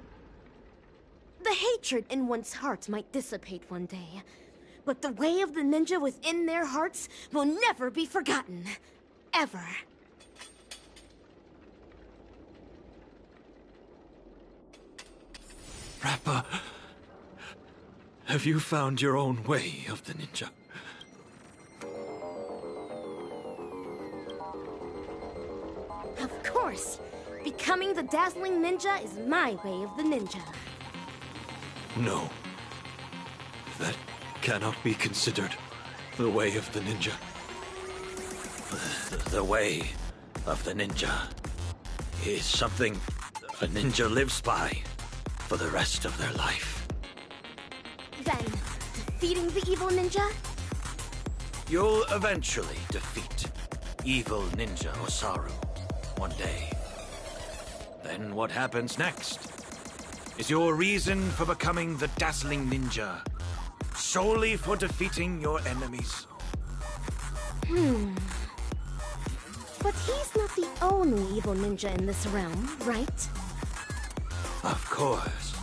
The hatred in one's heart might dissipate one day, but the way of the ninja within their hearts will never be forgotten. Ever. Rappa, have you found your own way of the ninja? Of course. Becoming the dazzling ninja is my way of the ninja. No. That cannot be considered the way of the ninja. The way of the ninja is something a ninja lives by for the rest of their life. Then, defeating the evil ninja? You'll eventually defeat evil Ninja Osaru one day. Then what happens next? Is your reason for becoming the dazzling ninja solely for defeating your enemies? But he's not the only evil ninja in this realm, right? Of course.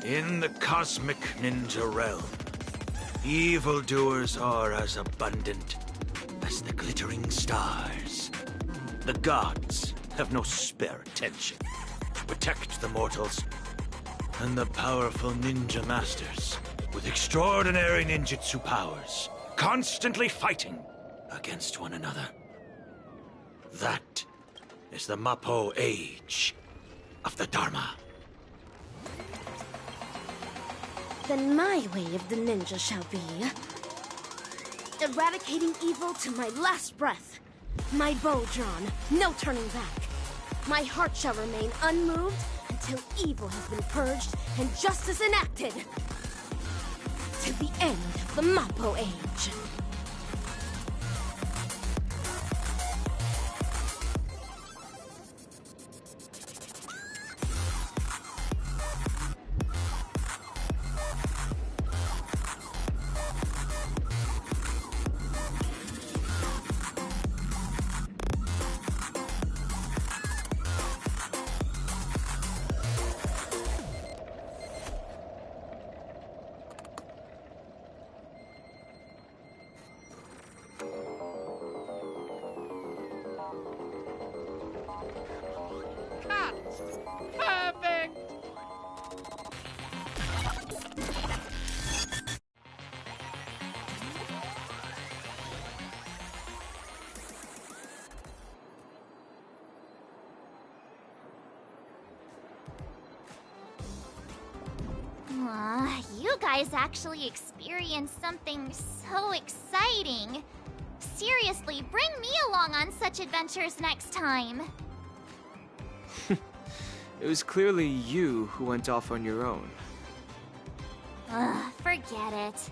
In the cosmic ninja realm, evildoers are as abundant as the glittering stars. The gods have no spare attention to protect the mortals, and the powerful ninja masters with extraordinary ninjutsu powers constantly fighting against one another. That is the Mappo age of the Dharma. Then my way of the ninja shall be eradicating evil to my last breath, My bow drawn, no turning back. My heart shall remain unmoved until evil has been purged and justice enacted. To the end of the Mappo Age. Perfect! You guys actually experienced something so exciting. Seriously, bring me along on such adventures next time. It was clearly you who went off on your own. Forget it.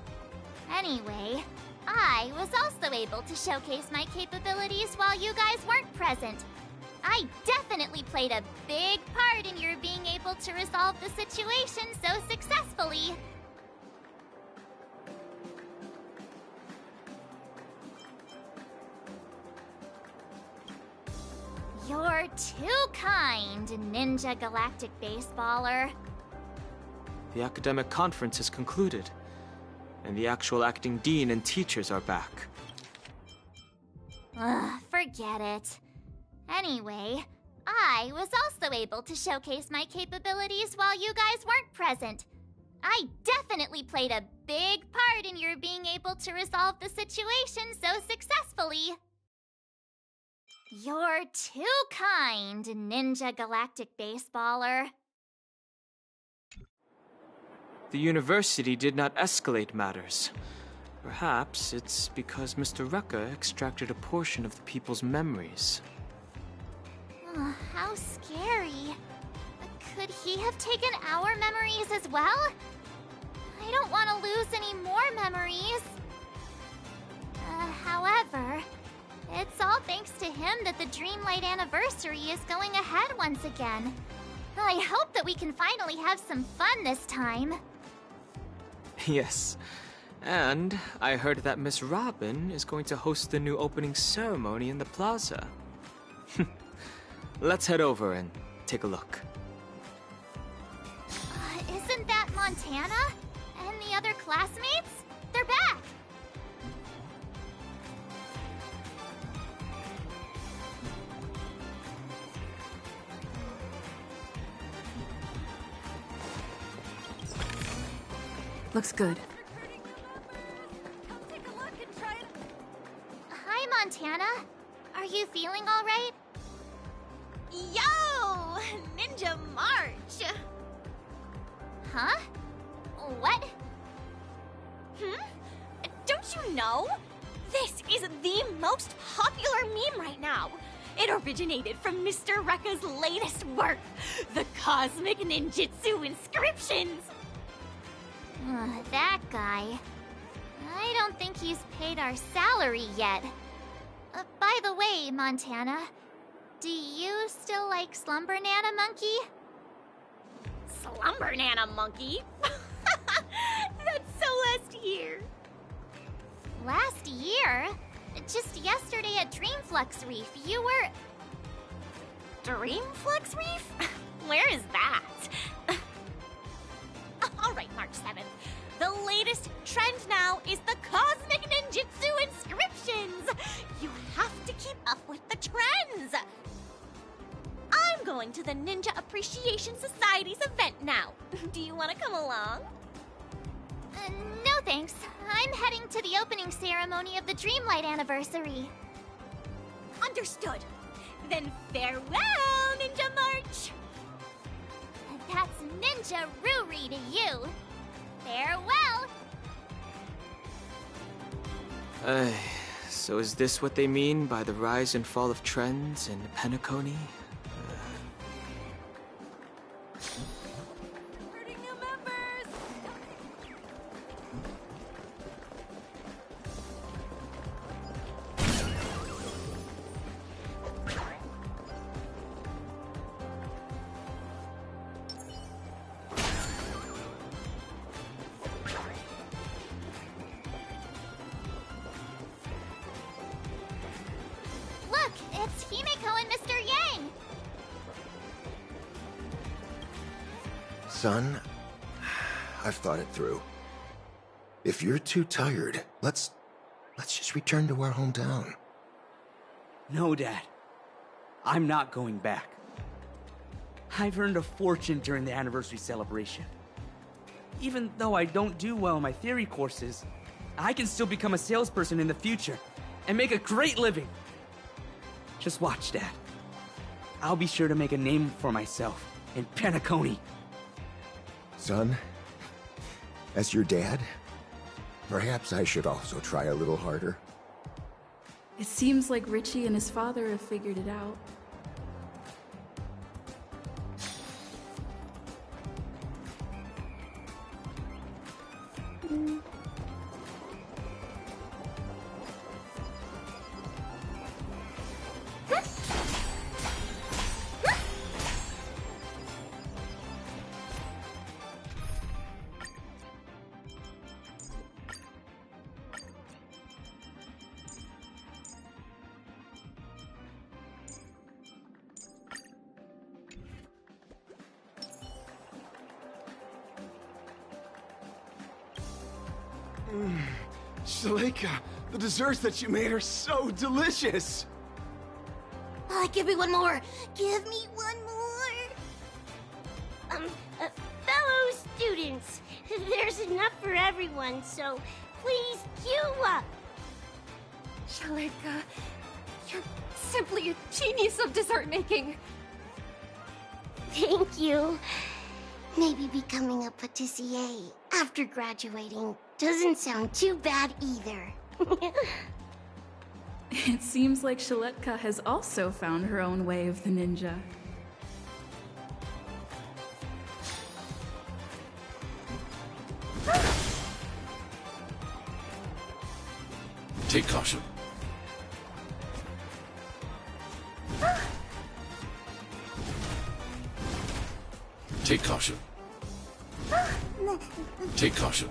Anyway, I was also able to showcase my capabilities while you guys weren't present. I definitely played a big part in your being able to resolve the situation so successfully. You're too kind, Ninja Galactic Baseballer. The academic conference has concluded, and the actual acting dean and teachers are back. Forget it. Anyway, I was also able to showcase my capabilities while you guys weren't present. I definitely played a big part in your being able to resolve the situation so successfully. You're too kind, Ninja Galactic Baseballer. The university did not escalate matters. Perhaps it's because Mr. Rekka extracted a portion of the people's memories. How scary. Could he have taken our memories as well? I don't want to lose any more memories. However, it's all thanks to him that the Dreamlight anniversary is going ahead once again. I hope that we can finally have some fun this time. Yes. And I heard that Miss Robin is going to host the new opening ceremony in the plaza. Let's head over and take a look. Isn't that Montana? And the other classmates? They're back! Looks good. Hi, Montana. Are you feeling all right? Yo! Ninja March! Huh? What? Don't you know? This is the most popular meme right now. It originated from Mr. Rekka's latest work, the Cosmic Ninjutsu Inscriptions. That guy. I don't think he's paid our salary yet. By the way, Montana, do you still like Slumber Nana Monkey? Slumber Nana Monkey? That's so last year. Last year? Just yesterday at Dreamflux Reef, you were... Dreamflux Reef? Where is that? Alright, March 7th. The latest trend now is the Cosmic Ninjutsu Inscriptions! You have to keep up with the trends! I'm going to the Ninja Appreciation Society's event now. Do you want to come along? No thanks. I'm heading to the opening ceremony of the Dreamlight anniversary. Understood. Then farewell, Ninja March! That's Ninja Ruri to you. Farewell! So is this what they mean by the rise and fall of trends in Penacony? Look, it's Himeko and Mr. Yang! Son, I've thought it through. If you're too tired, let's just return to our hometown. No, Dad. I'm not going back. I've earned a fortune during the anniversary celebration. Even though I don't do well in my theory courses, I can still become a salesperson in the future and make a great living. Just watch, Dad. I'll be sure to make a name for myself in Penacony. Son, as your dad, perhaps I should also try a little harder. It seems like Richie and his father have figured it out. Shalika, the desserts that you made are so delicious! Give me one more! Give me one more! Fellow students, there's enough for everyone, so please queue up! Shalika, you're simply a genius of dessert making. Thank you. Maybe becoming a patissier after graduating doesn't sound too bad either. It seems like Shaletka has also found her own way of the ninja. Take caution. Take caution. Take caution.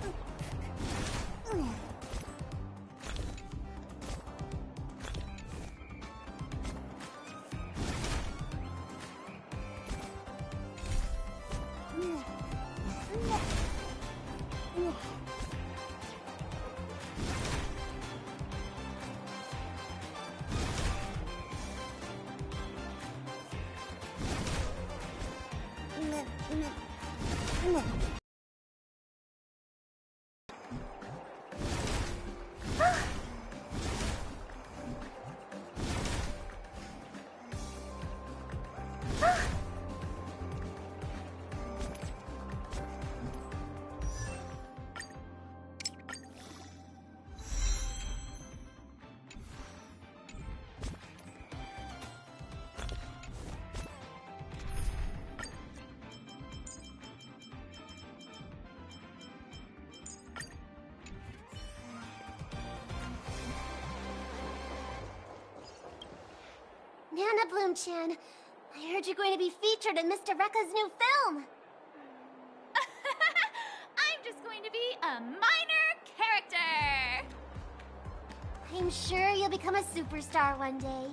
Nana Bloom-chan, I heard you're going to be featured in Mr. Rekka's new film. I'm just going to be a minor character. I'm sure you'll become a superstar one day.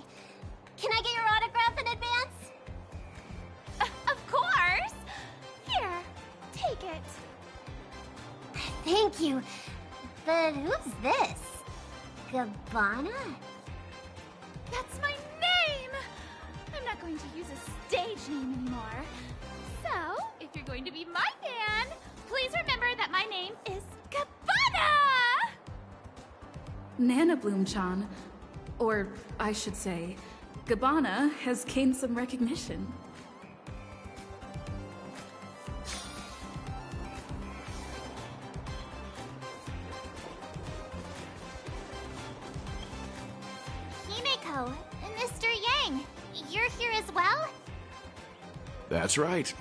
Can I get your autograph in advance? Of course. Here, take it. Thank you. But who's this? Gabbana? That's my name! I'm not going to use a stage name anymore. So, if you're going to be my fan, please remember that my name is Gabbana! Nana Bloom-chan, or I should say, Gabbana, has gained some recognition. That's right.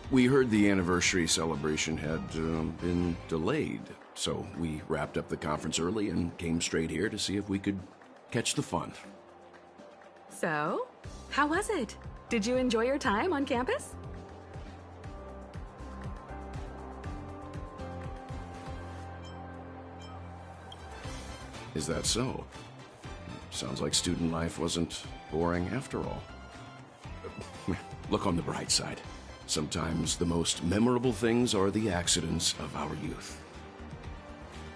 We heard the anniversary celebration had been delayed, so we wrapped up the conference early and came straight here to see if we could catch the fun. So, how was it? Did you enjoy your time on campus? Is that so? Sounds like student life wasn't boring after all. Look on the bright side. Sometimes the most memorable things are the accidents of our youth.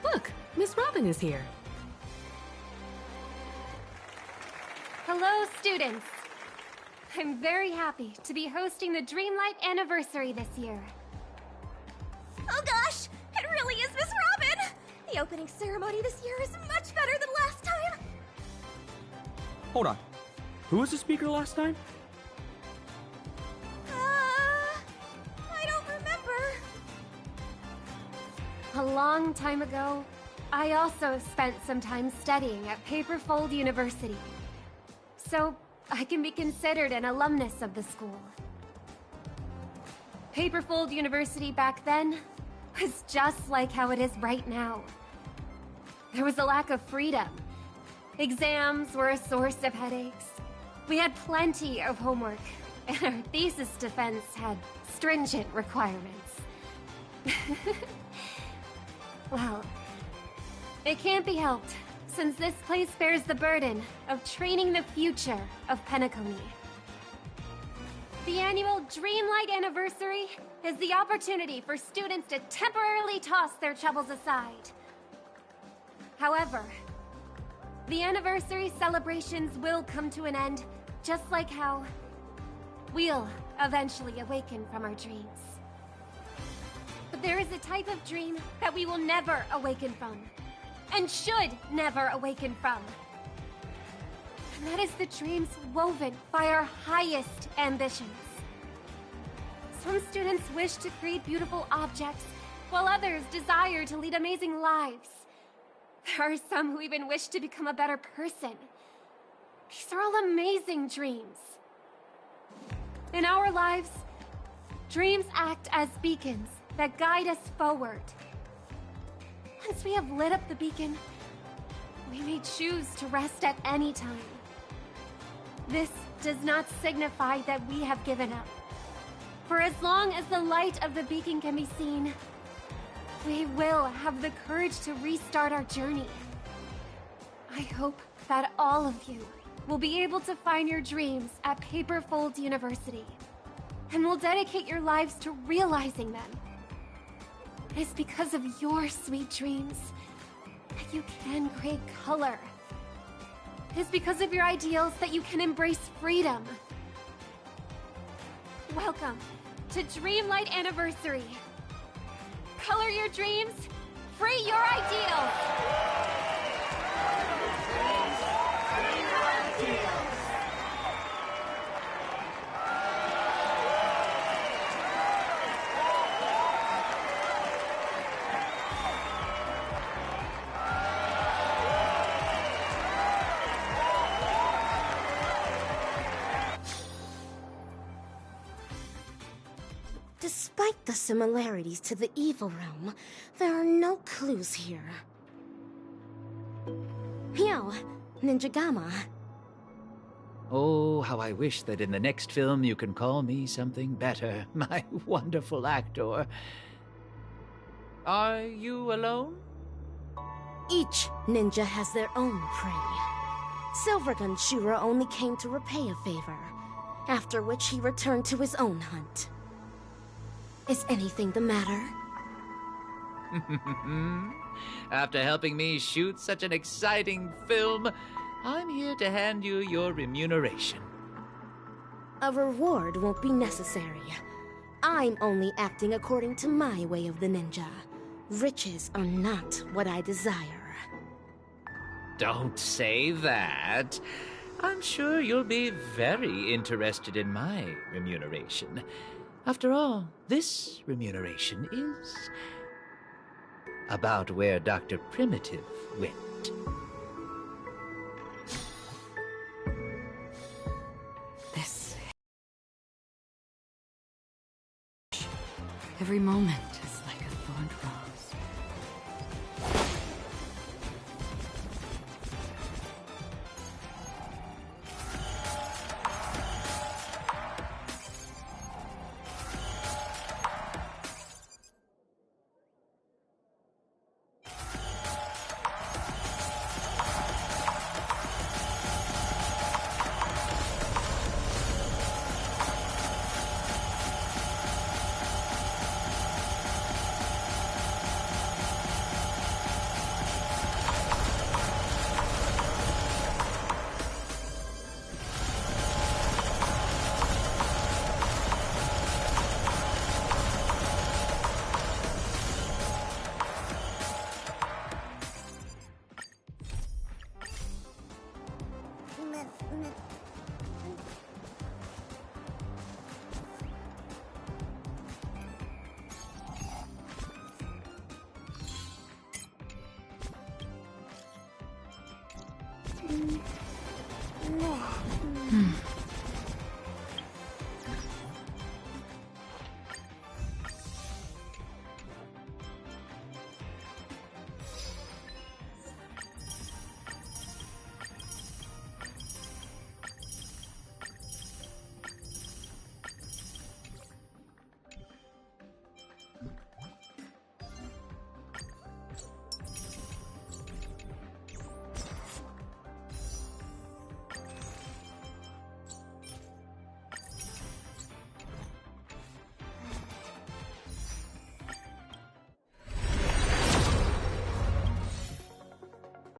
Look, Miss Robin is here. Hello, students. I'm very happy to be hosting the Dreamlight Anniversary this year. Oh gosh, it really is Miss Robin! The opening ceremony this year is much better than last time. Hold on. Who was the speaker last time? I don't remember. A long time ago, I also spent some time studying at Paperfold University. So, I can be considered an alumnus of the school. Paperfold University back then was just like how it is right now. There was a lack of freedom. Exams were a source of headaches. We had plenty of homework, and our thesis defense had stringent requirements. Well, it can't be helped, since this place bears the burden of training the future of Penacony. The annual Dreamlight Anniversary is the opportunity for students to temporarily toss their troubles aside. However, the anniversary celebrations will come to an end, just like how we'll eventually awaken from our dreams. But there is a type of dream that we will never awaken from, and should never awaken from. And that is the dreams woven by our highest ambitions. Some students wish to create beautiful objects, while others desire to lead amazing lives. There are some who even wish to become a better person. These are all amazing dreams. In our lives, dreams act as beacons that guide us forward. Once we have lit up the beacon, we may choose to rest at any time. This does not signify that we have given up. For as long as the light of the beacon can be seen, we will have the courage to restart our journey. I hope that all of you will be able to find your dreams at Paperfold University, and will dedicate your lives to realizing them. It's because of your sweet dreams that you can create color. It's because of your ideals that you can embrace freedom. Welcome to Dreamlight Anniversary. Color your dreams, free your ideals! Despite the similarities to the evil realm, there are no clues here. Yo, Ninja Gamma. Oh, how I wish that in the next film you can call me something better, my wonderful actor. Are you alone? Each ninja has their own prey. Silvergun Shura only came to repay a favor, after which he returned to his own hunt. Is anything the matter? After helping me shoot such an exciting film, I'm here to hand you your remuneration. A reward won't be necessary. I'm only acting according to my way of the ninja. Riches are not what I desire. Don't say that. I'm sure you'll be very interested in my remuneration. After all, this remuneration is about where Dr. Primitive went. Every moment is like a thorned rose.